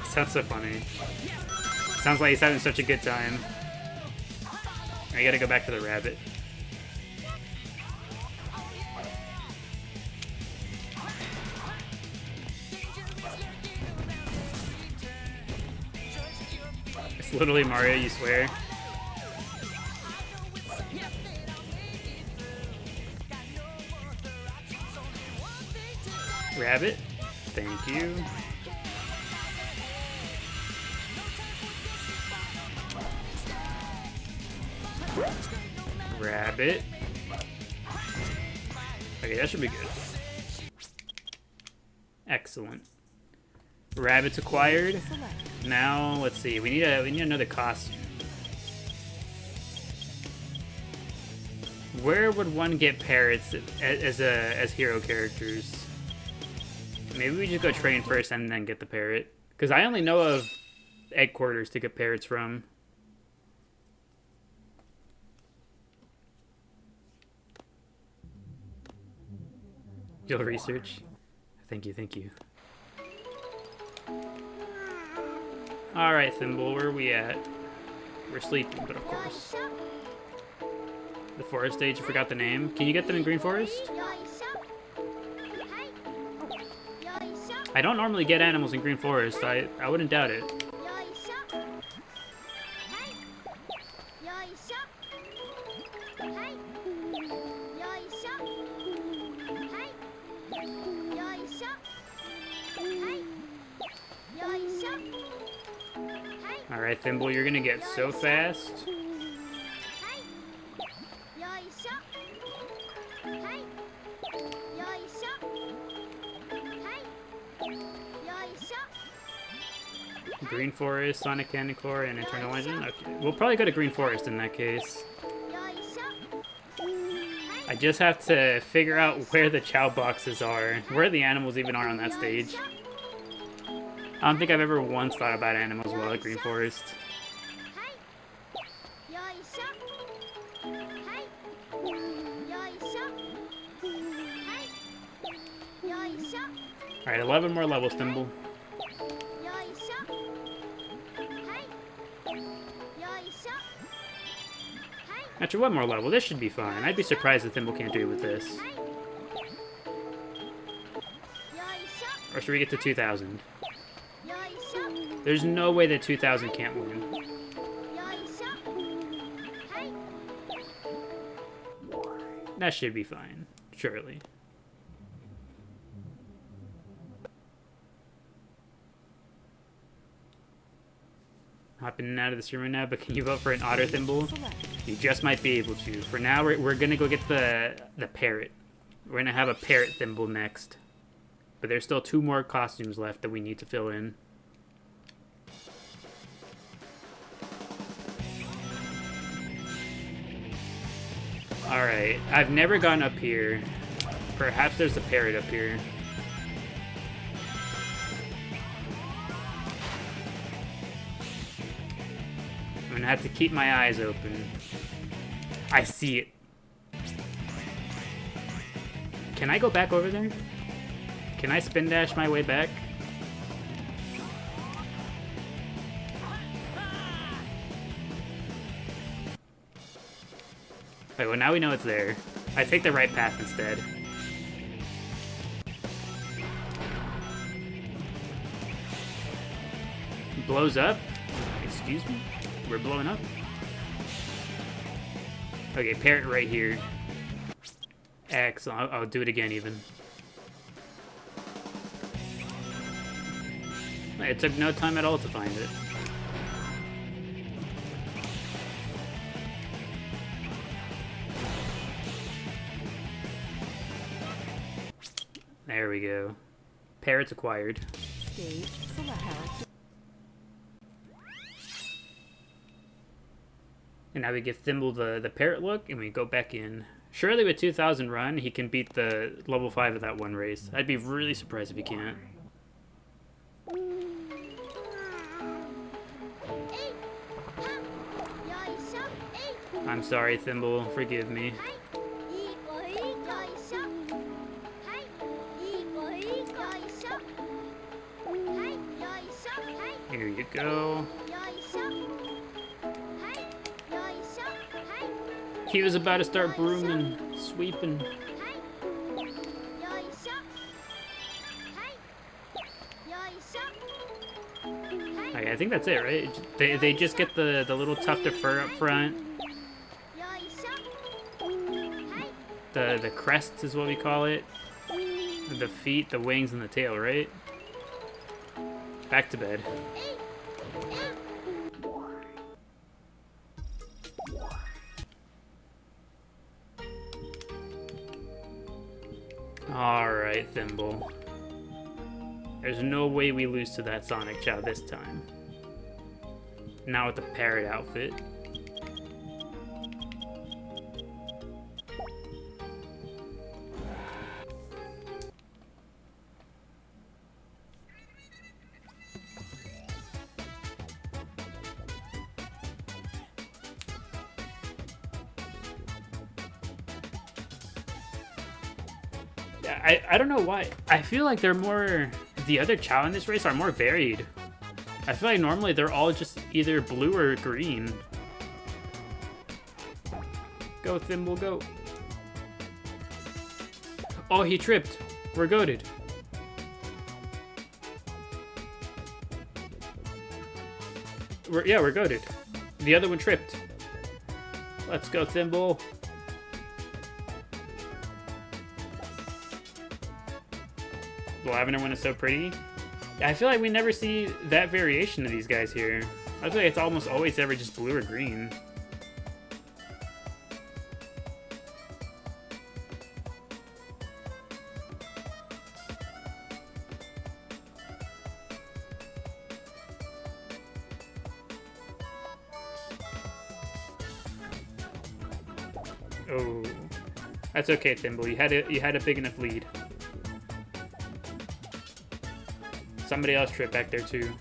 Sounds so funny. Sounds like he's having such a good time. I gotta go back to the rabbit. It's literally Mario, you swear. Rabbit, thank you. Rabbit. Okay, that should be good. Excellent. Rabbits acquired. Now let's see. We need another costume. Where would one get parrots as hero characters? Maybe we just go train first and then get the parrot. Because I only know of egg quarters to get parrots from. You'll research. Thank you, thank you. Alright, Thimble, where are we at? We're sleeping, but of course. The forest stage, you forgot the name. Can you get them in Green Forest? I don't normally get animals in Green Forest. I wouldn't doubt it. Alright, Thimble, you're gonna get so fast. Green Forest, Sonic Candy Corps, and Eternal Legend? Okay, we'll probably go to Green Forest in that case. I just have to figure out where the Chao boxes are, where the animals even are on that stage. I don't think I've ever once thought about animals while at Green Forest. Alright, 11 more levels, Thimble. Actually, one more level. This should be fine. I'd be surprised if Thimble can't do it with this. Or should we get to 2,000? There's no way that 2,000 can't win. That should be fine, surely. Hopping out of the stream right now, but can you vote for an otter thimble? Select. You just might be able to. For now, we're gonna go get the parrot. We're gonna have a parrot thimble next. But there's still 2 more costumes left that we need to fill in. Alright, I've never gone up here. Perhaps there's a parrot up here. I'm gonna have to keep my eyes open. I see it. Can I go back over there? Can I spin dash my way back? Wait, well now we know it's there. I take the right path instead. Blows up? Excuse me? We're blowing up? Okay, parrot right here. Excellent. I'll do it again even. It took no time at all to find it. There we go. Parrots acquired. Stage select. Character. And now we give Thimble the parrot look, and we go back in. Surely with 2,000 run, he can beat the level 5 of that one race. I'd be really surprised if he can't. I'm sorry, Thimble. Forgive me. Here you go. He was about to start brooming, sweeping. Okay, I think that's it, right? They just get the little tuft of fur up front. The crest is what we call it. The feet, the wings, and the tail, right? Back to bed. Alright, Thimble. There's no way we lose to that Sonic Chao this time. Not with the parrot outfit. I don't know why. I feel like they're more... The other Chao in this race are more varied. I feel like normally they're all just either blue or green. Go, Thimble, go. Oh, he tripped. We're goated. We're goated. The other one tripped. Let's go, Thimble. The lavender one is so pretty. I feel like we never see that variation of these guys here. I feel like it's almost always ever just blue or green. Oh, that's okay, Thimble. You had a big enough lead. Somebody else tripped back there too.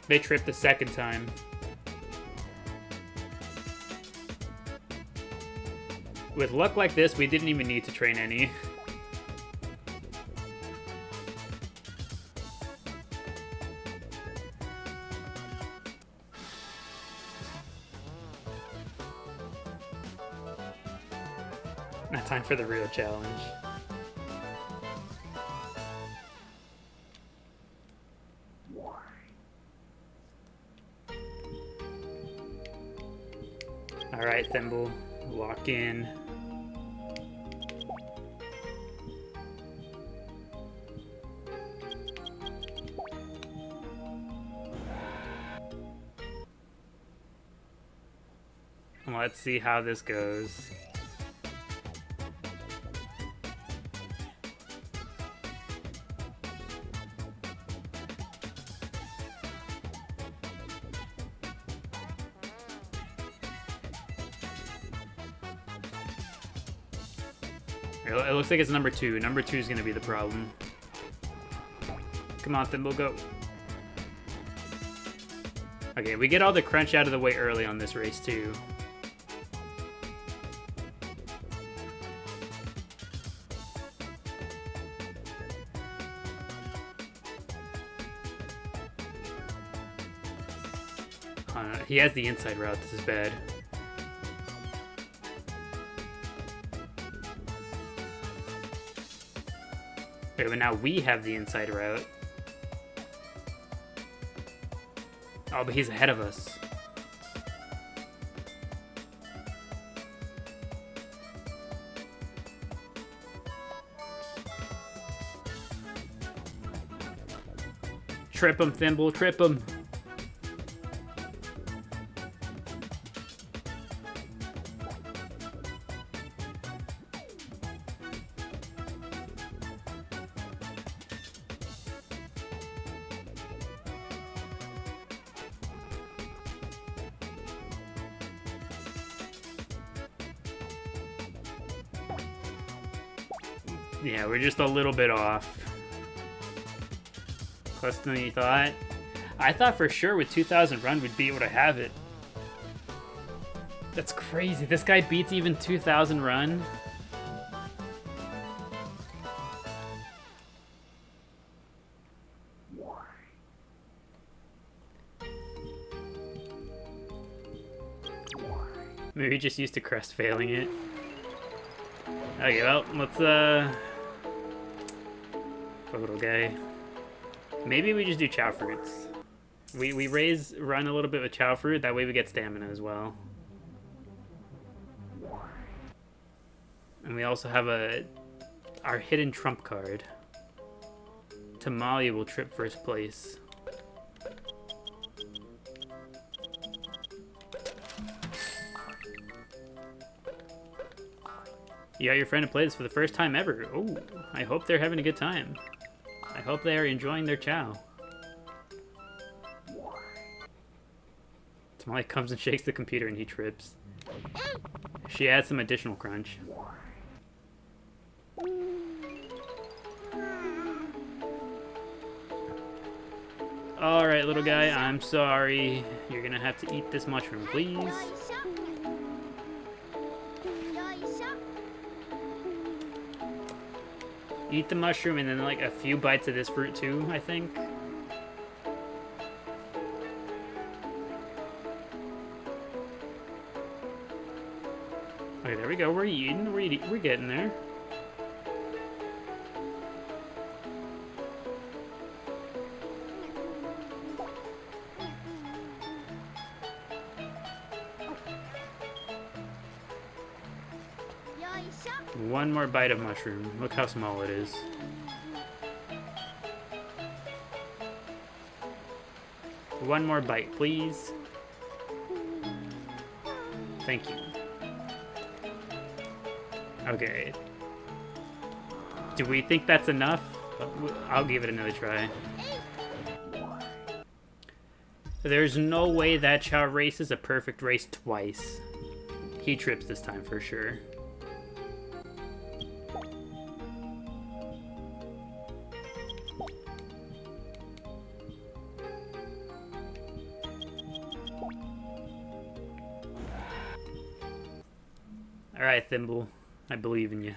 They tripped the second time. With luck like this, we didn't even need to train any. Not time for the real challenge. Alright, Thimble. Lock in. Let's see how this goes. It looks like it's number 2. Number 2 is going to be the problem. Come on, Thimble, go. Okay, we get all the crunch out of the way early on this race, too. He has the inside route. This is bad. Okay, but now we have the inside route. Oh, but he's ahead of us. Trip him, Thimble, trip him. Yeah, we're just a little bit off. Closer than you thought. I thought for sure with 2,000 run we'd be able to have it. That's crazy. This guy beats even 2,000 run. Maybe he just used to crest failing it. Okay, well, let's poor little guy. Maybe we just do Chao fruits. We run a little bit with Chao fruit, that way we get stamina as well. And we also have our hidden trump card. Tamale will trip first place. You got your friend to play this for the first time ever. Oh, I hope they're having a good time. I hope they are enjoying their Chao. Tamale comes and shakes the computer and he trips. She adds some additional crunch. Alright, little guy, I'm sorry. You're gonna have to eat this mushroom, please. Eat the mushroom and then like a few bites of this fruit too, I think. Okay, there we go. We're eating. We're getting there. One more bite of mushroom. Look how small it is. One more bite, please. Thank you. Okay. Do we think that's enough? I'll give it another try. There's no way that Chao race is a perfect race twice. He trips this time for sure. Alright, Thimble. I believe in you.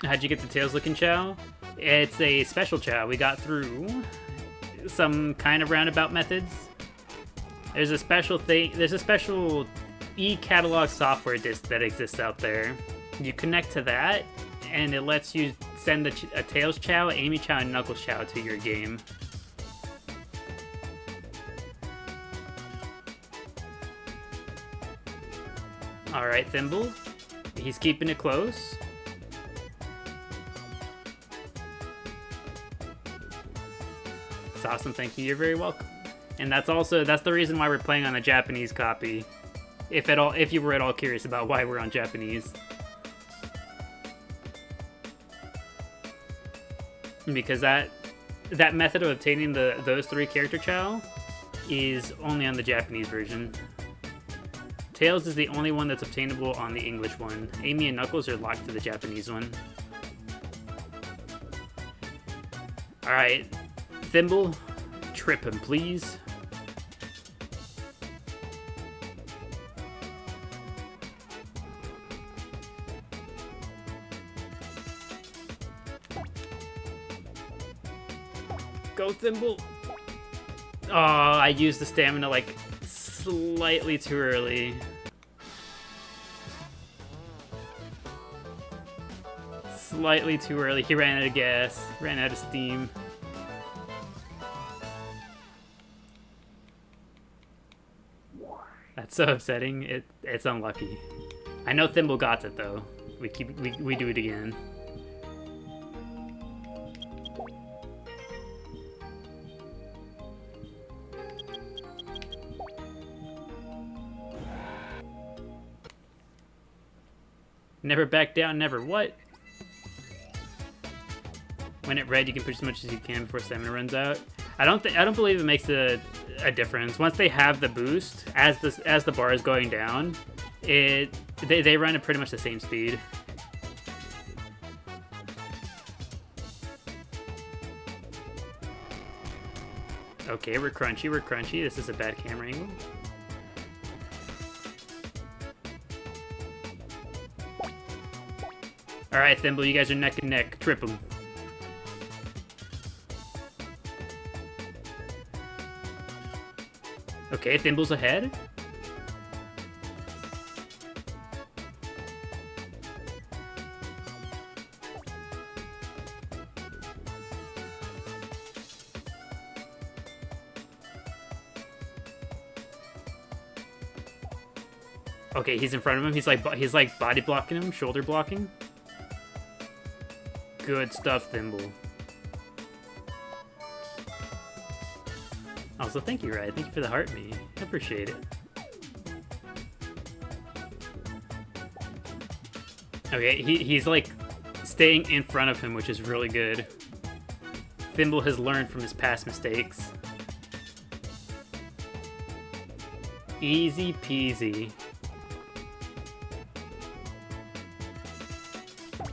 How'd you get the tails looking Chao? It's a special Chao. We got through some kind of roundabout methods. There's a special thing. There's a special e-catalog software disk that exists out there. You connect to that, and it lets you send a Tails Chao, Amy Chao, and Knuckles Chao to your game. Alright, Thimble. He's keeping it close. It's awesome, thank you. You're very welcome. And that's the reason why we're playing on the Japanese copy. If you were at all curious about why we're on Japanese. Because that method of obtaining those 3 character Chao is only on the Japanese version. Tails is the only one that's obtainable on the English one. Amy and Knuckles are locked to the Japanese one. Alright, Thimble, trip him, please. Go, Thimble! Oh, I used the stamina, like, slightly too early. Slightly too early. He ran out of gas, ran out of steam. That's so upsetting. It's unlucky. I know Thimble got it though. We do it again. Never back down, never what? When it red, you can push as much as you can before stamina runs out. I don't believe it makes a difference. Once they have the boost, as the bar is going down, they run at pretty much the same speed. Okay, we're crunchy. This is a bad camera angle. Alright, Thimble, you guys are neck and neck. Trip them. Okay, Thimble's ahead. Okay, he's in front of him. He's like body blocking him, shoulder blocking. Good stuff, Thimble. Also, thank you, Ryan. Thank you for the heart me. I appreciate it. Okay, he's like staying in front of him, which is really good. Thimble has learned from his past mistakes. Easy peasy.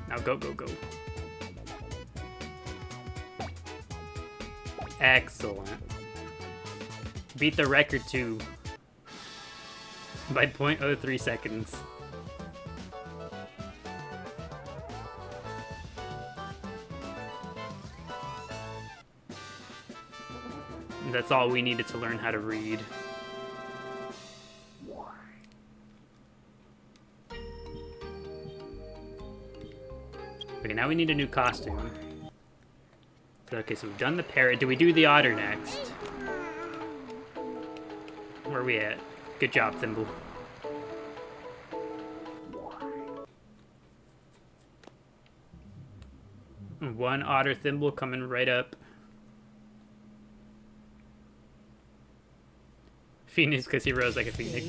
Now go, go, go. Excellent. Beat the record too. By 0.03 seconds. That's all we needed to learn how to read. Okay, now we need a new costume. Okay, so we've done the parrot. Do we do the otter next? Where are we at? Good job, Thimble. One otter Thimble coming right up. Phoenix, because he rose like a phoenix.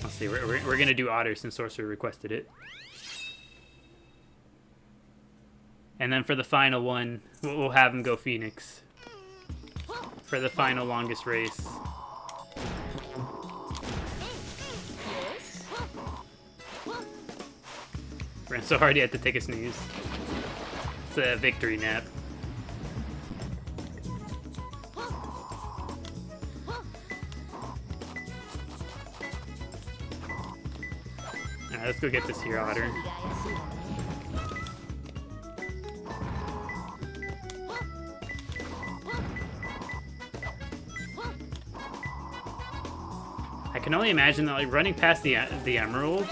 I'll see. We're gonna do otter since Sorcerer requested it. And then for the final one, we'll have him go Phoenix. For the final longest race. Ran so hard he had to take a sneeze. It's a victory nap. Alright, let's go get this here, otter. can only imagine that, like, running past the emerald,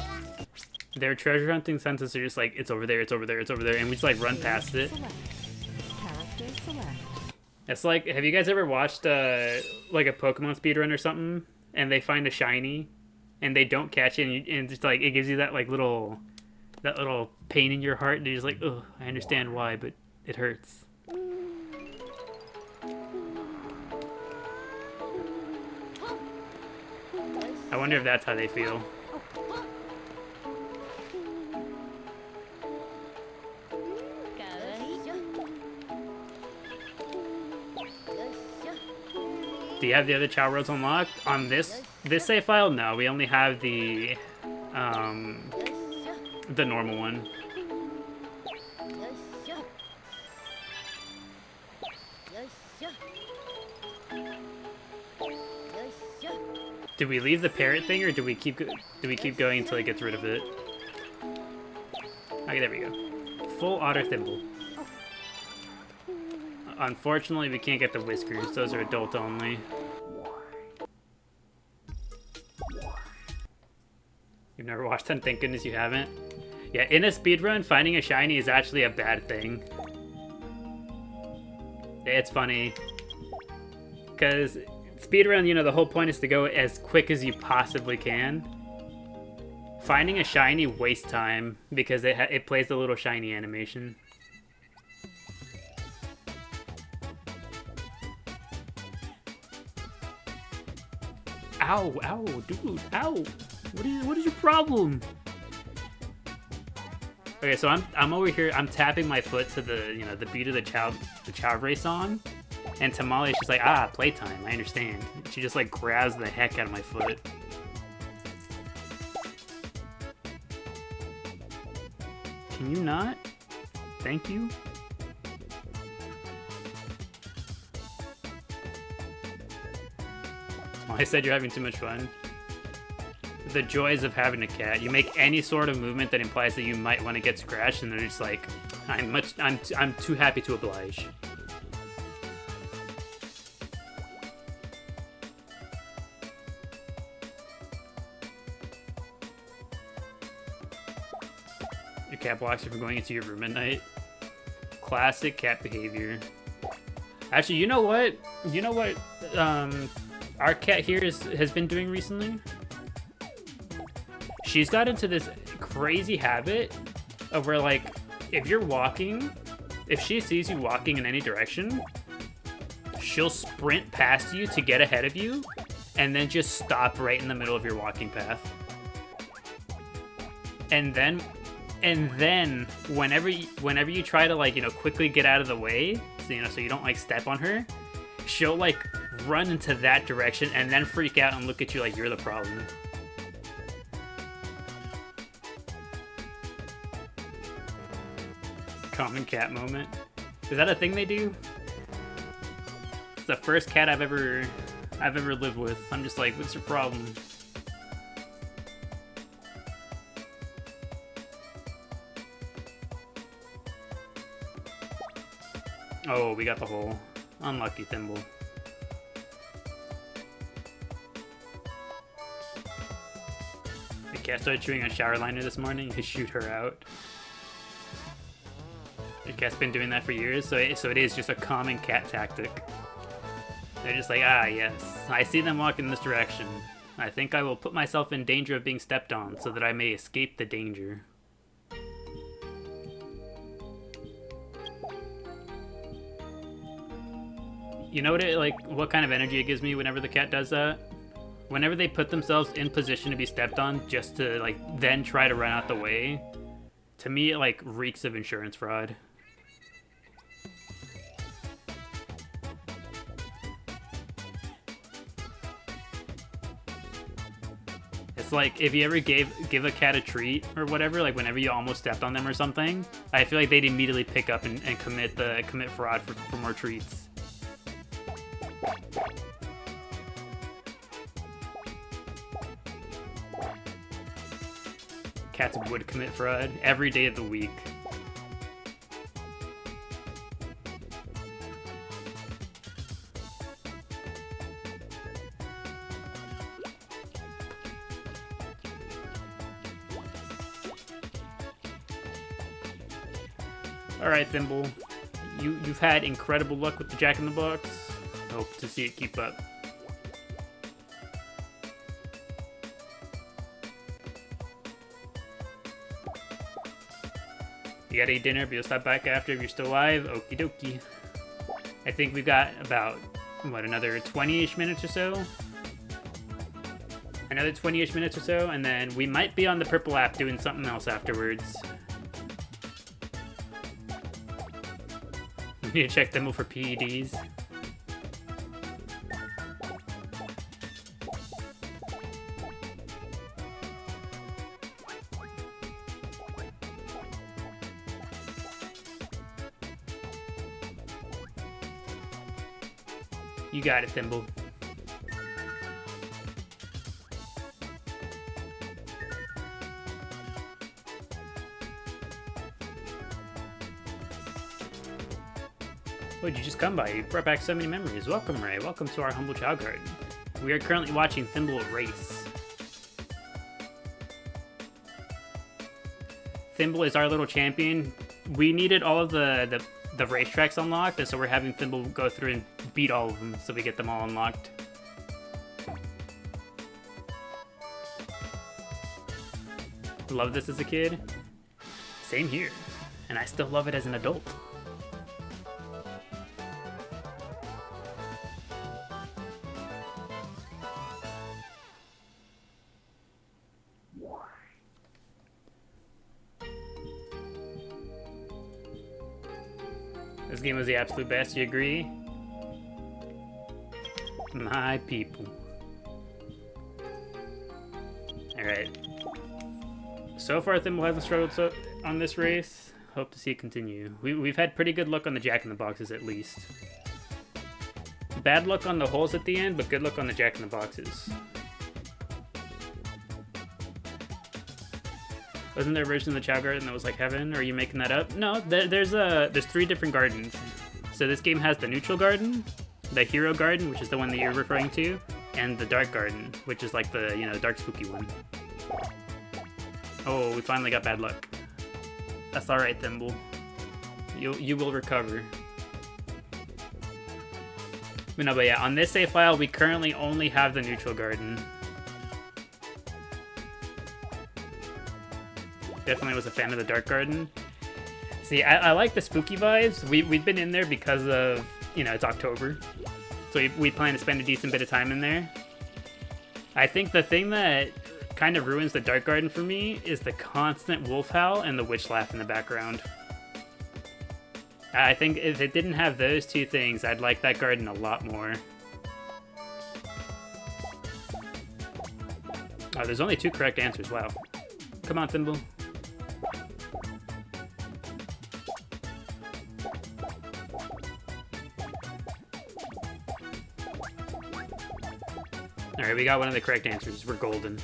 their treasure hunting senses are just like, it's over there, it's over there, it's over there, and we just like run past it. Select. Character select. It's like, have you guys ever watched like a Pokemon speedrun or something, and they find a shiny, and they don't catch it, and it's like, it gives you that like little pain in your heart, and you're just like, oh, I understand why, but it hurts. I wonder if that's how they feel. Do you have the other Chao roads unlocked? On this save file? No, we only have the normal one. Do we leave the parrot thing, or do we keep going until it gets rid of it? Okay, there we go. Full otter thimble. Unfortunately, we can't get the whiskers. Those are adult only. You've never watched them? Thank goodness you haven't. Yeah, in a speedrun, finding a shiny is actually a bad thing. It's funny. Because speedrun, you know, the whole point is to go as quick as you possibly can. Finding a shiny wastes time because it plays the little shiny animation. Ow, ow, dude, ow. What is your problem? Okay, so I'm over here, I'm tapping my foot to the, you know, the beat of the Chao song. And Tamale's just like, ah, playtime, I understand. She just like grabs the heck out of my foot. Can you not? Thank you. I said you're having too much fun. The joys of having a cat. You make any sort of movement that implies that you might want to get scratched, and they're just like, I'm too happy to oblige. Your cat blocks you from going into your room at night. Classic cat behavior. Actually, you know what? You know what? Our cat here has been doing recently? She's got into this crazy habit of where, like, if you're walking, if she sees you walking in any direction, she'll sprint past you to get ahead of you, and then just stop right in the middle of your walking path. And then whenever you try to, like, you know, quickly get out of the way, so, you know, so you don't like step on her, she'll like run into that direction and then freak out and look at you like you're the problem. Common cat moment. Is that a thing they do? It's the first cat I've ever lived with. I'm just like, what's your problem? Oh, we got the hole. Unlucky thimble. The cat started chewing on shower liner this morning to shoot her out. The cat's been doing that for years, so it is just a common cat tactic. They're just like, ah, yes, I see them walk in this direction. I think I will put myself in danger of being stepped on so that I may escape the danger. You know what kind of energy it gives me whenever the cat does that? Whenever they put themselves in position to be stepped on just to, like, then try to run out the way, to me it, like, reeks of insurance fraud. It's like, if you ever give a cat a treat or whatever, like whenever you almost stepped on them or something, I feel like they'd immediately pick up and commit fraud for more treats. Cats would commit fraud every day of the week. All right, Thimble. You've had incredible luck with the Jack in the Box. Hope to see it keep up. You gotta eat dinner, but you'll stop back after if you're still alive. Okie dokie. I think we've got about, what, another 20-ish minutes or so? Another 20-ish minutes or so, and then we might be on the purple app doing something else afterwards. We need to check them for PEDs. You got it, Thimble. What did you just come by? You brought back so many memories. Welcome, Ray. Welcome to our humble Chao garden. We are currently watching Thimble race. Thimble is our little champion. We needed all of the racetracks unlocked, and so we're having Thimble go through and beat all of them so we get them all unlocked. Love this as a kid. Same here. And I still love it as an adult. This game was the absolute best, you agree? My people. Alright. So far, Thimble hasn't struggled on this race. Hope to see it continue. We've had pretty good luck on the Jack in the Boxes, at least. Bad luck on the holes at the end, but good luck on the Jack in the Boxes. Wasn't there a version of the Chao Garden that was like heaven? Or are you making that up? No, there's 3 different gardens. So this game has the neutral garden, the hero garden, which is the one that you're referring to, and the dark garden, which is like the, the dark spooky one. Oh, we finally got bad luck. That's all right, Thimble. You will recover. But no, but yeah, on this save file, we currently only have the neutral garden. Definitely was a fan of the dark garden. See, I like the spooky vibes. We've been in there because of, it's October. So we plan to spend a decent bit of time in there. I think the thing that kind of ruins the dark garden for me is the constant wolf howl and the witch laugh in the background. I think if it didn't have those 2 things, I'd like that garden a lot more. Oh, there's only 2 correct answers, wow. Come on, Thimble. Alright, we got one of the correct answers. We're golden.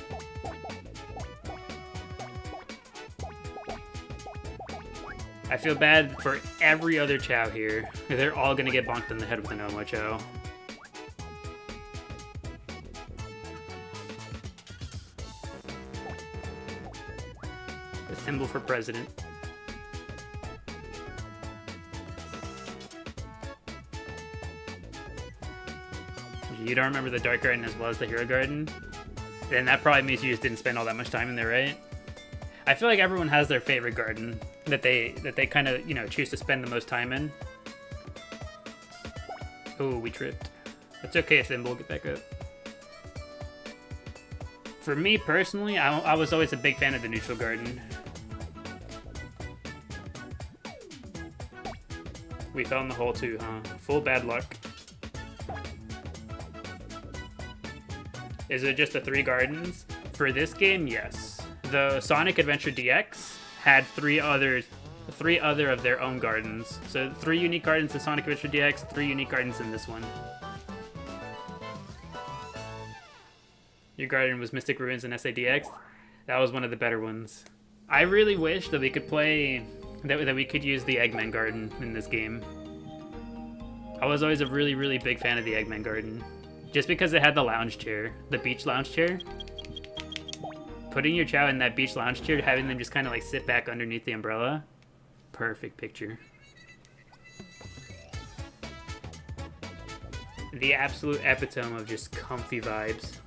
I feel bad for every other Chao here. They're all gonna get bonked in the head with an Omo Chao. The Thimble for president. You don't remember the Dark Garden as well as the Hero Garden? Then that probably means you just didn't spend all that much time in there, right? I feel like everyone has their favorite garden that they kind of, choose to spend the most time in. Oh, we tripped. It's okay, Thimble, get back up. For me personally, I was always a big fan of the neutral garden. We fell in the hole too, huh? Full bad luck. Is it just the 3 gardens? For this game, yes. The Sonic Adventure DX had 3 other of their own gardens. So 3 unique gardens in Sonic Adventure DX, 3 unique gardens in this one. Your garden was Mystic Ruins in SADX. That was one of the better ones. I really wish that we could play, that we could use the Eggman garden in this game. I was always a really, really big fan of the Eggman garden. Just because it had the lounge chair, the beach lounge chair. Putting your Chao in that beach lounge chair, having them just kind of like sit back underneath the umbrella. Perfect picture. The absolute epitome of just comfy vibes.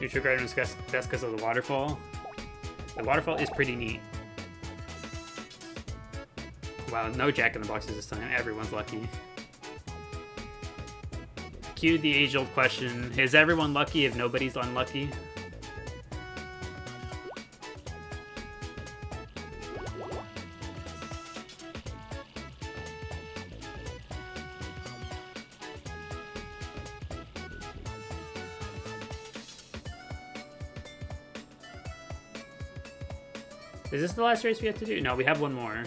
Neutral garden is best because of the waterfall. The waterfall is pretty neat. Wow, no jack-in-the-boxes this time. Everyone's lucky. Cue the age-old question, is everyone lucky if nobody's unlucky? Is this the last race we have to do? No, we have one more.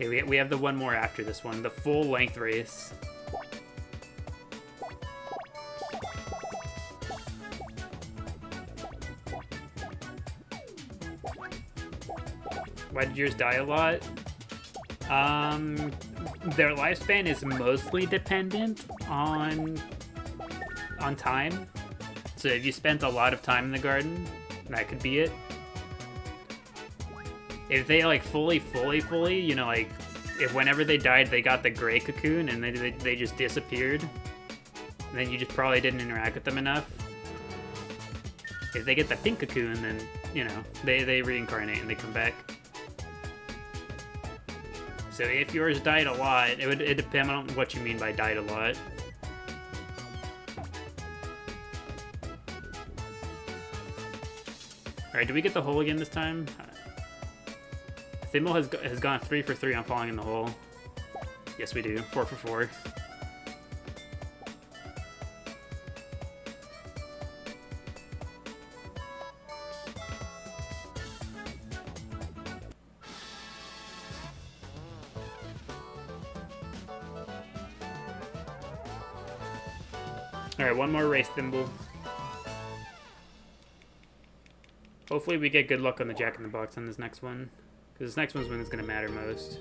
Okay, we have the one more after this one, the full-length race. Why did yours die a lot? Their lifespan is mostly dependent on time. So if you spent a lot of time in the garden, that could be it. If they like fully, you know, like if whenever they died they got the gray cocoon and they just disappeared, then you just probably didn't interact with them enough. If they get the pink cocoon, then, you know, they reincarnate and they come back. So if yours died a lot, it would depend on what you mean by died a lot. Alright, do we get the hole again this time? Thimble has gone 3 for 3 on falling in the hole. Yes, we do. 4 for 4. Alright, one more race, Thimble. Hopefully we get good luck on the jack-in-the-box on this next one. Because this next one's when it's going to matter most.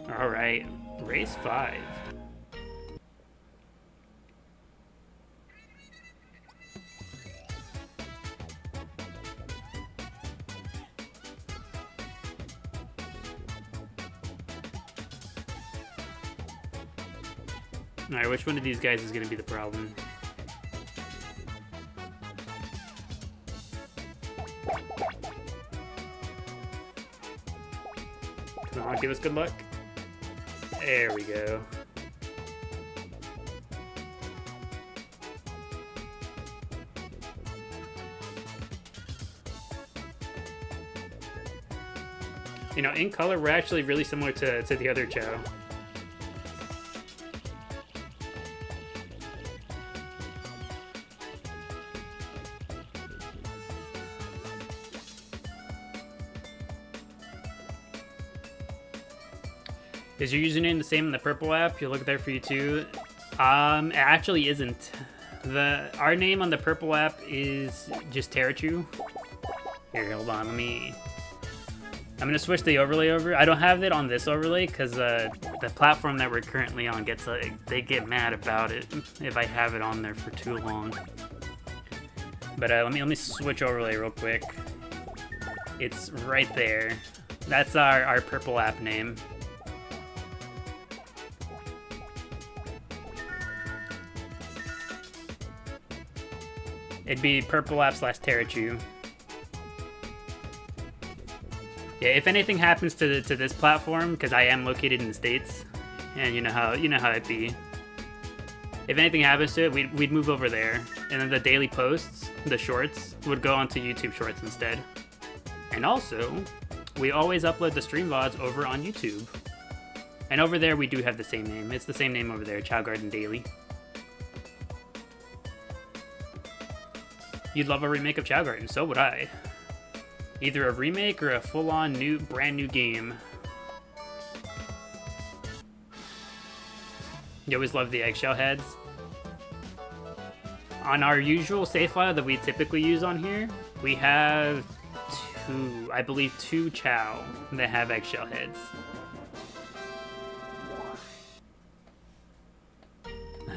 Alright, race 5. Alright, which one of these guys is going to be the problem? Come on, give us good luck. There we go. You know, in color, we're actually really similar to the other Chao. Is your username the same in the purple app? You'll look there for you too. It actually isn't. Our name on the purple app is just Terachew. Here, hold on, I'm gonna switch the overlay over. I don't have it on this overlay because the platform that we're currently on they get mad about it if I have it on there for too long. But let me switch overlay real quick. It's right there. That's our purple app name. It'd be purple app / Terachew. Yeah, if anything happens to this platform, because I am located in the States, and you know how it'd be. If anything happens to it, we'd move over there, and then the daily posts, the shorts, would go onto YouTube Shorts instead. And also, we always upload the stream VODs over on YouTube. And over there, we do have the same name. It's the same name over there, ChaoGardenDaily. You'd love a remake of Chao Garden, so would I. Either a remake or a full-on brand new game. You always love the eggshell heads. On our usual save file that we typically use on here, we have I believe two Chao that have eggshell heads.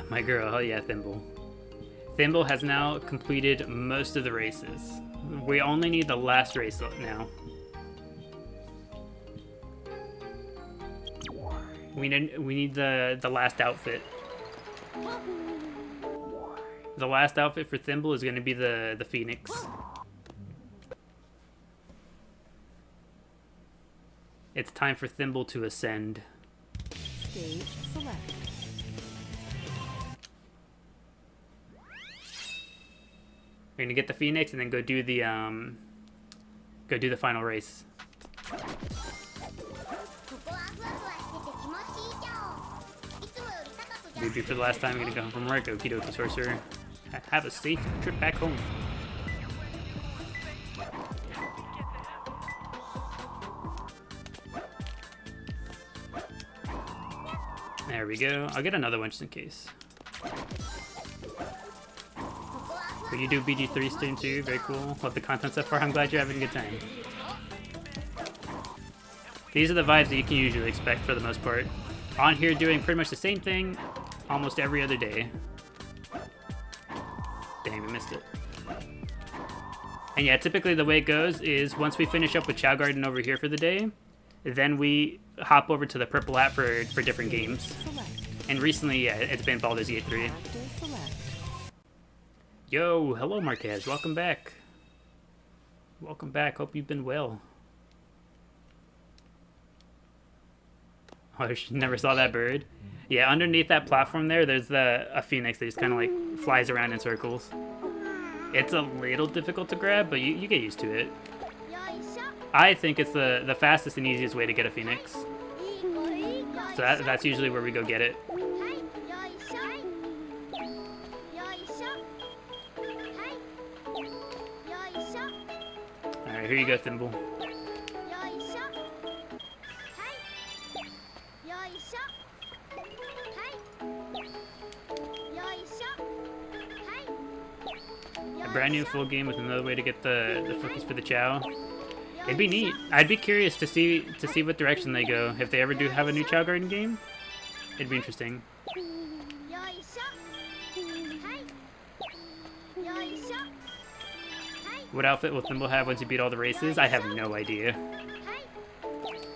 My girl, oh yeah, Thimble. Thimble has now completed most of the races. We only need the last race now. We need the last outfit. The last outfit for Thimble is going to be the Phoenix. It's time for Thimble to ascend. Stage select. We're gonna get the Phoenix and then go do the final race. Maybe for the last time, I'm gonna go home from work. Okie dokie, sorcerer. Have a safe trip back home. There we go. I'll get another one just in case. But you do BG3 stream too, very cool. Love the content so far. I'm glad you're having a good time. These are the vibes that you can usually expect for the most part. On here doing pretty much the same thing almost every other day. Dang, we missed it. And yeah, typically the way it goes is once we finish up with Chao Garden over here for the day, then we hop over to the purple app for different games. And recently, yeah, it's been Baldur's Gate 3. Yo, hello Marquez, welcome back. Welcome back, hope you've been well. Oh, I never saw that bird. Yeah, underneath that platform there, there's a phoenix that just kind of like flies around in circles. It's a little difficult to grab, but you get used to it. I think it's the fastest and easiest way to get a phoenix. So that's usually where we go get it. Alright, here you go, Thimble. A brand new full game with another way to get the focus for the Chao. It'd be neat. I'd be curious to see what direction they go. If they ever do have a new Chao Garden game, it'd be interesting. What outfit will Thimble have once you beat all the races? I have no idea.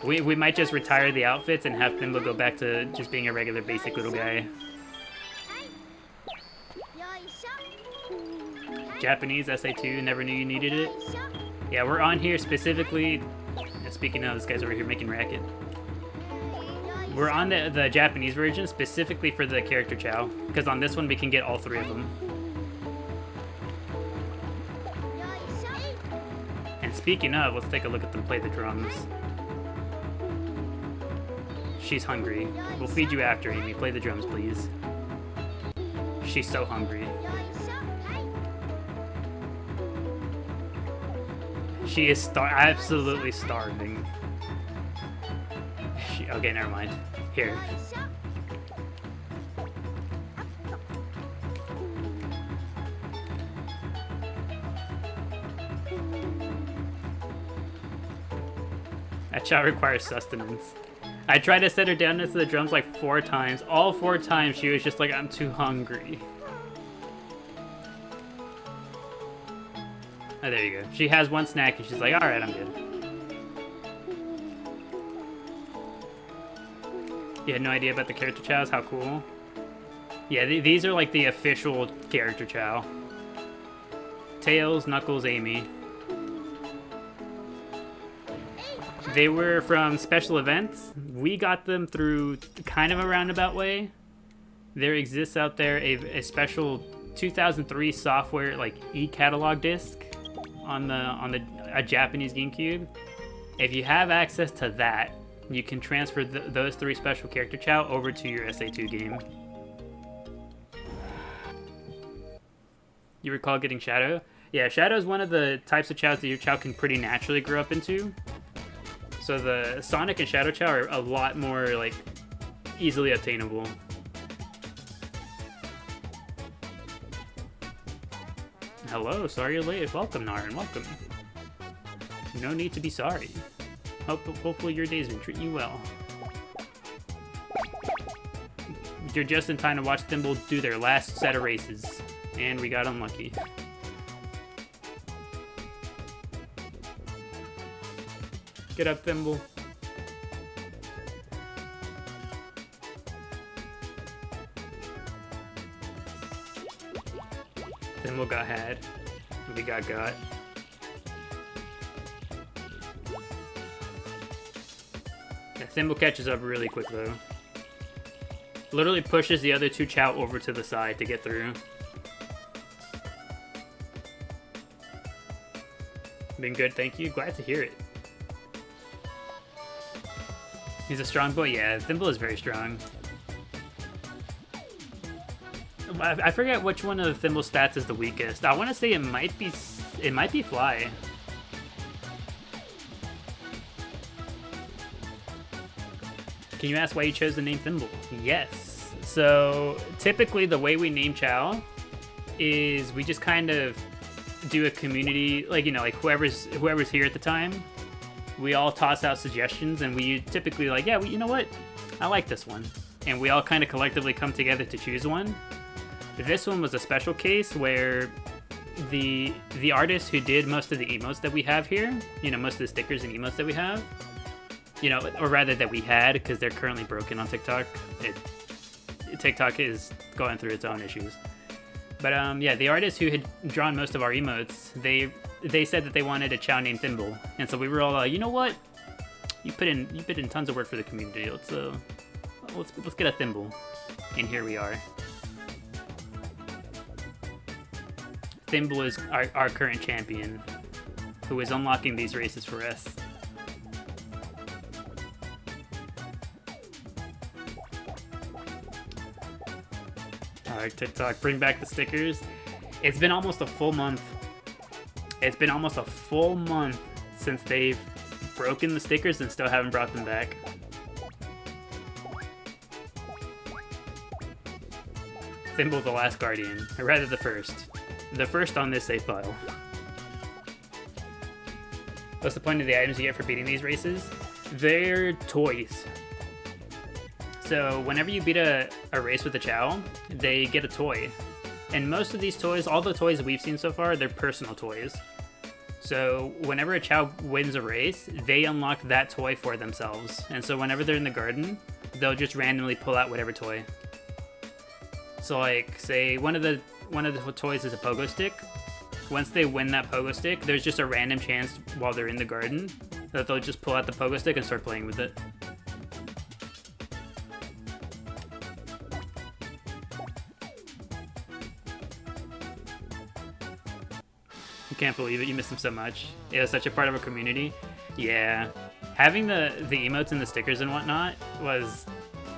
We might just retire the outfits and have Thimble go back to just being a regular basic little guy. Japanese SA2, never knew you needed it. Yeah, we're on here specifically. Speaking of, this guy's over here making racket. We're on the Japanese version specifically for the character Chao, because on this one we can get all three of them. And speaking of, let's take a look at them play the drums. She's hungry. We'll feed you after, Amy. Play the drums, please. She's so hungry. She is absolutely starving. Okay, never mind. Here. That Chao requires sustenance. I tried to set her down into the drums like 4 times. All 4 times she was just like, I'm too hungry. Oh, there you go. She has one snack and she's like, alright, I'm good. You had no idea about the character Chaos? How cool. Yeah, these are like the official character Chao. Tails, Knuckles, Amy. They were from special events. We got them through kind of a roundabout way. There exists out there a special 2003 software like e-catalog disc on a Japanese GameCube. If you have access to that, you can transfer those 3 special character Chao over to your SA2 game. You recall getting Shadow? Yeah, Shadow is one of the types of Chaos that your Chao can pretty naturally grow up into. So the Sonic and Shadow Chao are a lot more like easily obtainable. Hello, sorry you're late. Welcome, Naren, welcome. No need to be sorry. Hopefully your day's been treating you well. You're just in time to watch Thimble do their last set of races. And we got unlucky. Get up, Thimble. Thimble got had. We got. Yeah, Thimble catches up really quick though. Literally pushes the other two Chao over to the side to get through. Been good, thank you. Glad to hear it. He's a strong boy? Yeah, Thimble is very strong. I forget which one of the Thimble stats is the weakest. I want to say it might be Fly. Can you ask why you chose the name Thimble? Yes. So typically the way we name Chao is we just kind of do a community, like, you know, like whoever's here at the time, we all toss out suggestions and we typically like, yeah, you know what? I like this one. And we all kind of collectively come together to choose one. This one was a special case where the artist who did most of the emotes that we have here, you know, most of the stickers and emotes that we have, you know, or rather that we had, because they're currently broken on TikTok. TikTok is going through its own issues. But yeah, the artist who had drawn most of our emotes, they said that they wanted a Chao named Thimble, and so we were all you know what? You put in tons of work for the community. Let's get a Thimble, and here we are. Thimble is our current champion, who is unlocking these races for us. Alright, TikTok, bring back the stickers. It's been almost a full month. It's been almost a full month since they've broken the stickers and still haven't brought them back. Thimble the last guardian, or rather the first. The first on this save file. What's the point of the items you get for beating these races? They're toys. So whenever you beat a race with a Chao, they get a toy. And most of these toys, all the toys we've seen so far, they're personal toys. So whenever a Chao wins a race, they unlock that toy for themselves. And so whenever they're in the garden, they'll just randomly pull out whatever toy. So like, say one of the toys is a pogo stick. Once they win that pogo stick, there's just a random chance while they're in the garden that they'll just pull out the pogo stick and start playing with it. I can't believe it, you miss them so much. It was such a part of a community. Yeah. Having the emotes and the stickers and whatnot was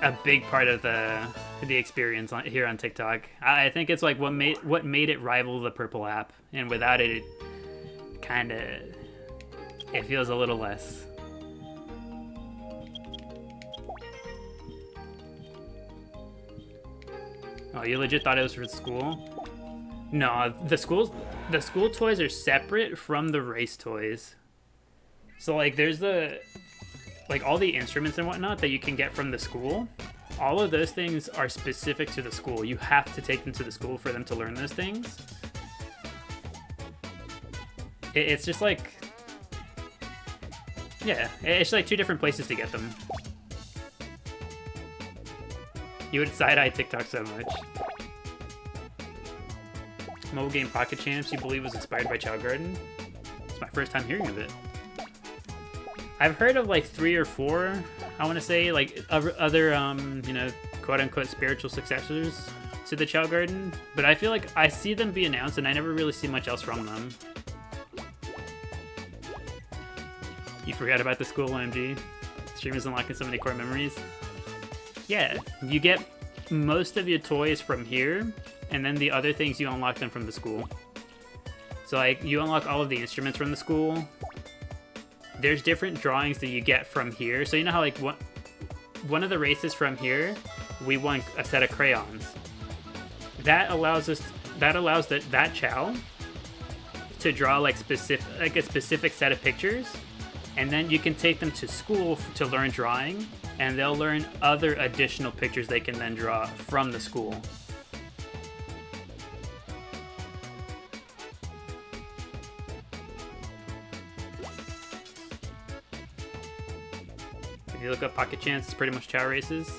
a big part of the experience here on TikTok. I think it's like what made it rival the purple app, and without it it feels a little less. Oh, you legit thought it was for school? No, the school toys are separate from the race toys. So like there's all the instruments and whatnot that you can get from the school. All of those things are specific to the school. You have to take them to the school for them to learn those things. It's just like, yeah, it's like two different places to get them. You would side-eye TikTok so much. Mobile game Pocket Champs you believe was inspired by Chao Garden? It's my first time hearing of it. I've heard of like 3 or 4, I want to say, like other you know, quote-unquote spiritual successors to the Chao Garden, but I feel like I see them be announced and I never really see much else from them. You forgot about the school, OMG. Stream is unlocking so many core memories. Yeah, you get most of your toys from here, and then the other things you unlock them from the school. So like, you unlock all of the instruments from the school. There's different drawings that you get from here. So you know how like one of the races from here, we won a set of crayons. That allows that Chao to draw like a specific set of pictures, and then you can take them to school to learn drawing, and they'll learn other additional pictures they can then draw from the school. If you look up Pocket Chance, it's pretty much Chao races.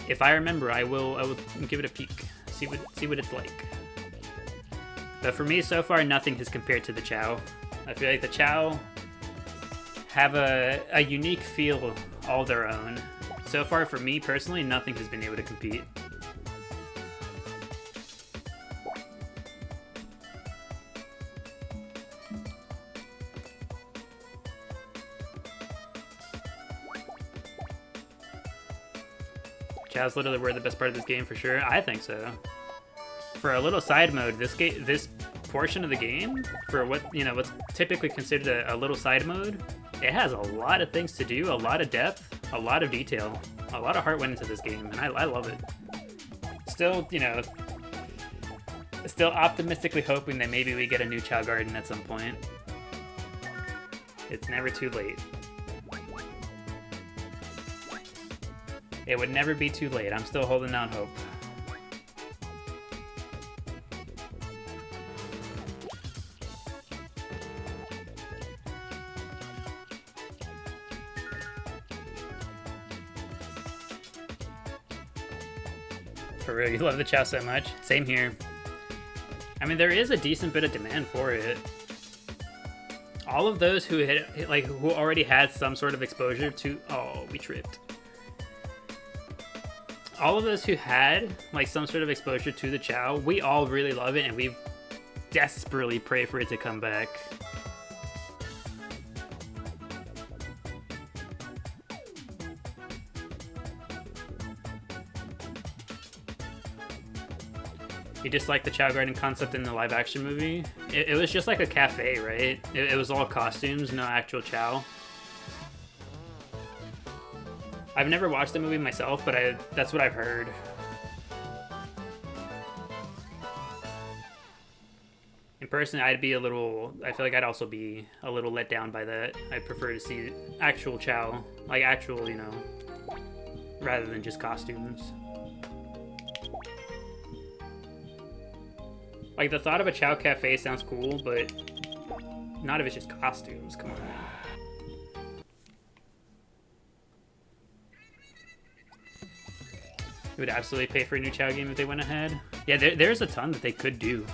If I remember, I will give it a peek, see what it's like. But for me, so far, nothing has compared to the Chao. I feel like the Chao have a unique feel all their own. So far, for me personally, nothing has been able to compete. Chao's literally were the best part of this game for sure. I think so. For a little side mode, this portion of the game, for what's typically considered a little side mode, it has a lot of things to do, a lot of depth, a lot of detail, a lot of heart went into this game, and I love it. Still, still optimistically hoping that maybe we get a new Chao Garden at some point. It's never too late. It would never be too late. I'm still holding out hope. For real, you love the Chao so much? Same here. I mean, there is a decent bit of demand for it. All of those who who already had some sort of exposure to... Oh, we tripped. All of those who had some sort of exposure to the Chao, we all really love it, and we desperately pray for it to come back. You just like the Chao Garden concept in the live action movie? It was just like a cafe, right? It was all costumes, no actual Chao. I've never watched the movie myself, but that's what I've heard. In person, I feel like I'd also be a little let down by that. I'd prefer to see actual Chao, like actual, rather than just costumes. Like, the thought of a Chao cafe sounds cool, but not if it's just costumes, come on. You would absolutely pay for a new Chao game if they went ahead. Yeah, there's a ton that they could do.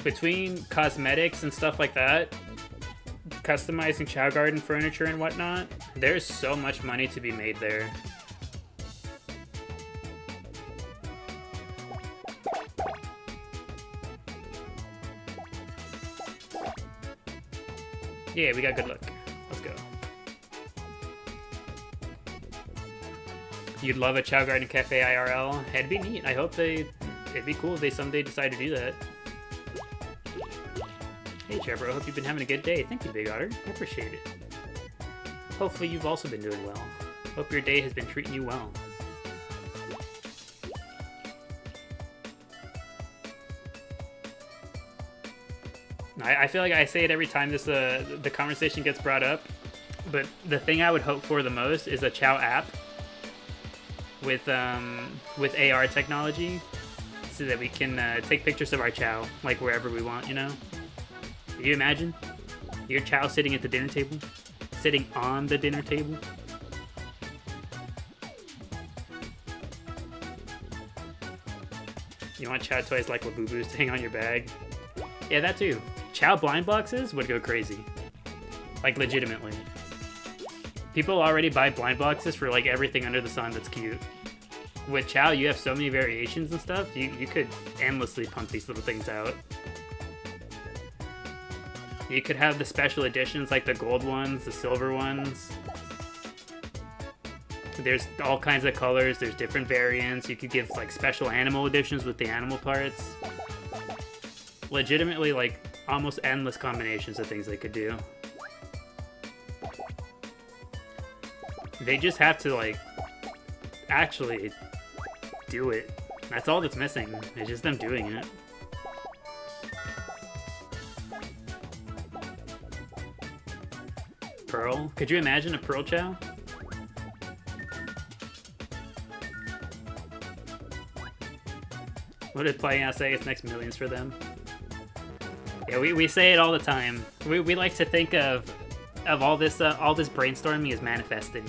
Between cosmetics and stuff like that, customizing Chao Garden furniture and whatnot, there's so much money to be made there. Yeah, we got good luck. Let's go. You'd love a Chao Garden Cafe IRL. It'd be neat. It'd be cool if they someday decide to do that. Hey, Trevor, I hope you've been having a good day. Thank you, Big Otter. I appreciate it. Hopefully you've also been doing well. Hope your day has been treating you well. I feel like I say it every time the conversation gets brought up, but the thing I would hope for the most is a Chao app with AR technology, so that we can take pictures of our Chao wherever we want. Can you imagine your Chao sitting at the dinner table, sitting on the dinner table? You want Chao toys like Labubu's to hang on your bag? Yeah, that too. Chao blind boxes would go crazy. Legitimately. People already buy blind boxes for everything under the sun that's cute. With Chao, you have so many variations and stuff, you could endlessly pump these little things out. You could have the special editions, like the gold ones, the silver ones. There's all kinds of colors, there's different variants. You could give special animal editions with the animal parts. Legitimately, almost endless combinations of things they could do. They just have to, actually do it. That's all that's missing. It's just them doing it. Pearl. Could you imagine a Pearl Chao? Would it play on Sega's Next Millions for them? Yeah, we say it all the time. We like to think of all this brainstorming as manifesting.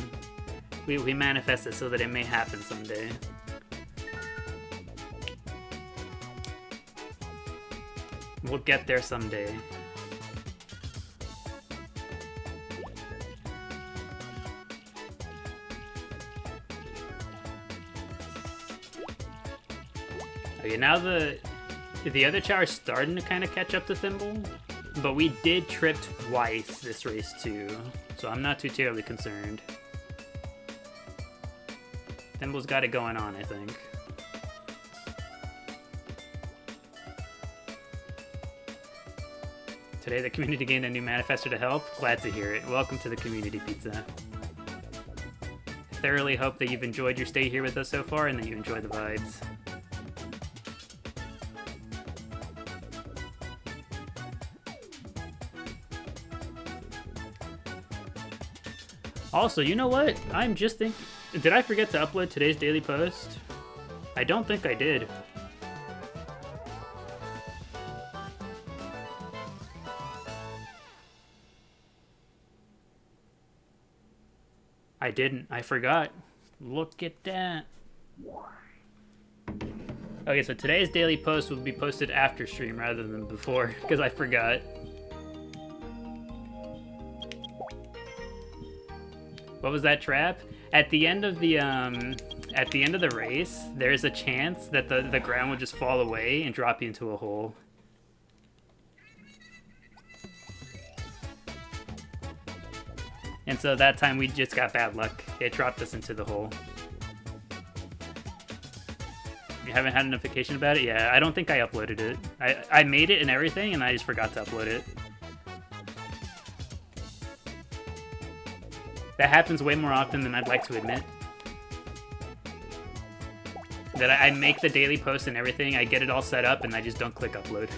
We manifest it so that it may happen someday. We'll get there someday. Okay, now the other Chao are starting to kind of catch up to Thimble, but we did trip twice this race too, so I'm not too terribly concerned. Thimble's got it going on, I think. Today the community gained a new manifesto to help. Glad to hear it. Welcome to the community pizza. I thoroughly hope that you've enjoyed your stay here with us so far and that you enjoy the vibes. Also, you know what? I'm just thinking... Did I forget to upload today's daily post? I don't think I did. I didn't. I forgot. Look at that. Okay, so today's daily post will be posted after stream rather than before, because I forgot. What was that trap? At the end of the race, there's a chance that the ground will just fall away and drop you into a hole. And so that time we just got bad luck. It dropped us into the hole. You haven't had a notification about it? Yeah, I don't think I uploaded it. I made it and everything, and I just forgot to upload it. That happens way more often than I'd like to admit. That I make the daily post and everything, I get it all set up, and I just don't click upload.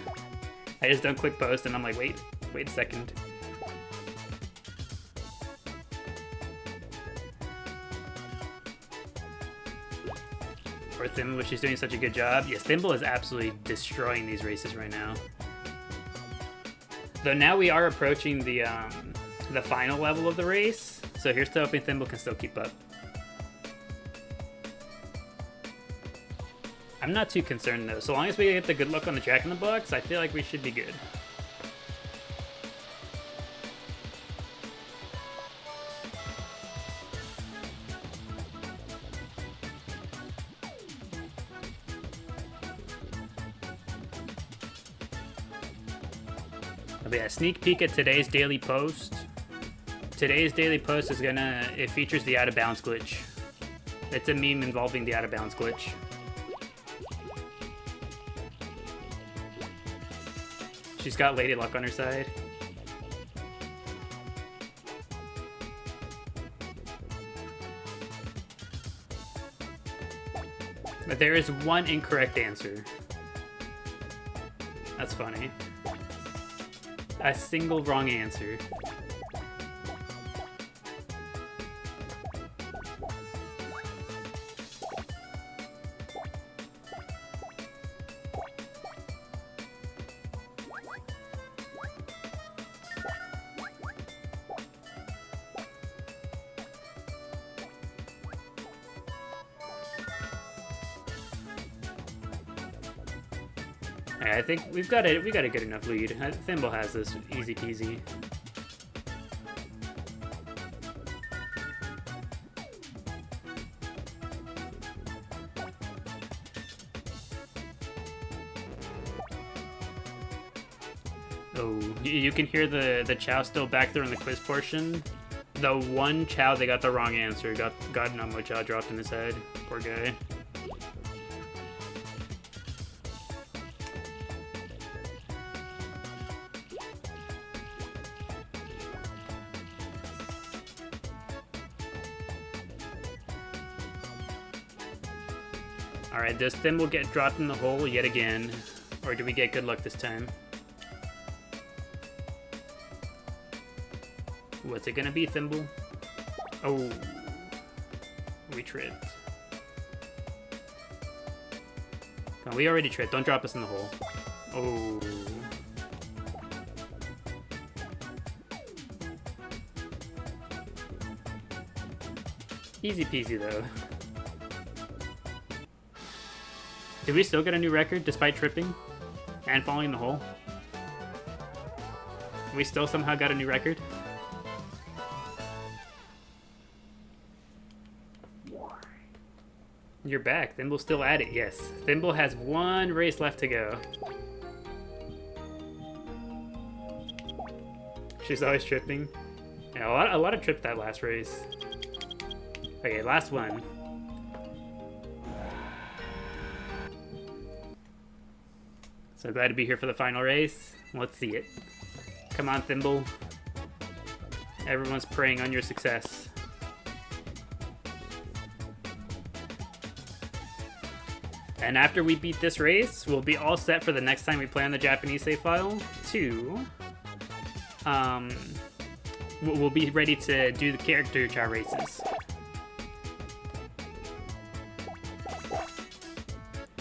I just don't click post, and I'm like, wait a second. Or Thimble, she's doing such a good job. Yes, Thimble is absolutely destroying these races right now. Though now we are approaching the final level of the race, so here's to hoping Thimble can still keep up. I'm not too concerned though. So long as we get the good luck on the Jack in the Box, I feel like we should be good. But yeah, sneak peek at today's daily post. Today's daily post is it features the out of bounds glitch. It's a meme involving the out of bounds glitch. She's got Lady Luck on her side. But there is one incorrect answer. That's funny. A single wrong answer. I think we got a good enough lead. Thimble has this easy peasy. Oh, you can hear the Chao still back there in the quiz portion. The one Chao they got the wrong answer got Numbo Chao dropped in his head. Poor guy. Alright, does Thimble get dropped in the hole yet again? Or do we get good luck this time? What's it gonna be, Thimble? Oh, we tripped. Come on, we already tripped. Don't drop us in the hole. Oh. Easy peasy, though. Did we still get a new record despite tripping and falling in the hole? We still somehow got a new record? You're back. Thimble's still at it, yes. Thimble has one race left to go. She's always tripping. Yeah, a lot of tripped that last race. Okay, last one. So glad to be here for the final race. Let's see it. Come on, Thimble. Everyone's preying on your success. And after we beat this race, we'll be all set for the next time we play on the Japanese save file to... we'll be ready to do the character Chao races.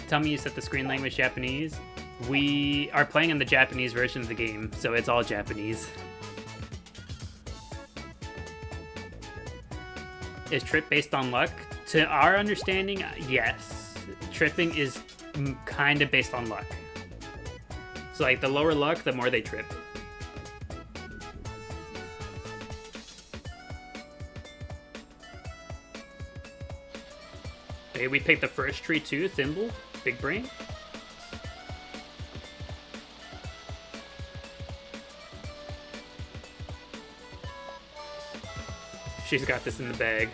Tell me you set the screen language Japanese. We are playing in the Japanese version of the game, so it's all Japanese. Is trip based on luck? To our understanding, yes. Tripping is kind of based on luck. So like the lower luck, the more they trip. Okay, we picked the first tree too, Thimble, big brain. She's got this in the bag.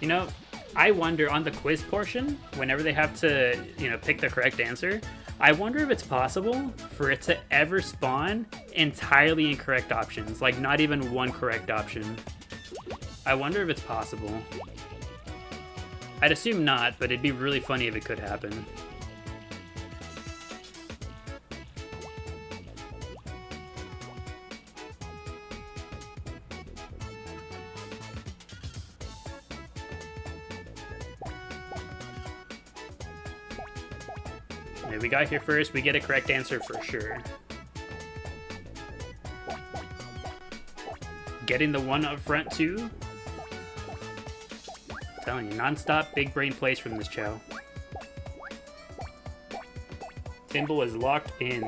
You know, I wonder on the quiz portion, whenever they have to, pick the correct answer, I wonder if it's possible for it to ever spawn entirely incorrect options, like not even one correct option. I wonder if it's possible. I'd assume not, but it'd be really funny if it could happen. Okay, we got here first. We get a correct answer for sure. Getting the one up front too. Telling you, non-stop big brain plays from this Chao. Thimble is locked in.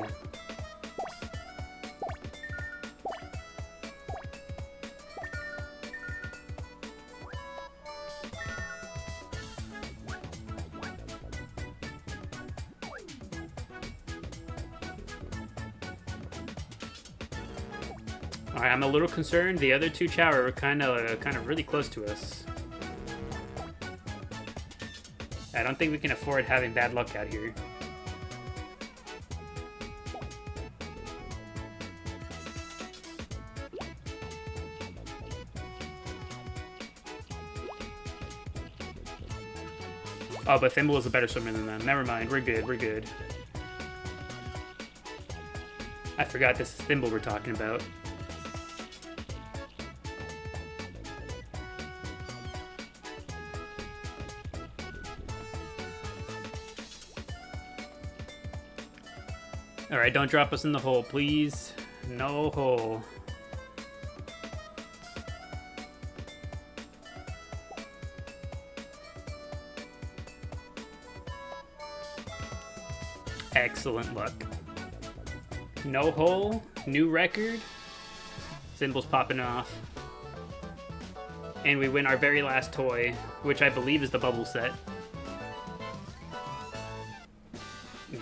Alright, I'm a little concerned. The other two Chao are kind of really close to us. I don't think we can afford having bad luck out here. Oh, but Thimble is a better swimmer than them. Never mind, we're good, we're good. I forgot this is Thimble we're talking about. Alright, don't drop us in the hole, please. No hole. Excellent luck. No hole, new record. Thimble's popping off. And we win our very last toy, which I believe is the bubble set.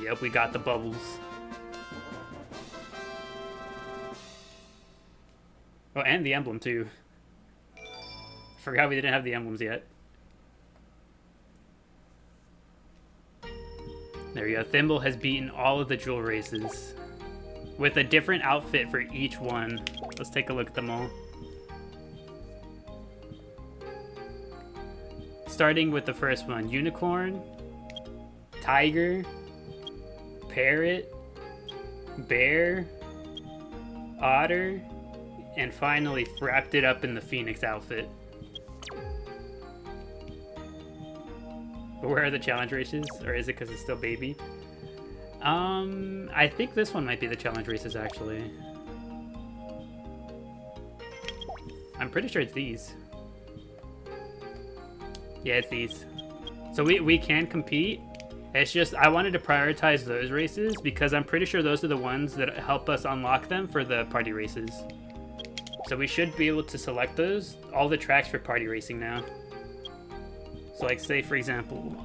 Yep, we got the bubbles. Oh, and the emblem, too. Forgot we didn't have the emblems yet. There we go. Thimble has beaten all of the jewel races. With a different outfit for each one. Let's take a look at them all. Starting with the first one. Unicorn. Tiger. Parrot. Bear. Otter. and finally wrapped it up in the Phoenix outfit. But where are the challenge races? Or is it because it's still baby? I think this one might be the challenge races, actually. I'm pretty sure it's these. Yeah, it's these. So we can compete. It's just, I wanted to prioritize those races because I'm pretty sure those are the ones that help us unlock them for the party races. So we should be able to select those, all the tracks for party racing now. So like say for example,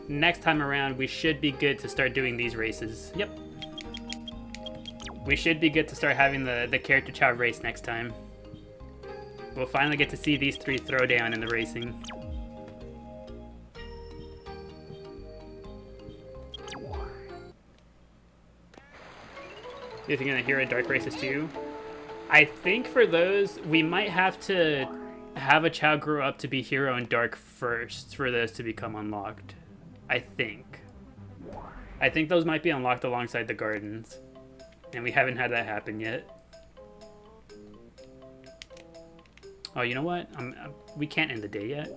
next time around we should be good to start doing these races. Yep. We should be good to start having the character Chao race next time. We'll finally get to see these three throw down in the racing. Do you think you're gonna hear a dark races too? I think for those, we might have to have a Chao grow up to be hero and dark first for those to become unlocked. I think those might be unlocked alongside the gardens. And we haven't had that happen yet. Oh, you know what? We can't end the day yet.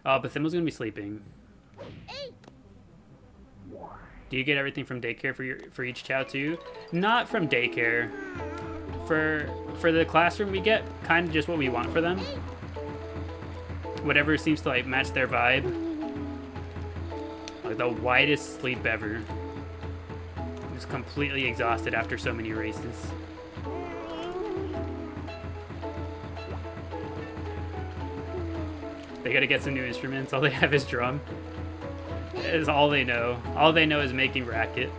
Oh, but Thimmel's gonna be sleeping. Do you get everything from daycare for each Chao too? Not from daycare. For the classroom, we get kind of just what we want for them. Whatever seems to like match their vibe. Like the widest sleep ever. Just completely exhausted after so many races. They gotta get some new instruments. All they have is drum. Is all they know. All they know is making racket.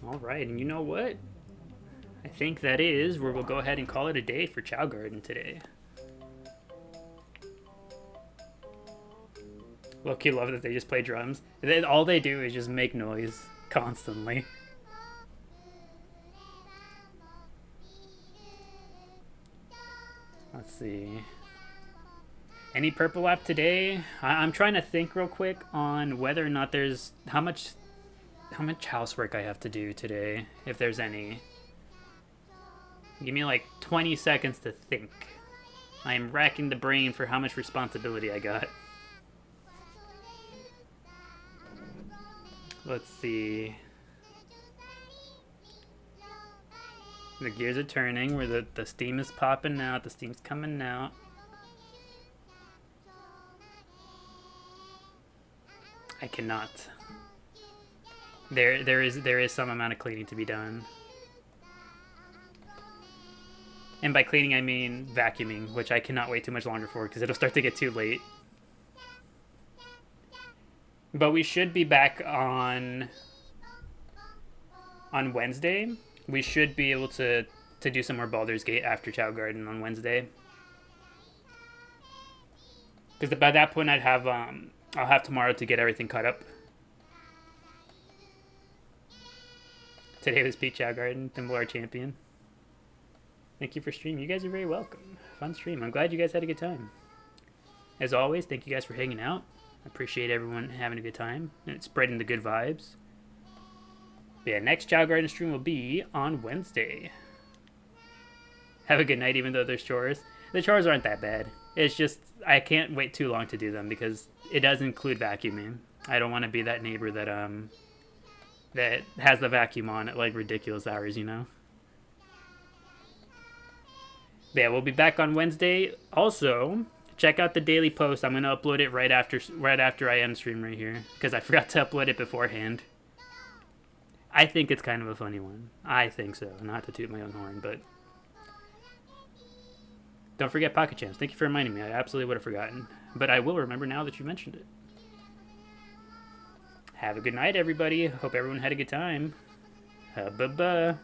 Alright, and you know what? I think that is where we'll go ahead and call it a day for Chao Garden today. Low-key love that they just play drums. All they do is just make noise constantly. Let's see. Any purple app today? I'm trying to think real quick on whether or not there's how much housework I have to do today, if there's any. Give me like 20 seconds to think. I am racking the brain for how much responsibility I got. Let's see. The gears are turning, where the steam is popping out, the steam's coming out. I cannot. There is some amount of cleaning to be done. And by cleaning I mean vacuuming, which I cannot wait too much longer for because it'll start to get too late. But we should be back on Wednesday. We should be able to do some more Baldur's Gate after Chao Garden on Wednesday. Because by that point I'll have tomorrow to get everything caught up. Today was peak Chao Garden, Thimble our champion. Thank you for streaming. You guys are very welcome. Fun stream. I'm glad you guys had a good time. As always, thank you guys for hanging out. I appreciate everyone having a good time and spreading the good vibes. But yeah, next Chao Garden stream will be on Wednesday. Have a good night, even though there's chores. The chores aren't that bad. It's just, I can't wait too long to do them because it does include vacuuming. I don't want to be that neighbor that has the vacuum on at like ridiculous hours, you know? But yeah, we'll be back on Wednesday. Also, check out the daily post. I'm gonna upload it right after I end stream right here because I forgot to upload it beforehand. I think it's kind of a funny one. I think so. Not to toot my own horn, but don't forget Pocket Champs. Thank you for reminding me. I absolutely would have forgotten, but I will remember now that you mentioned it. Have a good night, everybody. Hope everyone had a good time. Bye-bye.